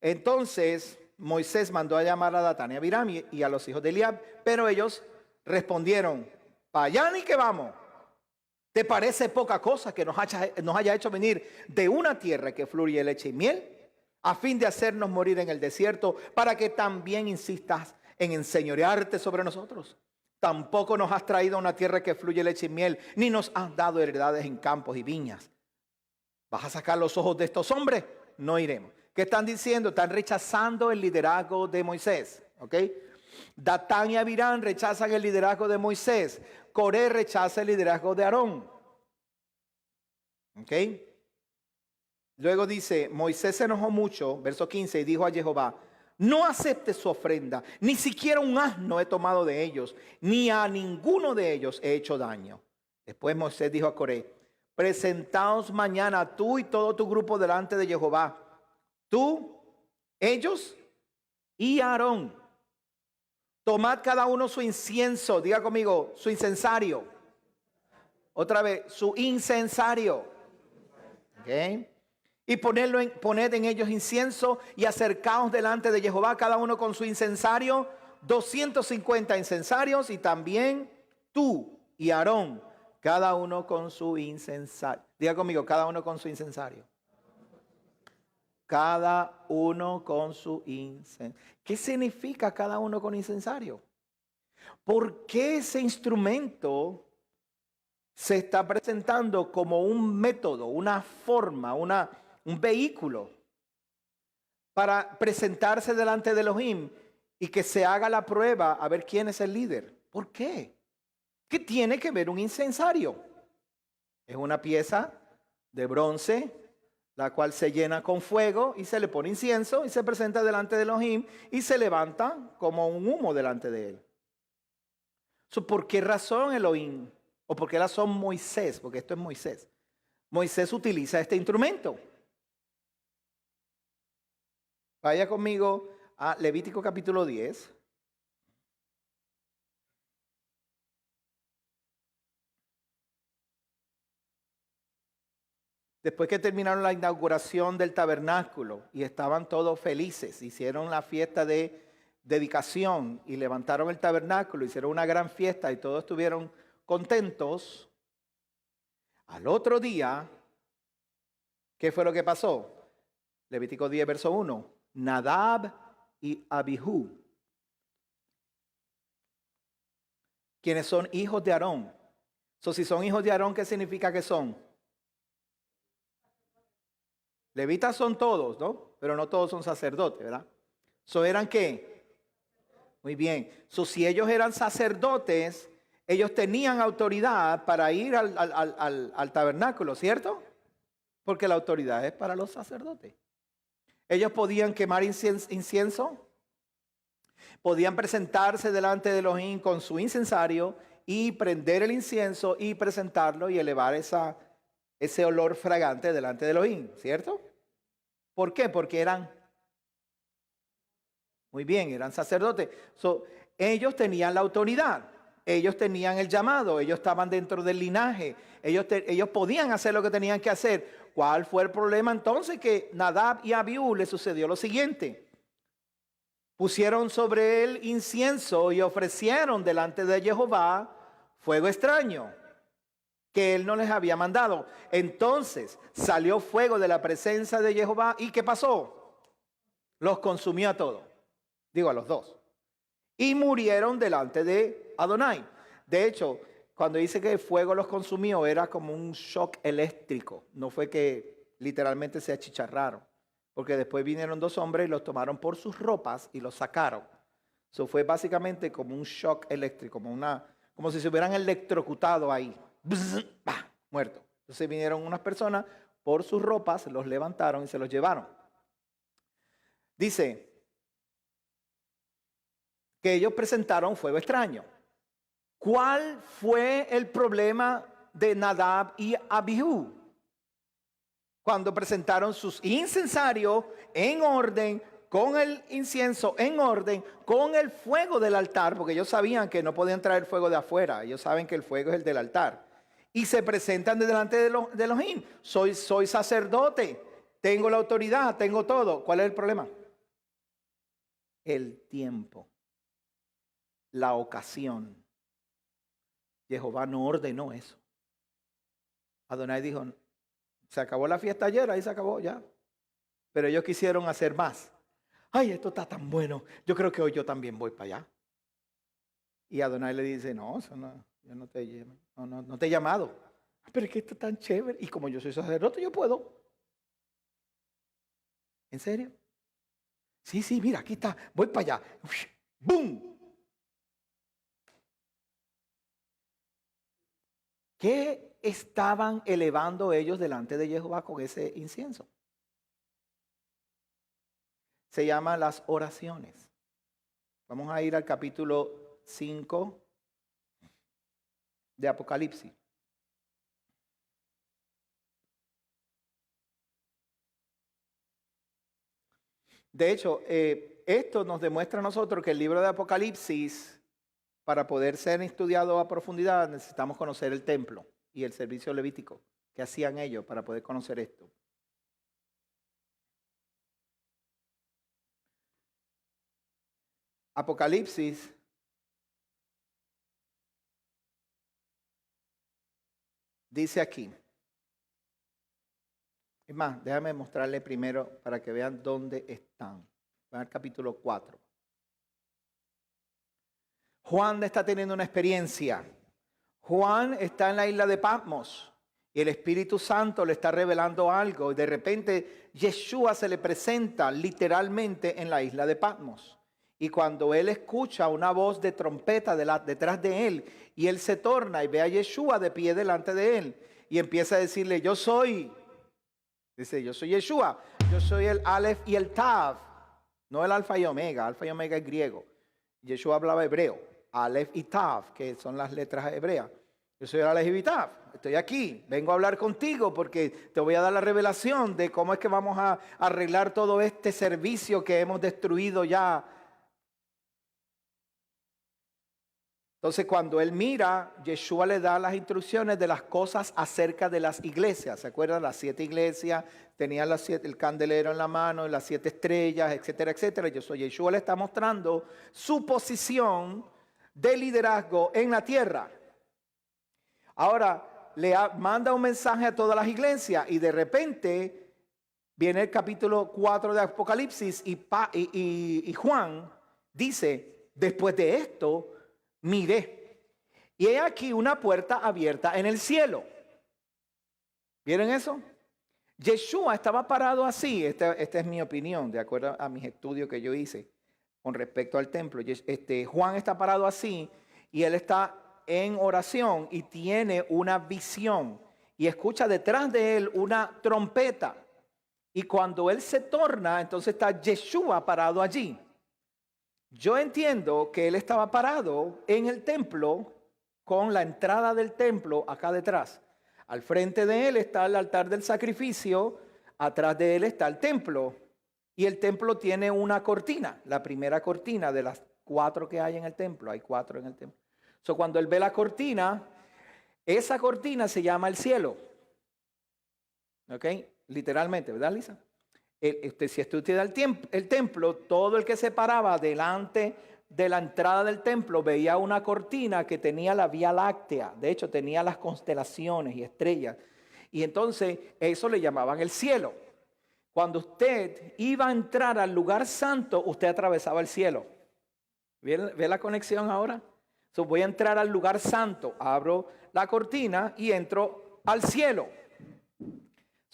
Entonces Moisés mandó a llamar a Datán y Abiram y a los hijos de Eliab, pero ellos respondieron, para allá ni que vamos. ¿Te parece poca cosa que nos haya hecho venir de una tierra que fluye leche y miel, a fin de hacernos morir en el desierto, para que también insistas en enseñorearte sobre nosotros? Tampoco nos has traído a una tierra que fluye leche y miel, ni nos has dado heredades en campos y viñas. ¿Vas a sacar los ojos de estos hombres? No iremos. ¿Qué están diciendo? Están rechazando el liderazgo de Moisés. ¿Ok? Datán y Abirán rechazan el liderazgo de Moisés. Coré rechaza el liderazgo de Aarón. ¿Ok? Luego dice, Moisés se enojó mucho, verso 15, y dijo a Jehová, no aceptes su ofrenda, ni siquiera un asno he tomado de ellos, ni a ninguno de ellos he hecho daño. Después Moisés dijo a Coré, presentaos mañana tú y todo tu grupo delante de Jehová, tú, ellos y Aarón. Tomad cada uno su incienso, diga conmigo, su incensario. Otra vez, su incensario. ¿Ok? Y poned en ellos incienso y acercaos delante de Jehová, cada uno con su incensario, 250 incensarios, y también tú y Aarón, cada uno con su incensario. Diga conmigo, cada uno con su incensario. Cada uno con su incensario. ¿Qué significa cada uno con incensario? ¿Por qué ese instrumento se está presentando como un método, una forma, un vehículo para presentarse delante de Elohim y que se haga la prueba a ver quién es el líder? ¿Por qué? ¿Qué tiene que ver un incensario? Es una pieza de bronce, la cual se llena con fuego y se le pone incienso y se presenta delante de Elohim y se levanta como un humo delante de él. ¿Por qué razón Elohim? ¿O por qué razón Moisés? Porque esto es Moisés. Moisés utiliza este instrumento. Vaya conmigo a Levítico capítulo 10. Después que terminaron la inauguración del tabernáculo y estaban todos felices, hicieron la fiesta de dedicación y levantaron el tabernáculo, hicieron una gran fiesta y todos estuvieron contentos. Al otro día, ¿qué fue lo que pasó? Levítico 10, verso 1. Nadab y Abihu, quienes son hijos de Aarón. Si son hijos de Aarón, ¿qué significa que son? Levitas son todos, ¿no? Pero no todos son sacerdotes, ¿verdad? ¿Eran qué? Muy bien. Si ellos eran sacerdotes, ellos tenían autoridad para ir al tabernáculo, ¿cierto? Porque la autoridad es para los sacerdotes. Ellos podían quemar incienso, podían presentarse delante de Elohim con su incensario y prender el incienso y presentarlo y elevar ese olor fragante delante de Elohim, ¿cierto? ¿Por qué? Porque eran, muy bien, eran sacerdotes. Ellos tenían la autoridad, ellos tenían el llamado, ellos estaban dentro del linaje, ellos podían hacer lo que tenían que hacer. ¿Cuál fue el problema entonces? Que Nadab y Abiú le sucedió lo siguiente. Pusieron sobre él incienso y ofrecieron delante de Jehová fuego extraño que él no les había mandado. Entonces salió fuego de la presencia de Jehová y ¿qué pasó? Los consumió a todos. Digo, a los dos. Y murieron delante de Adonai. De hecho, cuando dice que el fuego los consumió, era como un shock eléctrico. No fue que literalmente se achicharraron. Porque después vinieron dos hombres y los tomaron por sus ropas y los sacaron. Eso fue básicamente como un shock eléctrico, como si se hubieran electrocutado ahí. Bzz, bah, muerto. Entonces vinieron unas personas por sus ropas, los levantaron y se los llevaron. Dice que ellos presentaron fuego extraño. ¿Cuál fue el problema de Nadab y Abihu? Cuando presentaron sus incensarios en orden, con el incienso en orden, con el fuego del altar, porque ellos sabían que no podían traer fuego de afuera, ellos saben que el fuego es el del altar. Y se presentan delante de Elohim. Soy sacerdote, tengo la autoridad, tengo todo. ¿Cuál es el problema? El tiempo, la ocasión. Jehová no ordenó eso. Adonai dijo, se acabó la fiesta ayer, ahí se acabó ya. Pero ellos quisieron hacer más. Ay, esto está tan bueno, yo creo que hoy yo también voy para allá. Y Adonai le dice, no, eso no, yo no te he llamado. Pero es que esto es tan chévere. Y como yo soy sacerdote, yo puedo. ¿En serio? Sí, mira, aquí está, voy para allá. ¡Bum! ¿Qué estaban elevando ellos delante de Jehová con ese incienso? Se llaman las oraciones. Vamos a ir al capítulo 5 de Apocalipsis. De hecho, esto nos demuestra a nosotros que el libro de Apocalipsis, para poder ser estudiado a profundidad, necesitamos conocer el templo y el servicio levítico que hacían ellos para poder conocer esto. Apocalipsis dice aquí. Es más, déjame mostrarle primero para que vean dónde están. Van al capítulo 4. Juan está teniendo una experiencia. Juan está en la isla de Patmos y el Espíritu Santo le está revelando algo. Y de repente Yeshua se le presenta literalmente en la isla de Patmos. Y cuando él escucha una voz de trompeta detrás de él, y él se torna y ve a Yeshua de pie delante de él, y empieza a decirle, yo soy, dice, yo soy Yeshua, yo soy el Aleph y el Tav, no el Alfa y Omega es griego. Yeshua hablaba hebreo, Aleph y Tav, que son las letras hebreas. Yo soy el Aleph y Tav, estoy aquí, vengo a hablar contigo porque te voy a dar la revelación de cómo es que vamos a arreglar todo este servicio que hemos destruido ya. Entonces cuando él mira, Yeshua le da las instrucciones de las cosas acerca de las iglesias. ¿Se acuerdan? Las 7 iglesias, tenían el candelero en la mano, las 7 estrellas, etcétera, etcétera. Yeshua le está mostrando su posición de liderazgo en la tierra. Ahora manda un mensaje a todas las iglesias y de repente viene el capítulo 4 de Apocalipsis y Juan dice, después de esto, miré. Y he aquí una puerta abierta en el cielo. ¿Vieron eso? Yeshua estaba parado así. Esta es mi opinión, de acuerdo a mis estudios que yo hice con respecto al templo. Juan está parado así y él está en oración y tiene una visión. Y escucha detrás de él una trompeta. Y cuando él se torna, entonces está Yeshua parado allí. Yo entiendo que él estaba parado en el templo con la entrada del templo acá detrás. Al frente de él está el altar del sacrificio, atrás de él está el templo. Y el templo tiene una cortina, la primera cortina de las 4 que hay en el templo. Hay 4 en el templo. Cuando él ve la cortina, esa cortina se llama el cielo. ¿Ok? Literalmente, ¿verdad, Lisa? Si usted da el templo, todo el que se paraba delante de la entrada del templo veía una cortina que tenía la Vía Láctea. De hecho, tenía las constelaciones y estrellas. Y entonces, eso le llamaban el cielo. Cuando usted iba a entrar al lugar santo, usted atravesaba el cielo. ¿Ve la conexión ahora? Voy a entrar al lugar santo, abro la cortina y entro al cielo.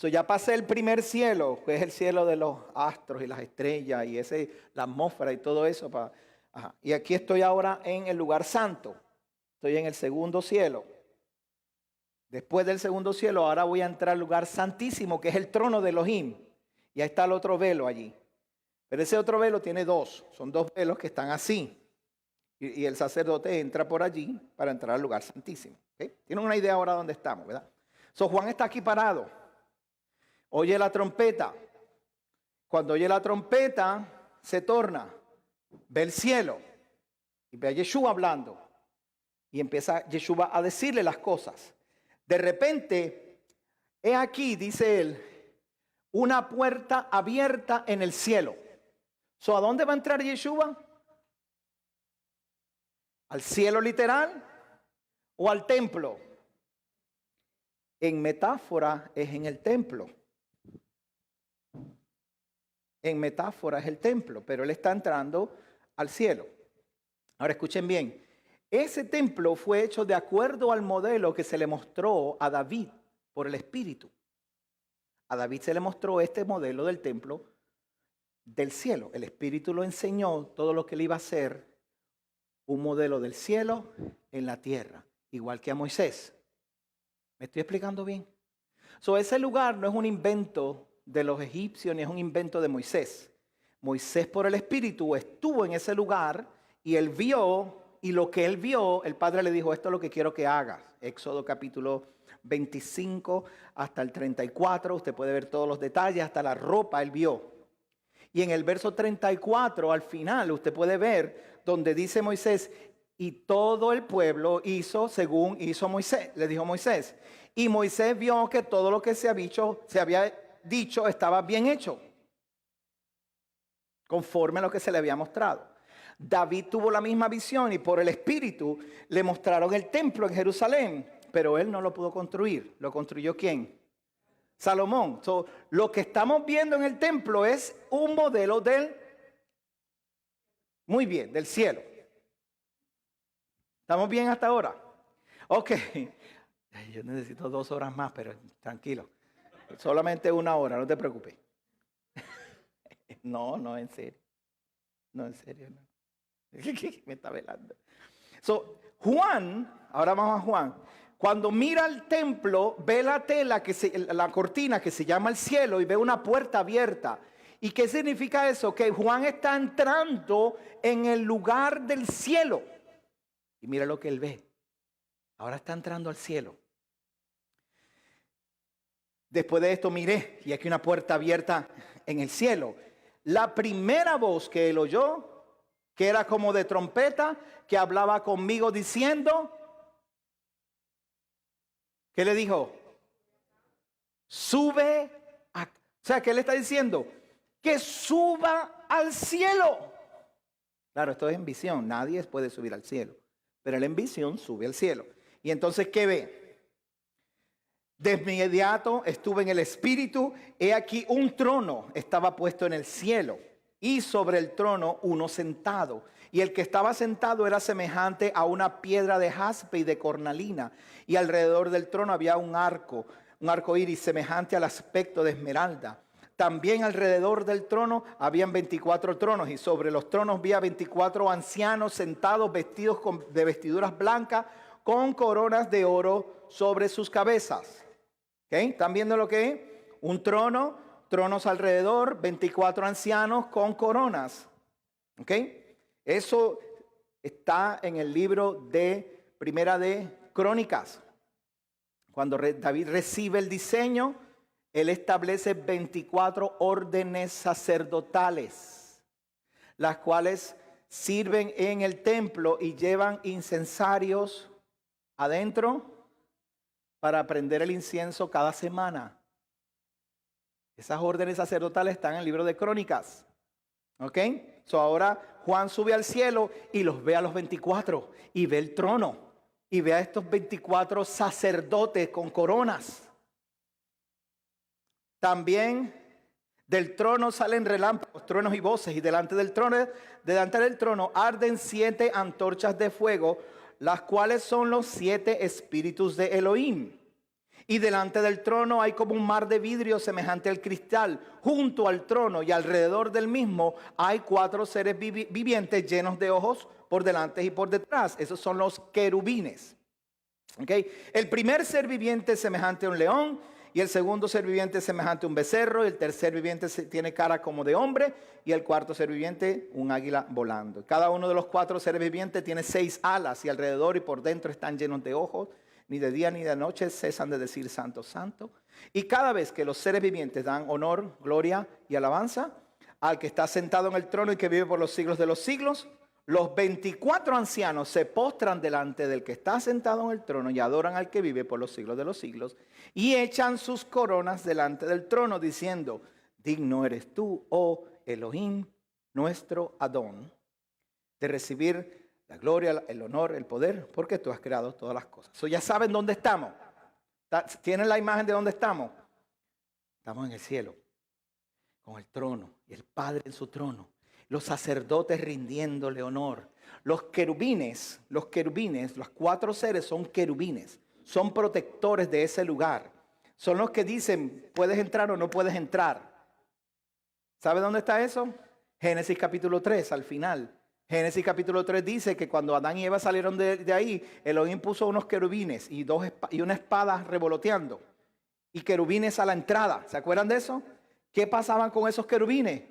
Ya pasé el primer cielo, que es el cielo de los astros y las estrellas y la atmósfera y todo eso. Y aquí estoy ahora en el lugar santo. Estoy en el segundo cielo. Después del segundo cielo, ahora voy a entrar al lugar santísimo, que es el trono de Elohim. Y ahí está el otro velo allí. Pero ese otro velo tiene 2. Son 2 velos que están así. Y el sacerdote entra por allí para entrar al lugar santísimo. ¿Okay? Tienen una idea ahora dónde estamos, ¿verdad? Juan está aquí parado. Oye la trompeta. Cuando oye la trompeta, se torna. Ve el cielo. Y ve a Yeshua hablando. Y empieza Yeshua a decirle las cosas. De repente, he aquí, dice él, una puerta abierta en el cielo. ¿A dónde va a entrar Yeshua? ¿Al cielo literal o al templo? En metáfora es en el templo. En metáfora es el templo, pero él está entrando al cielo. Ahora escuchen bien. Ese templo fue hecho de acuerdo al modelo que se le mostró a David por el Espíritu. A David se le mostró este modelo del templo del cielo. El Espíritu lo enseñó todo lo que él iba a hacer, un modelo del cielo en la tierra, igual que a Moisés. ¿Me estoy explicando bien? Ese lugar no es un invento de los egipcios ni es un invento de Moisés. Moisés por el Espíritu estuvo en ese lugar y él vio, y lo que él vio, el Padre le dijo, esto es lo que quiero que hagas. Éxodo capítulo 25 hasta el 34, usted puede ver todos los detalles, hasta la ropa él vio. Y en el verso 34 al final usted puede ver donde dice Moisés, y todo el pueblo hizo según hizo Moisés, le dijo Moisés. Y Moisés vio que todo lo que se había dicho estaba bien hecho, conforme a lo que se le había mostrado. David tuvo la misma visión y por el Espíritu le mostraron el templo en Jerusalén, pero él no lo pudo construir. ¿Lo construyó quién? Salomón. Lo que estamos viendo en el templo es un modelo del cielo. ¿Estamos bien hasta ahora? Ok. Yo necesito 2 horas más, pero tranquilo. Solamente 1 hora, no te preocupes. No, en serio. No, en serio, no. Me está velando. Juan, ahora vamos a Juan. Cuando mira el templo, ve la tela, la cortina que se llama el cielo y ve una puerta abierta. ¿Y qué significa eso? Que Juan está entrando en el lugar del cielo. Y mira lo que él ve. Ahora está entrando al cielo. Después de esto miré y aquí una puerta abierta en el cielo. La primera voz que él oyó, que era como de trompeta, que hablaba conmigo diciendo, ¿qué le dijo? Sube. O sea, ¿qué le está diciendo? Que suba al cielo. Claro, esto es en visión. Nadie puede subir al cielo. Pero él en visión sube al cielo. Y entonces, ¿qué ve? De inmediato estuve en el espíritu, he aquí un trono estaba puesto en el cielo, y sobre el trono uno sentado. Y el que estaba sentado era semejante a una piedra de jaspe y de cornalina, y alrededor del trono había un arco iris semejante al aspecto de esmeralda. También alrededor del trono habían 24 tronos, y sobre los tronos había 24 ancianos sentados, vestidos de vestiduras blancas, con coronas de oro sobre sus cabezas. ¿Okay? ¿Están viendo lo que es? Un trono, tronos alrededor, 24 ancianos con coronas. ¿Ok? Eso está en el libro de Primera de Crónicas. Cuando David recibe el diseño, él establece 24 órdenes sacerdotales, las cuales sirven en el templo y llevan incensarios adentro para prender el incienso cada semana. Esas órdenes sacerdotales están en el libro de Crónicas. ¿Ok? So ahora Juan sube al cielo y los ve a los 24 y ve el trono y ve a estos 24 sacerdotes con coronas. También del trono salen relámpagos, truenos y voces, y delante del trono arden 7 antorchas de fuego, las cuales son los 7 espíritus de Elohim. Y delante del trono hay como un mar de vidrio semejante al cristal. Junto al trono y alrededor del mismo hay 4 seres vivientes llenos de ojos por delante y por detrás. Esos son los querubines. ¿Okay? El primer ser viviente es semejante a un león, y el segundo ser viviente es semejante a un becerro, y el tercer viviente tiene cara como de hombre, y el cuarto ser viviente un águila volando. Cada uno de los 4 seres vivientes tiene 6 alas, y alrededor y por dentro están llenos de ojos. Ni de día ni de noche cesan de decir santo, santo. Y cada vez que los seres vivientes dan honor, gloria y alabanza al que está sentado en el trono y que vive por los siglos de los siglos, los 24 ancianos se postran delante del que está sentado en el trono y adoran al que vive por los siglos de los siglos, y echan sus coronas delante del trono diciendo: digno eres tú, oh Elohim, nuestro Adón, de recibir la gloria, el honor, el poder, porque tú has creado todas las cosas. So, ya saben dónde estamos. ¿Tienen la imagen de dónde estamos? Estamos en el cielo, con el trono y el Padre en su trono. Los sacerdotes rindiéndole honor. Los querubines, los 4 seres son querubines. Son protectores de ese lugar. Son los que dicen, puedes entrar o no puedes entrar. ¿Sabe dónde está eso? Génesis capítulo 3, al final. Génesis capítulo 3 dice que cuando Adán y Eva salieron de ahí, Elohim puso unos querubines y una espada revoloteando. Y querubines a la entrada. ¿Se acuerdan de eso? ¿Qué pasaban con esos querubines?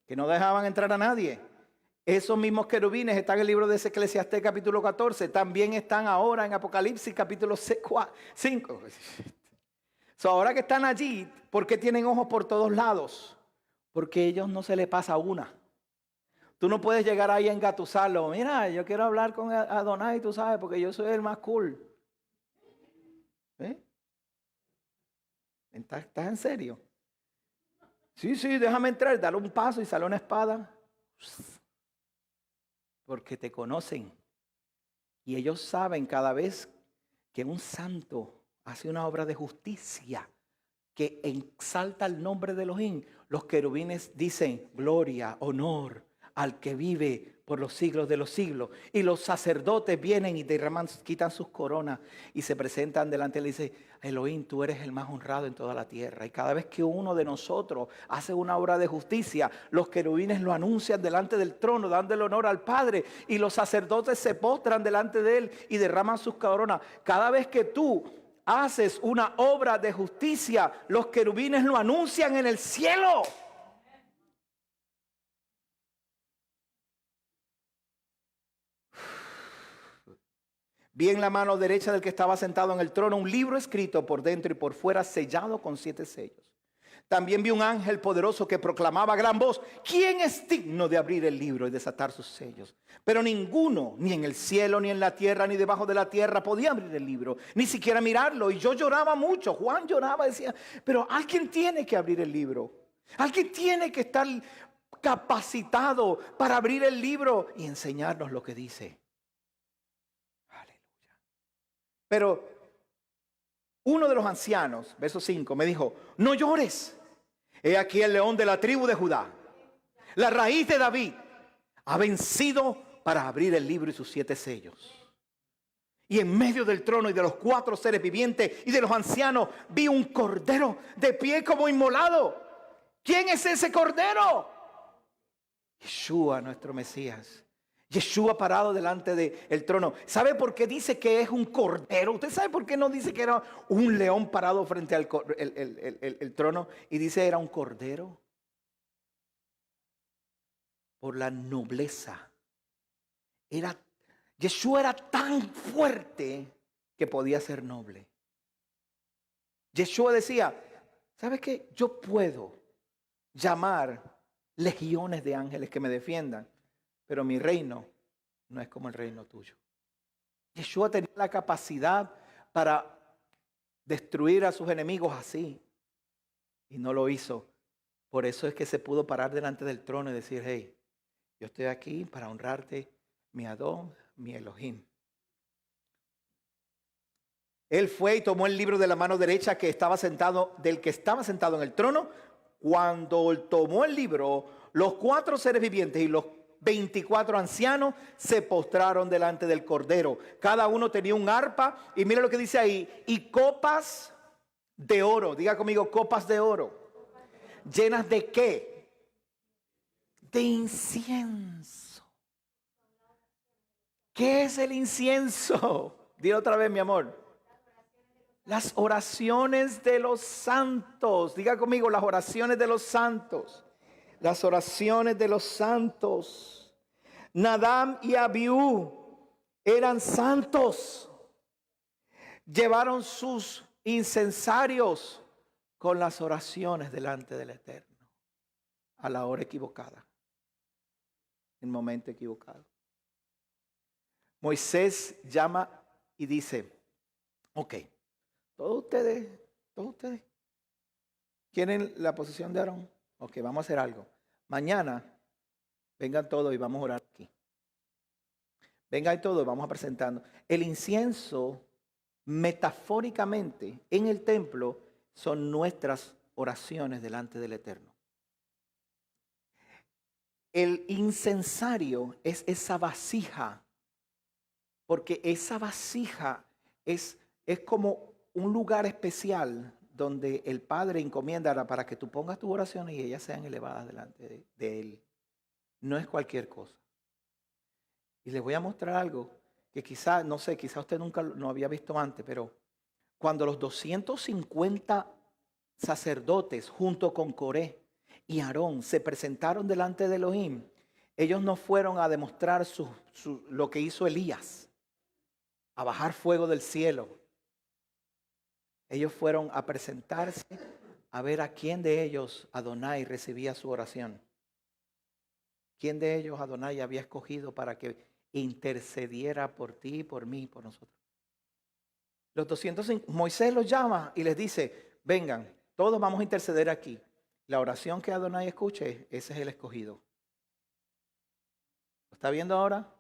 Que no dejaban entrar a nadie. Esos mismos querubines están en el libro de Eclesiastés capítulo 14. También están ahora en Apocalipsis capítulo 5. Ahora que están allí, ¿por qué tienen ojos por todos lados? Porque a ellos no se les pasa una. Tú no puedes llegar ahí a engatusarlo. Mira, yo quiero hablar con Adonai, tú sabes, porque yo soy el más cool. ¿Eh? ¿Estás en serio? Sí, déjame entrar, dale un paso y sale una espada. Porque te conocen. Y ellos saben cada vez que un santo hace una obra de justicia que exalta el nombre de Elohim. Los querubines dicen gloria, honor al que vive por los siglos de los siglos. Y los sacerdotes vienen y derraman, quitan sus coronas y se presentan delante de él y dicen: Elohim, tú eres el más honrado en toda la tierra. Y cada vez que uno de nosotros hace una obra de justicia, los querubines lo anuncian delante del trono, dándole honor al Padre. Y los sacerdotes se postran delante de él y derraman sus coronas. Cada vez que tú haces una obra de justicia, los querubines lo anuncian en el cielo. Vi en la mano derecha del que estaba sentado en el trono un libro escrito por dentro y por fuera, sellado con 7 sellos. También vi un ángel poderoso que proclamaba a gran voz: ¿quién es digno de abrir el libro y desatar sus sellos? Pero ninguno, ni en el cielo, ni en la tierra, ni debajo de la tierra, podía abrir el libro, ni siquiera mirarlo. Y yo lloraba mucho. Juan lloraba y decía: pero alguien tiene que abrir el libro. Alguien tiene que estar capacitado para abrir el libro y enseñarnos lo que dice. Pero uno de los ancianos, verso 5, me dijo, no llores. He aquí el león de la tribu de Judá, la raíz de David, ha vencido para abrir el libro y sus 7 sellos. Y en medio del trono y de los 4 seres vivientes y de los ancianos vi un cordero de pie como inmolado. ¿Quién es ese cordero? Yeshua, nuestro Mesías. Yeshua parado delante del trono. ¿Sabe por qué dice que es un cordero? ¿Usted sabe por qué no dice que era un león parado frente al el trono y dice era un cordero? Por la nobleza. Yeshua era tan fuerte que podía ser noble. Yeshua decía, ¿sabes qué? Yo puedo llamar legiones de ángeles que me defiendan, pero mi reino no es como el reino tuyo. Yeshua tenía la capacidad para destruir a sus enemigos así, y no lo hizo. Por eso es que se pudo parar delante del trono y decir, hey, yo estoy aquí para honrarte, mi Adón, mi Elohim. Él fue y tomó el libro de la mano derecha del que estaba sentado en el trono. Cuando tomó el libro, los 4 seres vivientes y los 24 ancianos se postraron delante del Cordero. Cada uno tenía un arpa y mira lo que dice ahí, y copas de oro. Diga conmigo, copas de oro. ¿Llenas de qué? De incienso. ¿Qué es el incienso? Dile otra vez, mi amor. Las oraciones de los santos. Diga conmigo, las oraciones de los santos. Las oraciones de los santos. Nadab y Abiú eran santos. Llevaron sus incensarios con las oraciones delante del Eterno. A la hora equivocada. En el momento equivocado. Moisés llama y dice, ok, todos ustedes quieren la posición de Aarón. Ok, vamos a hacer algo. Mañana vengan todos y vamos a orar aquí. Vengan todos, vamos a presentarnos. El incienso, metafóricamente, en el templo, son nuestras oraciones delante del Eterno. El incensario es esa vasija, porque esa vasija es como un lugar especial donde el Padre encomienda para que tú pongas tus oraciones y ellas sean elevadas delante de Él. No es cualquier cosa. Y les voy a mostrar algo que quizá, no sé, quizá usted nunca lo había visto antes, pero cuando los 250 sacerdotes junto con Coré y Aarón se presentaron delante de Elohim, ellos no fueron a demostrar lo que hizo Elías, a bajar fuego del cielo. Ellos fueron a presentarse a ver a quién de ellos Adonai recibía su oración. ¿Quién de ellos Adonai había escogido para que intercediera por ti, por mí, por nosotros? Los 205, Moisés los llama y les dice, vengan, todos vamos a interceder aquí. La oración que Adonai escuche, ese es el escogido. ¿Lo está viendo ahora?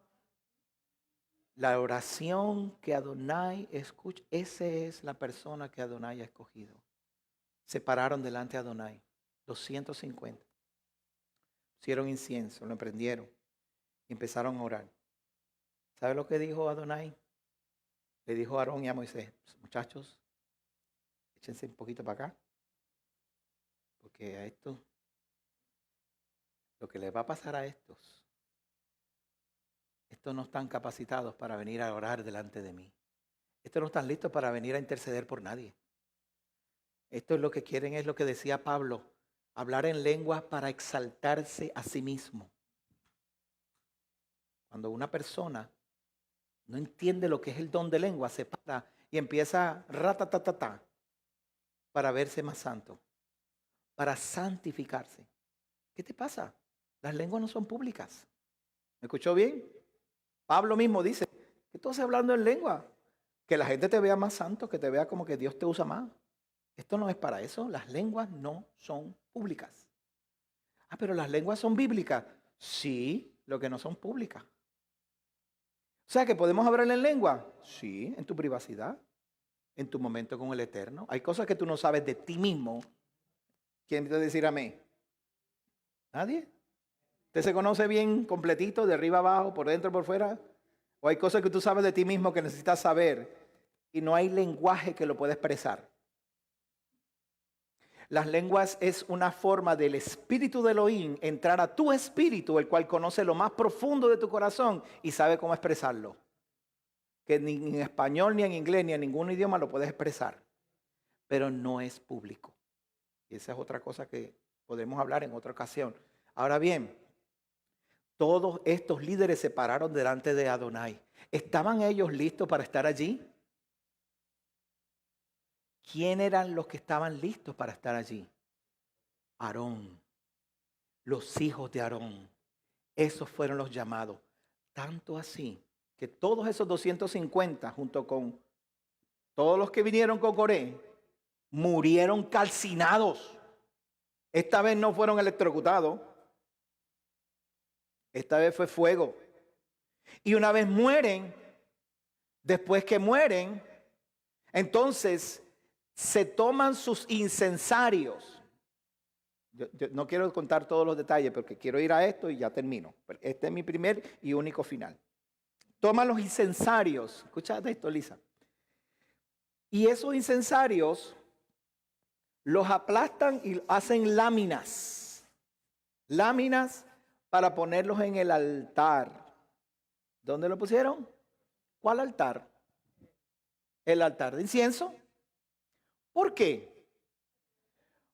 La oración que Adonai escucha, esa es la persona que Adonai ha escogido. Se pararon delante de Adonai, 250. Pusieron incienso, lo emprendieron, empezaron a orar. ¿Sabe lo que dijo Adonai? Le dijo a Aarón y a Moisés, muchachos, échense un poquito para acá, porque a esto, lo que les va a pasar a estos no están capacitados para venir a orar delante de mí. Estos no están listos para venir a interceder por nadie. Esto es lo que quieren, es lo que decía Pablo, hablar en lenguas para exaltarse a sí mismo. Cuando una persona no entiende lo que es el don de lengua, se para y empieza ratatatata para verse más santo, para santificarse. ¿Qué te pasa? Las lenguas no son públicas. ¿Me escuchó bien? Pablo mismo dice que tú estás hablando en lengua, que la gente te vea más santo, que te vea como que Dios te usa más. Esto no es para eso. Las lenguas no son públicas. Ah, pero las lenguas son bíblicas. Sí, lo que no son públicas. O sea, que podemos hablar en lengua. Sí, en tu privacidad. en tu momento con el Eterno. Hay cosas que tú no sabes de ti mismo. ¿Quién te decir amén? ¿Nadie? ¿Usted se conoce bien completito, de arriba abajo, por dentro, por fuera? ¿O hay cosas que tú sabes de ti mismo que necesitas saber y no hay lenguaje que lo pueda expresar? Las lenguas es una forma del espíritu de Elohim entrar a tu espíritu, el cual conoce lo más profundo de tu corazón y sabe cómo expresarlo. Que ni en español, ni en inglés, ni en ningún idioma lo puedes expresar. Pero no es público. Y esa es otra cosa que podemos hablar en otra ocasión. Ahora bien, todos estos líderes se pararon delante de Adonai. ¿Estaban ellos listos para estar allí? ¿Quién eran los que estaban listos para estar allí? Aarón, los hijos de Aarón. Esos fueron los llamados. Tanto así que todos esos 250, junto con todos los que vinieron con Coré, murieron calcinados. Esta vez no fueron electrocutados. Esta vez fue fuego. Y una vez mueren, después que mueren, entonces se toman sus incensarios. Yo no quiero contar todos los detalles porque quiero ir a esto y ya termino. Este es mi primer y único final. Toman los incensarios. Escuchate esto, Lisa. Y esos incensarios los aplastan y hacen láminas. Láminas para ponerlos en el altar. ¿Dónde lo pusieron? ¿Cuál altar? El altar de incienso. ¿Por qué?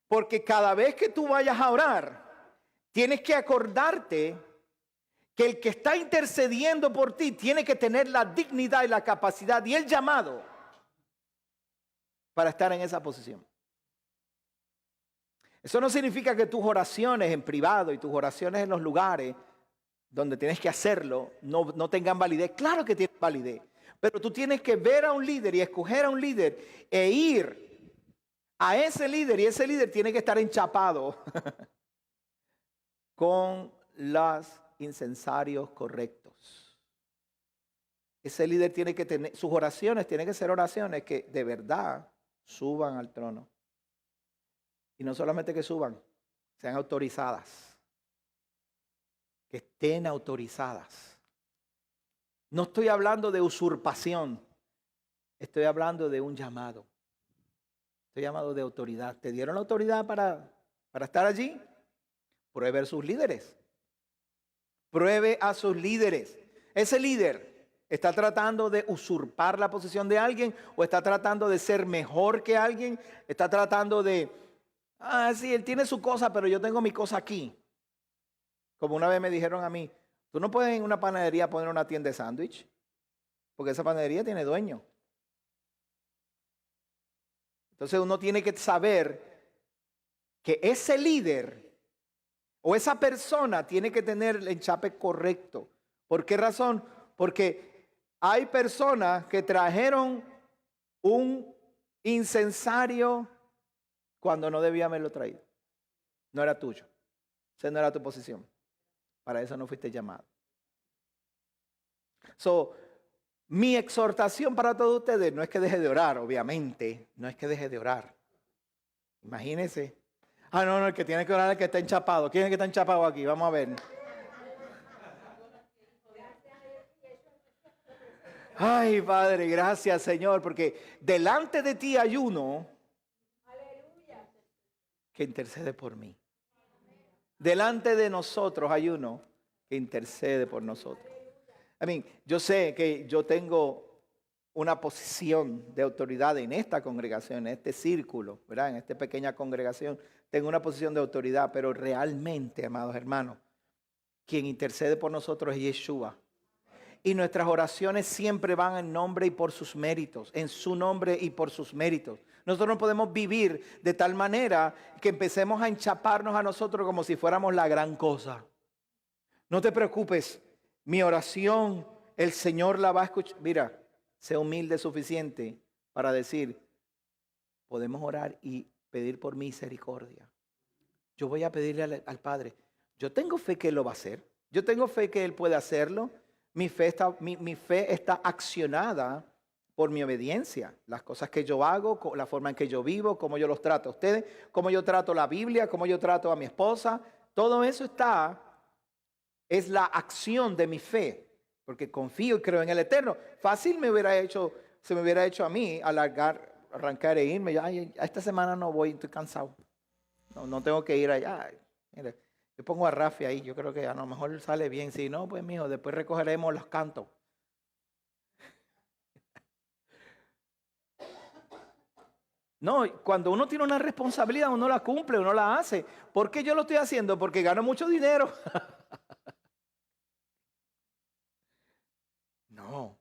Porque cada vez que tú vayas a orar, tienes que acordarte que el que está intercediendo por ti tiene que tener la dignidad y la capacidad y el llamado para estar en esa posición. Eso no significa que tus oraciones en privado y tus oraciones en los lugares donde tienes que hacerlo no tengan validez. Claro que tienen validez, pero tú tienes que ver a un líder y escoger a un líder e ir a ese líder, y ese líder tiene que estar enchapado con los incensarios correctos. Ese líder tiene que tener, sus oraciones tienen que ser oraciones que de verdad suban al trono. Y no solamente que suban, sean autorizadas. Que estén autorizadas. No estoy hablando de usurpación, estoy hablando de un llamado. Estoy llamado de autoridad. ¿Te dieron la autoridad para estar allí? Pruebe a sus líderes. Pruebe a sus líderes. Ese líder está tratando de usurpar la posición de alguien o está tratando de ser mejor que alguien. Está tratando de, sí, él tiene su cosa, pero yo tengo mi cosa aquí. Como una vez me dijeron a mí, tú no puedes en una panadería poner una tienda de sándwich, porque esa panadería tiene dueño. Entonces uno tiene que saber que ese líder o esa persona tiene que tener el enchape correcto. ¿Por qué razón? Porque hay personas que trajeron un incensario cuando no debía haberlo traído. No era tuyo. Esa no era tu posición. Para eso no fuiste llamado. Mi exhortación para todos ustedes no es que deje de orar, obviamente. No es que deje de orar. Imagínense. No, el que tiene que orar es el que está enchapado. ¿Quién es el que está enchapado aquí? Vamos a ver. Ay, Padre, gracias, Señor, porque delante de ti hay uno que intercede por mí. Delante de nosotros hay uno que intercede por nosotros. Yo sé que yo tengo una posición de autoridad en esta congregación, en este círculo, ¿verdad? En esta pequeña congregación tengo una posición de autoridad, pero realmente, amados hermanos, quien intercede por nosotros es Yeshua. Y nuestras oraciones siempre van en nombre y por sus méritos, en su nombre y por sus méritos. Nosotros no podemos vivir de tal manera que empecemos a enchaparnos a nosotros como si fuéramos la gran cosa. No te preocupes, mi oración el Señor la va a escuchar. Mira, sé humilde suficiente para decir, podemos orar y pedir por misericordia. Yo voy a pedirle al Padre. Yo tengo fe que Él lo va a hacer. Yo tengo fe que Él puede hacerlo. Mi fe está accionada por mi obediencia. Las cosas que yo hago, la forma en que yo vivo, cómo yo los trato a ustedes, cómo yo trato la Biblia, cómo yo trato a mi esposa. Todo eso es la acción de mi fe, porque confío y creo en el Eterno. Fácil se me hubiera hecho a mí arrancar e irme. Ay, esta semana no voy, estoy cansado. No tengo que ir allá. Ay, mire, yo pongo a Rafi ahí, yo creo que a lo mejor sale bien. Si no, pues mijo, después recogeremos los cantos. No, cuando uno tiene una responsabilidad, uno la cumple, uno la hace. ¿Por qué yo lo estoy haciendo? Porque gano mucho dinero. No.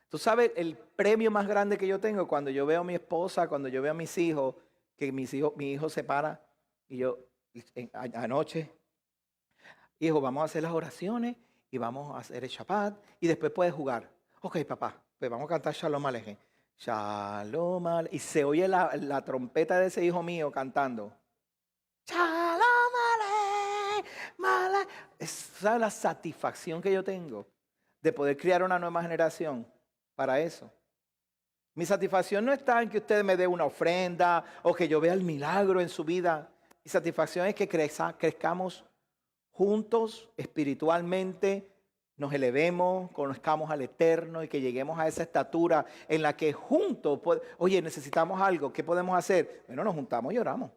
Tú sabes, el premio más grande que yo tengo cuando yo veo a mi esposa, cuando yo veo a mis hijos, que mi hijo se para y yo anoche, hijo, vamos a hacer las oraciones y vamos a hacer el Shabbat y después puedes jugar. Ok, papá, pues vamos a cantar Shalom Alejem. Shalom Alejem. Y se oye la trompeta de ese hijo mío cantando. Shalom Alejem. Esa es la satisfacción que yo tengo de poder criar una nueva generación para eso. Mi satisfacción no está en que usted me dé una ofrenda o que yo vea el milagro en su vida. Mi satisfacción es que crezcamos juntos espiritualmente, nos elevemos, conozcamos al Eterno y que lleguemos a esa estatura en la que juntos, oye, necesitamos algo, ¿qué podemos hacer? Bueno, nos juntamos y oramos.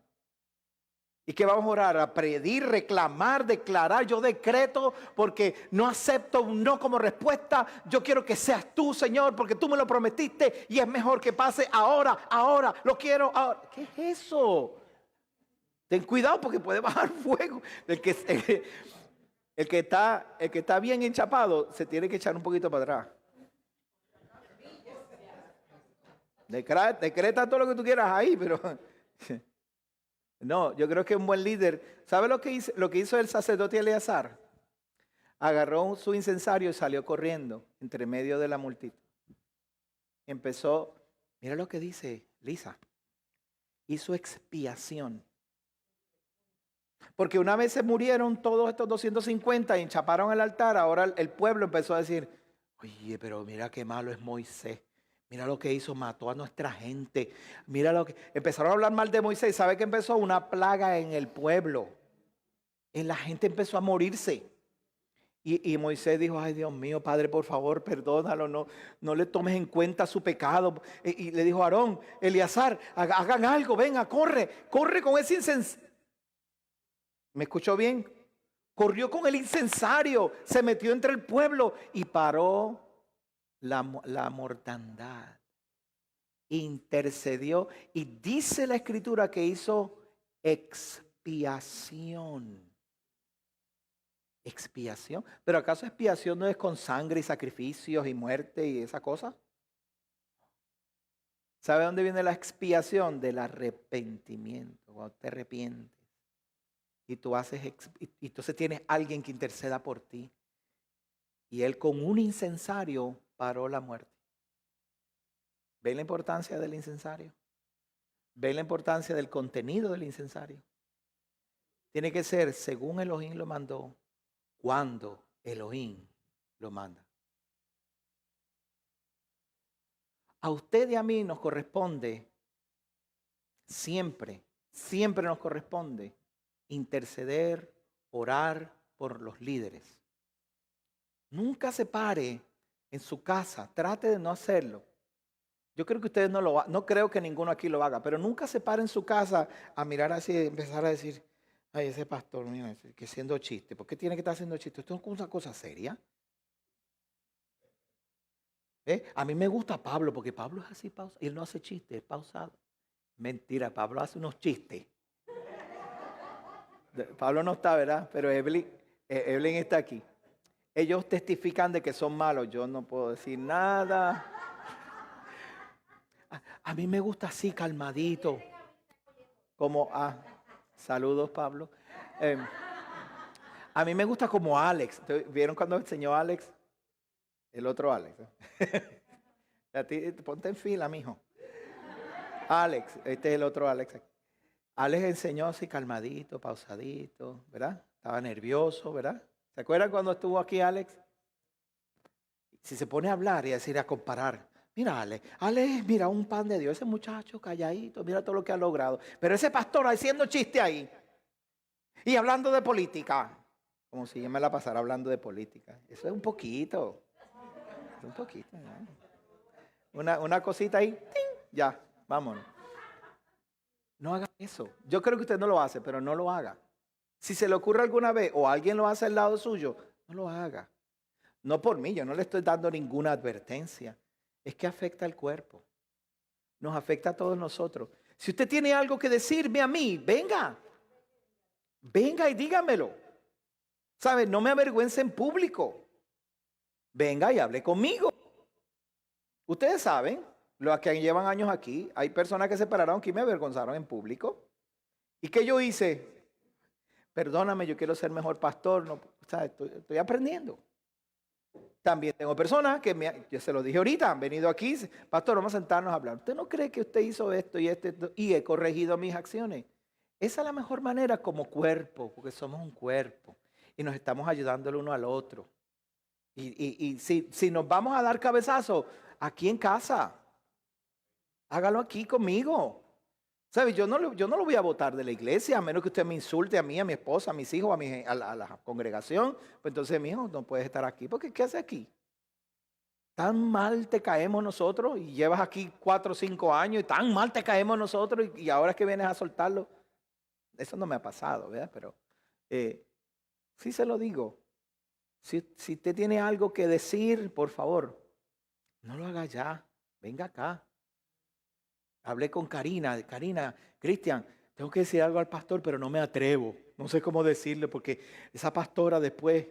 ¿Y qué vamos a orar? A pedir, reclamar, declarar. Yo decreto porque no acepto un no como respuesta. Yo quiero que seas tú, Señor, porque tú me lo prometiste y es mejor que pase ahora, lo quiero ahora. ¿Qué es eso? Ten cuidado porque puede bajar fuego. El que está bien enchapado se tiene que echar un poquito para atrás. Decreta todo lo que tú quieras ahí, pero... No, yo creo que un buen líder, ¿sabe lo que hizo el sacerdote Eleazar? Agarró su incensario y salió corriendo entre medio de la multitud. Empezó, mira lo que dice Lisa, hizo expiación. Porque una vez se murieron todos estos 250 y enchaparon el altar, ahora el pueblo empezó a decir, oye, pero mira qué malo es Moisés. Mira lo que hizo, mató a nuestra gente. Mira lo que... Empezaron a hablar mal de Moisés. ¿Sabe qué empezó? Una plaga en el pueblo. Y la gente empezó a morirse. Y Moisés dijo, ay Dios mío, Padre, por favor, perdónalo. No le tomes en cuenta su pecado. Y le dijo a Aarón, Eleazar, hagan algo, venga, corre con ese incensario. ¿Me escuchó bien? Corrió con el incensario, se metió entre el pueblo y paró la mortandad, intercedió y dice la escritura que hizo expiación. Expiación. ¿Pero acaso expiación no es con sangre y sacrificios y muerte y esa cosa? ¿Sabe dónde viene la expiación? Del arrepentimiento. Cuando te arrepientes y tú y entonces tienes alguien que interceda por ti. Y él con un incensario paró la muerte. ¿Ven la importancia del incensario? ¿Ven la importancia del contenido del incensario? Tiene que ser según Elohim lo mandó, cuando Elohim lo manda. A usted y a mí nos corresponde, siempre nos corresponde interceder, orar por los líderes. Nunca se pare en su casa, trate de no hacerlo. Yo creo que ustedes no creo que ninguno aquí lo haga, pero nunca se pare en su casa a mirar así y empezar a decir, ay, ese pastor, mira, que haciendo chiste. ¿Por qué tiene que estar haciendo chiste? Esto es una cosa seria. A mí me gusta Pablo, porque Pablo es así pausado. Y él no hace chistes, es pausado. Mentira, Pablo hace unos chistes. Pablo no está, ¿verdad? Pero Evelyn está aquí. Ellos testifican de que son malos. Yo no puedo decir nada. A mí me gusta así, calmadito. Como, saludos, Pablo. A mí me gusta como Alex. ¿Vieron cuando enseñó Alex? El otro Alex. A ti, ponte en fila, mijo. Alex, este es el otro Alex. Alex enseñó así calmadito, pausadito, ¿verdad? Estaba nervioso, ¿verdad? ¿Se acuerdan cuando estuvo aquí Alex? Si se pone a hablar y a decir, a comparar, Mira, Ale, mira, un pan de Dios. Ese muchacho calladito, mira todo lo que ha logrado. Pero ese pastor haciendo chiste ahí. Y hablando de política. Como si yo me la pasara hablando de política. Eso es un poquito. Es un poquito, ¿no? Una cosita ahí. ¡Ting! Ya, vámonos. No haga eso. Yo creo que usted no lo hace, pero no lo haga. Si se le ocurre alguna vez o alguien lo hace al lado suyo, no lo haga. No por mí, yo no le estoy dando ninguna advertencia. Es que afecta al cuerpo. Nos afecta a todos nosotros. Si usted tiene algo que decirme a mí, venga. Venga y dígamelo. ¿Sabe? No me avergüence en público. Venga y hable conmigo. Ustedes saben, los que llevan años aquí, hay personas que se pararon aquí y me avergonzaron en público. ¿Y qué yo hice? Perdóname, yo quiero ser mejor pastor. No, estoy aprendiendo. También tengo personas que, yo se lo dije ahorita, han venido aquí, pastor, vamos a sentarnos a hablar. ¿Usted no cree que usted hizo esto y esto y he corregido mis acciones? Esa es la mejor manera como cuerpo, porque somos un cuerpo y nos estamos ayudando el uno al otro. Y si nos vamos a dar cabezazo, aquí en casa, hágalo aquí conmigo. ¿Sabe? Yo no lo voy a votar de la iglesia, a menos que usted me insulte a mí, a mi esposa, a mis hijos, a la congregación. Pues entonces, mi hijo, no puedes estar aquí. Porque ¿qué hace aquí? Tan mal te caemos nosotros y llevas aquí 4 o 5 años y tan mal te caemos nosotros y ahora es que vienes a soltarlo. Eso no me ha pasado, ¿verdad? Pero sí se lo digo. Si usted tiene algo que decir, por favor, no lo haga ya. Venga acá. Hablé con Karina, Cristian, tengo que decir algo al pastor, pero no me atrevo. No sé cómo decirle porque esa pastora después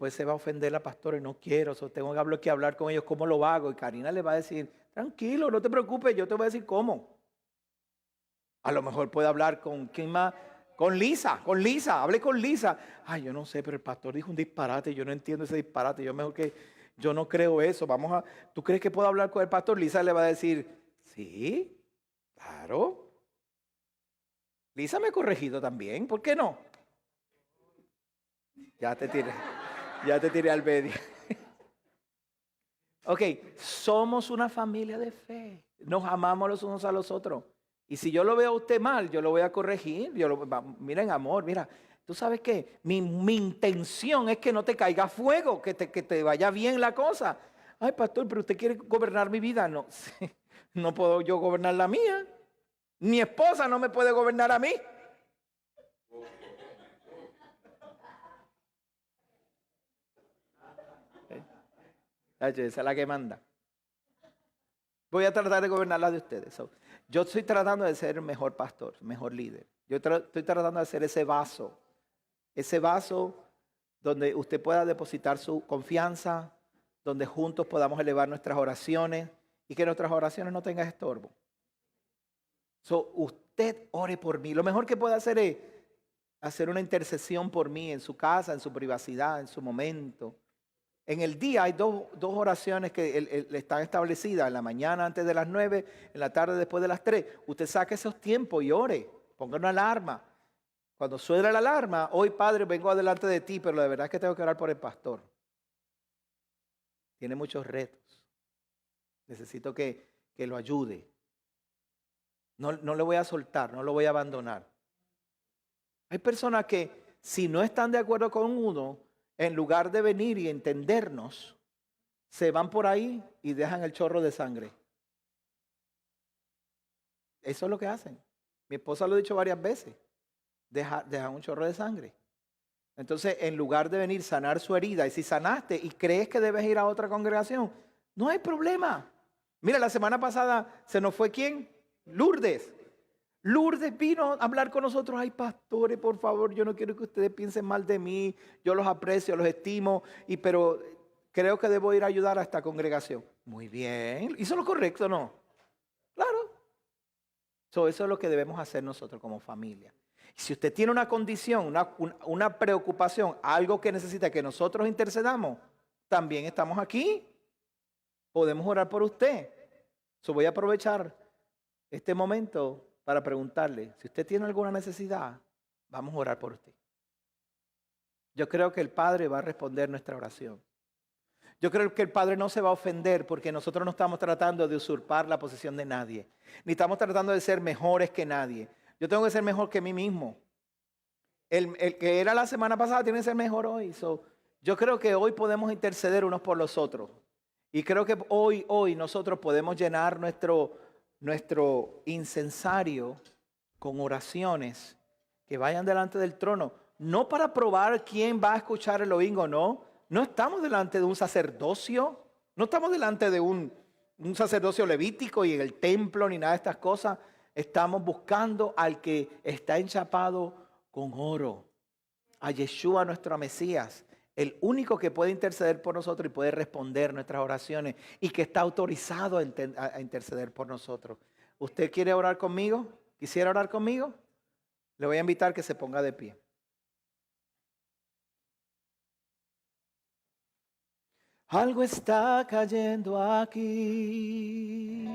se va a ofender la pastora y no quiero. Tengo que hablar con ellos cómo lo hago. Y Karina le va a decir, tranquilo, no te preocupes, yo te voy a decir cómo. A lo mejor puede hablar con quién más. Con Lisa, hablé con Lisa. Ay, yo no sé, pero el pastor dijo un disparate, yo no entiendo ese disparate, yo no creo eso. ¿Tú crees que puedo hablar con el pastor? Lisa le va a decir, sí, claro. Lisa me ha corregido también, ¿por qué no? Ya te tiré al medio. Ok, somos una familia de fe. Nos amamos los unos a los otros. Y si yo lo veo a usted mal, yo lo voy a corregir. Miren, amor, mira. ¿Tú sabes qué? Mi intención es que no te caiga fuego, que te vaya bien la cosa. Ay, pastor, pero usted quiere gobernar mi vida. No, no puedo yo gobernar la mía. Mi esposa no me puede gobernar a mí. Esa es la que manda. Voy a tratar de gobernar la de ustedes. Yo estoy tratando de ser el mejor pastor, mejor líder. Yo estoy tratando de ser ese vaso donde usted pueda depositar su confianza, donde juntos podamos elevar nuestras oraciones y que nuestras oraciones no tengan estorbo. Usted ore por mí. Lo mejor que puede hacer es hacer una intercesión por mí en su casa, en su privacidad, en su momento. En el día hay dos oraciones que están establecidas. En la mañana antes de las 9, en la tarde después de las 3. Usted saque esos tiempos y ore. Ponga una alarma. Cuando suena la alarma, hoy Padre vengo adelante de ti, pero la verdad es que tengo que orar por el pastor. Tiene muchos retos. Necesito que lo ayude. No le voy a soltar, no lo voy a abandonar. Hay personas que si no están de acuerdo con uno, en lugar de venir y entendernos, se van por ahí y dejan el chorro de sangre. Eso es lo que hacen. Mi esposa lo ha dicho varias veces. Deja un chorro de sangre. Entonces, en lugar de venir sanar su herida, y si sanaste y crees que debes ir a otra congregación, no hay problema. Mira, la semana pasada se nos fue ¿quién? Lourdes. Lourdes vino a hablar con nosotros. Ay, pastores, por favor, yo no quiero que ustedes piensen mal de mí. Yo los aprecio, los estimo, pero creo que debo ir a ayudar a esta congregación. Muy bien. ¿Hizo lo correcto o no? Claro. Eso es lo que debemos hacer nosotros como familia. Si usted tiene una condición, una preocupación, algo que necesita que nosotros intercedamos, también estamos aquí. Podemos orar por usted. Voy a aprovechar este momento para preguntarle, si usted tiene alguna necesidad, vamos a orar por usted. Yo creo que el Padre va a responder nuestra oración. Yo creo que el Padre no se va a ofender porque nosotros no estamos tratando de usurpar la posición de nadie. Ni estamos tratando de ser mejores que nadie. Yo tengo que ser mejor que mí mismo. El que era la semana pasada tiene que ser mejor hoy. Yo creo que hoy podemos interceder unos por los otros. Y creo que hoy nosotros podemos llenar nuestro incensario con oraciones que vayan delante del trono. No para probar quién va a escuchar el oído o no. No estamos delante de un sacerdocio. No estamos delante de un sacerdocio levítico y en el templo ni nada de estas cosas. Estamos buscando al que está enchapado con oro. A Yeshua, nuestro Mesías. El único que puede interceder por nosotros y puede responder nuestras oraciones y que está autorizado a interceder por nosotros. ¿Usted quiere orar conmigo? ¿Quisiera orar conmigo? Le voy a invitar que se ponga de pie. Algo está cayendo aquí.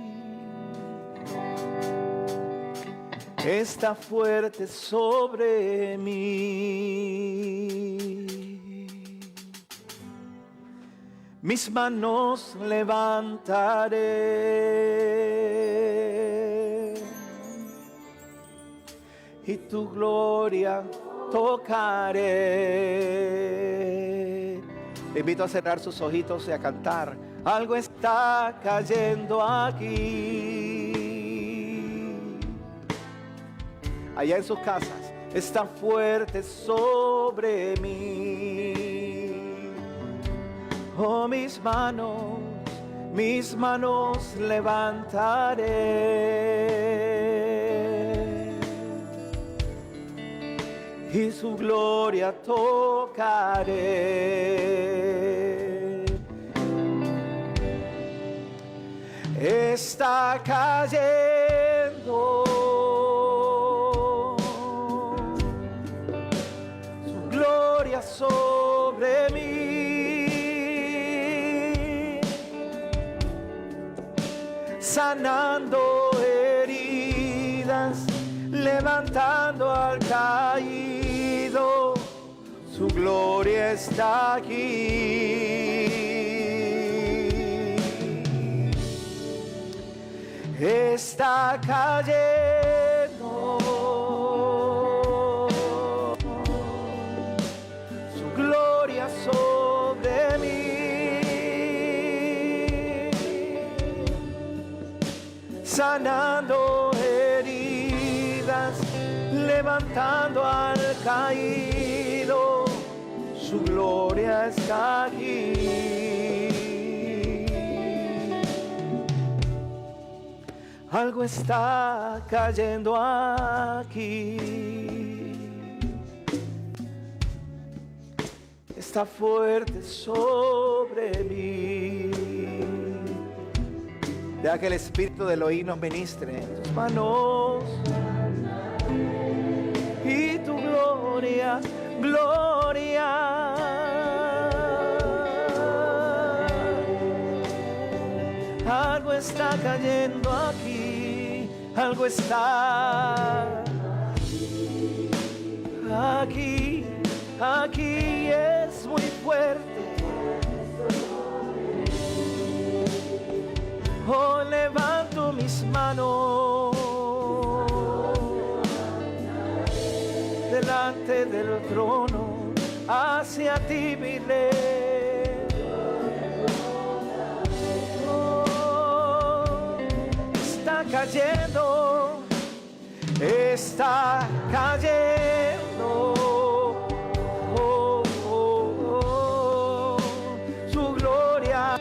Está fuerte sobre mí. Mis manos levantaré y tu gloria tocaré. Le invito a cerrar sus ojitos y a cantar. Algo está cayendo aquí. Allá en sus casas, está fuerte sobre mí. Oh, mis manos levantaré y su gloria tocaré. Está cayendo su gloria sobre mí. Sanando heridas, levantando al caído, su gloria está aquí. Está cayendo su gloria sobre mí. Sanando heridas, levantando al caído, su gloria está aquí. Algo está cayendo aquí. Está fuerte sobre mí. Deja que el Espíritu de Elohim nos ministre en tus manos. Y tu gloria, gloria. Algo está cayendo aquí. Algo está aquí. Aquí es muy fuerte. Oh, levanto mis manos delante del trono, hacia ti, mi rey. Oh, está cayendo, está cayendo. Oh, oh, oh, su gloria.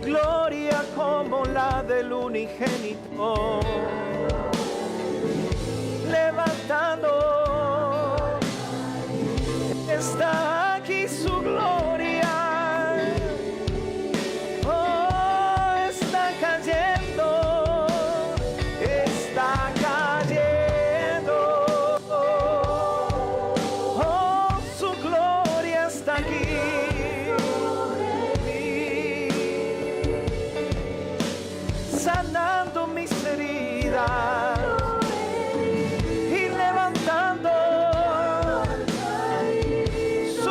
Gloria como la del unigénito, levantando, está aquí su gloria. Oh, está cayendo, está cayendo. Oh, su gloria está aquí. Sanando mis heridas y levantando, su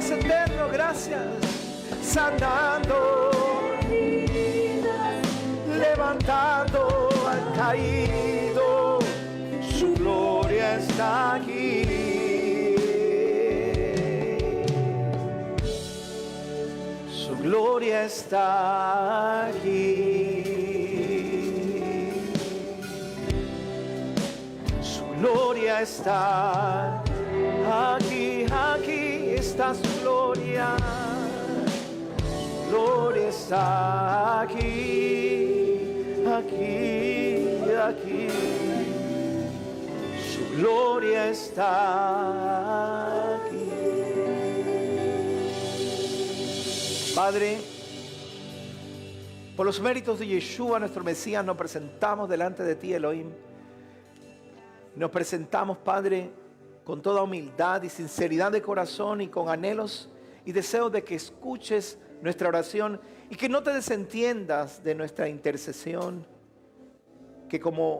Gracias, eterno, gracias. Sanando, levantando al caído, su gloria está aquí. Su gloria está aquí. Su gloria está aquí, aquí está su gloria. Su gloria está aquí, aquí, aquí. Su gloria está aquí. Padre, por los méritos de Yeshua, nuestro Mesías, nos presentamos delante de ti, Elohim. Nos presentamos, Padre, con toda humildad y sinceridad de corazón y con anhelos y deseos de que escuches nuestra oración y que no te desentiendas de nuestra intercesión, que como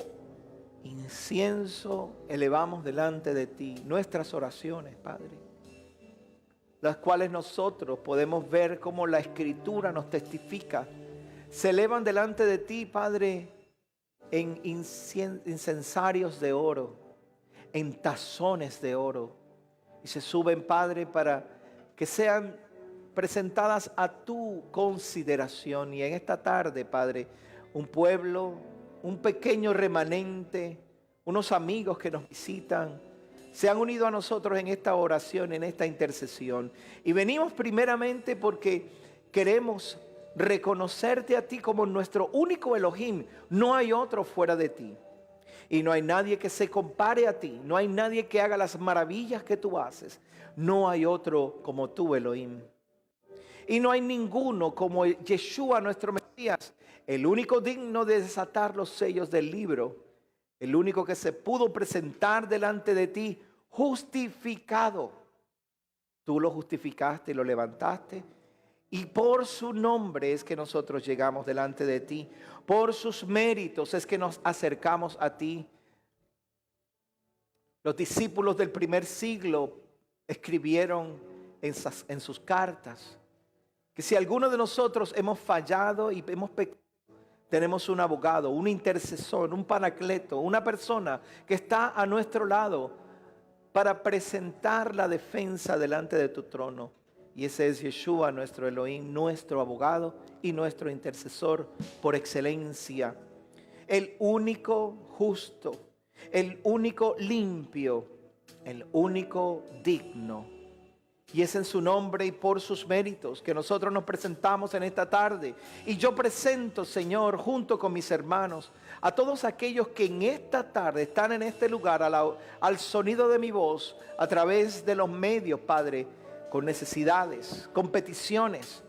incienso elevamos delante de ti nuestras oraciones, Padre, las cuales nosotros podemos ver como la Escritura nos testifica, se elevan delante de ti, Padre, en incensarios de oro, en tazones de oro, y se suben, Padre, para que sean presentadas a tu consideración. Y en esta tarde, Padre, un pueblo, un pequeño remanente, unos amigos que nos visitan, se han unido a nosotros en esta oración, en esta intercesión. Y venimos primeramente porque queremos reconocerte a ti como nuestro único Elohim. No hay otro fuera de ti. Y no hay nadie que se compare a ti. No hay nadie que haga las maravillas que tú haces. No hay otro como tú, Elohim. Y no hay ninguno como Yeshua, nuestro Mesías, el único digno de desatar los sellos del libro. El único que se pudo presentar delante de ti justificado. Tú lo justificaste y lo levantaste. Y por su nombre es que nosotros llegamos delante de ti. Por sus méritos es que nos acercamos a ti. Los discípulos del primer siglo escribieron en sus cartas que si alguno de nosotros hemos fallado y hemos pecado, tenemos un abogado, un intercesor, un paracleto, una persona que está a nuestro lado para presentar la defensa delante de tu trono. Y ese es Yeshua, nuestro Elohim, nuestro abogado y nuestro intercesor por excelencia. El único justo, el único limpio, el único digno. Y es en su nombre y por sus méritos que nosotros nos presentamos en esta tarde. Y yo presento, Señor, junto con mis hermanos, a todos aquellos que en esta tarde están en este lugar, al sonido de mi voz, a través de los medios, Padre, con necesidades, con peticiones,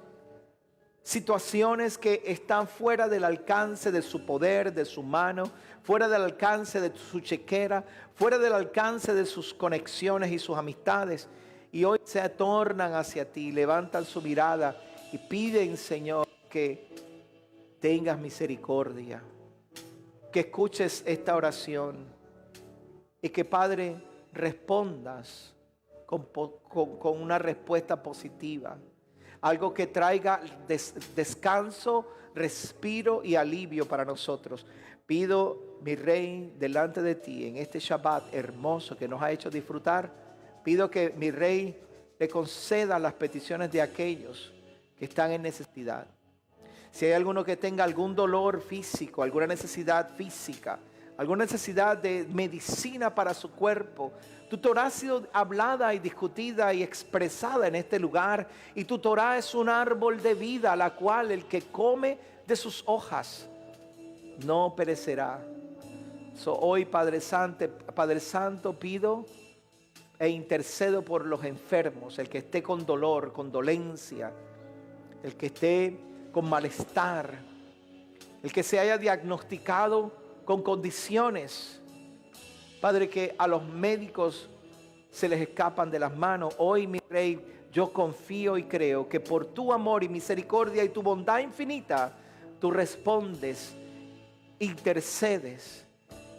situaciones que están fuera del alcance de su poder, de su mano, fuera del alcance de su chequera, fuera del alcance de sus conexiones y sus amistades. Y hoy se tornan hacia ti, levantan su mirada y piden, Señor, que tengas misericordia, que escuches esta oración y que, Padre, respondas con una respuesta positiva. Algo que traiga descanso, respiro y alivio para nosotros. Pido, mi Rey, delante de ti en este Shabbat hermoso que nos ha hecho disfrutar. Pido que mi Rey le conceda las peticiones de aquellos que están en necesidad. Si hay alguno que tenga algún dolor físico, alguna necesidad física, alguna necesidad de medicina para su cuerpo, tu Torah ha sido hablada y discutida y expresada en este lugar. Y tu Torah es un árbol de vida, la cual el que come de sus hojas no perecerá. Hoy, Padre Santo, pido e intercedo por los enfermos, el que esté con dolor, con dolencia, el que esté con malestar, el que se haya diagnosticado con condiciones, Padre, que a los médicos se les escapan de las manos. Hoy, mi Rey, yo confío y creo que por tu amor y misericordia y tu bondad infinita, tú respondes, intercedes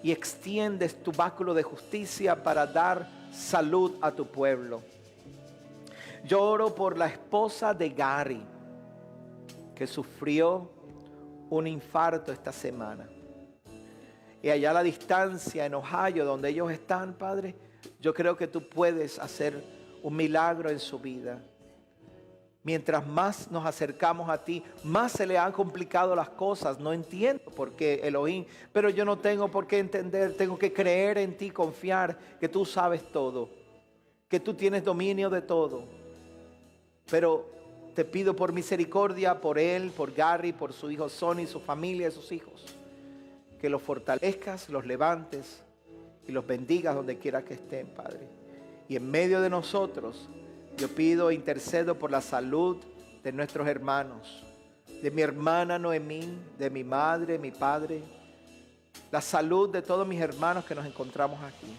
y extiendes tu báculo de justicia para dar salud a tu pueblo. Yo oro por la esposa de Gary, que sufrió un infarto esta semana. Y allá a la distancia, en Ohio, donde ellos están, Padre, yo creo que tú puedes hacer un milagro en su vida. Mientras más nos acercamos a ti, más se le han complicado las cosas. No entiendo por qué, Elohim, pero yo no tengo por qué entender. Tengo que creer en ti, confiar que tú sabes todo, que tú tienes dominio de todo. Pero te pido por misericordia, por él, por Gary, por su hijo Sonny, su familia y sus hijos, que los fortalezcas, los levantes y los bendigas donde quiera que estén, Padre. Y en medio de nosotros, yo pido e intercedo por la salud de nuestros hermanos, de mi hermana Noemí, de mi madre, mi padre, la salud de todos mis hermanos que nos encontramos aquí.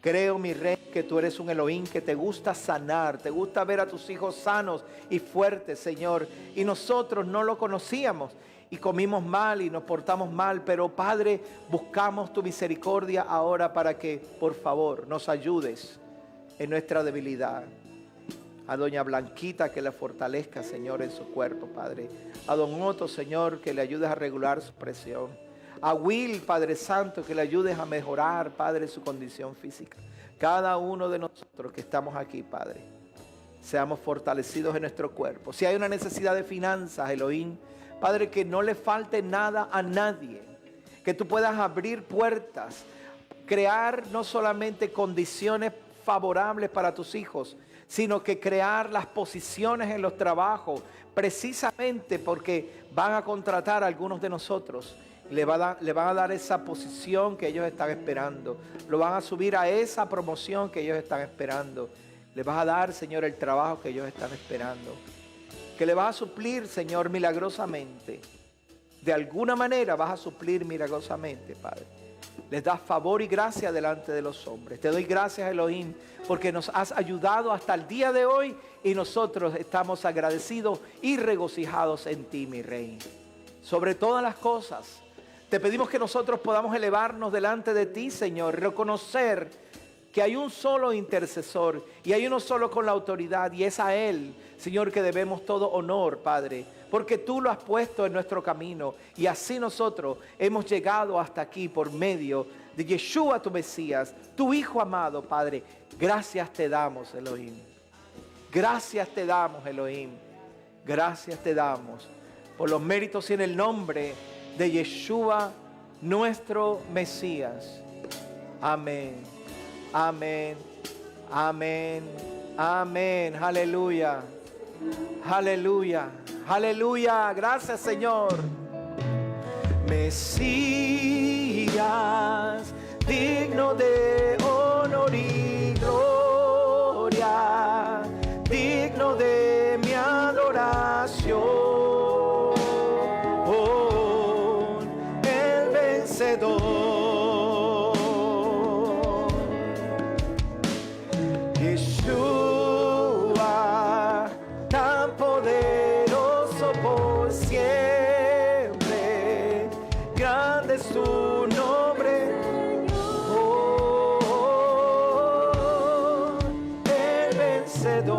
Creo, mi Rey, que tú eres un Elohim que te gusta sanar, te gusta ver a tus hijos sanos y fuertes, Señor. Y nosotros no lo conocíamos y comimos mal y nos portamos mal, pero Padre, buscamos tu misericordia ahora para que, por favor, nos ayudes en nuestra debilidad. A doña Blanquita que la fortalezca, Señor, en su cuerpo, Padre. A don Otto, Señor, que le ayudes a regular su presión. A Will, Padre Santo, que le ayudes a mejorar, Padre, su condición física. Cada uno de nosotros que estamos aquí, Padre, seamos fortalecidos en nuestro cuerpo. Si hay una necesidad de finanzas, Elohim, Padre, que no le falte nada a nadie. Que tú puedas abrir puertas, crear no solamente condiciones favorables para tus hijos, sino que crear las posiciones en los trabajos, precisamente porque van a contratar a algunos de nosotros. Le van a dar esa posición que ellos están esperando. Lo van a subir a esa promoción que ellos están esperando. Le vas a dar, Señor, el trabajo que ellos están esperando. Que le vas a suplir, Señor, milagrosamente. De alguna manera vas a suplir milagrosamente, Padre. Les das favor y gracia delante de los hombres. Te doy gracias, Elohim, porque nos has ayudado hasta el día de hoy y nosotros estamos agradecidos y regocijados en ti, mi Rey. Sobre todas las cosas, te pedimos que nosotros podamos elevarnos delante de ti, Señor, reconocer que hay un solo intercesor y hay uno solo con la autoridad, y es a Él, Señor, que debemos todo honor, Padre, porque tú lo has puesto en nuestro camino y así nosotros hemos llegado hasta aquí por medio de Yeshua, tu Mesías, tu Hijo amado, Padre. Gracias te damos, Elohim. Gracias te damos, Elohim. Gracias te damos por los méritos y en el nombre de Yeshua, nuestro Mesías. Amén. Amén. Amén. Amén. Aleluya. Aleluya. Aleluya. Gracias, Señor. Mesías, digno de honor y gloria, digno de mi adoración. El vencedor. Yeshua, tan poderoso por siempre, grande es tu nombre. El vencedor.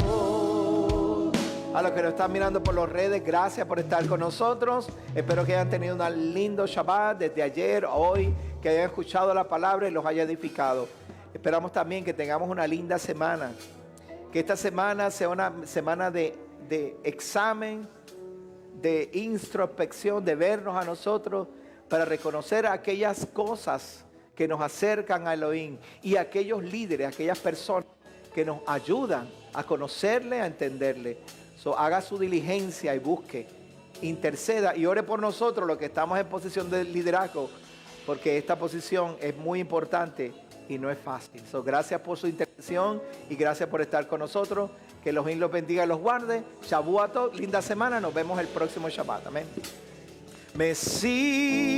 A los que nos están mirando por las redes, gracias por estar con nosotros. Espero que hayan tenido un lindo Shabbat desde ayer, hoy, que hayan escuchado la palabra y los haya edificado. Esperamos también que tengamos una linda semana. Que esta semana sea una semana de examen, de introspección, de vernos a nosotros para reconocer aquellas cosas que nos acercan a Elohim y aquellos líderes, aquellas personas que nos ayudan a conocerle, a entenderle. Haga su diligencia y busque, interceda y ore por nosotros los que estamos en posición de liderazgo, porque esta posición es muy importante y no es fácil. Gracias por su intercesión y gracias por estar con nosotros. Que Elohim los bendiga y los guarde. Shavuot, linda semana. Nos vemos el próximo Shabbat. Amén. Mesías.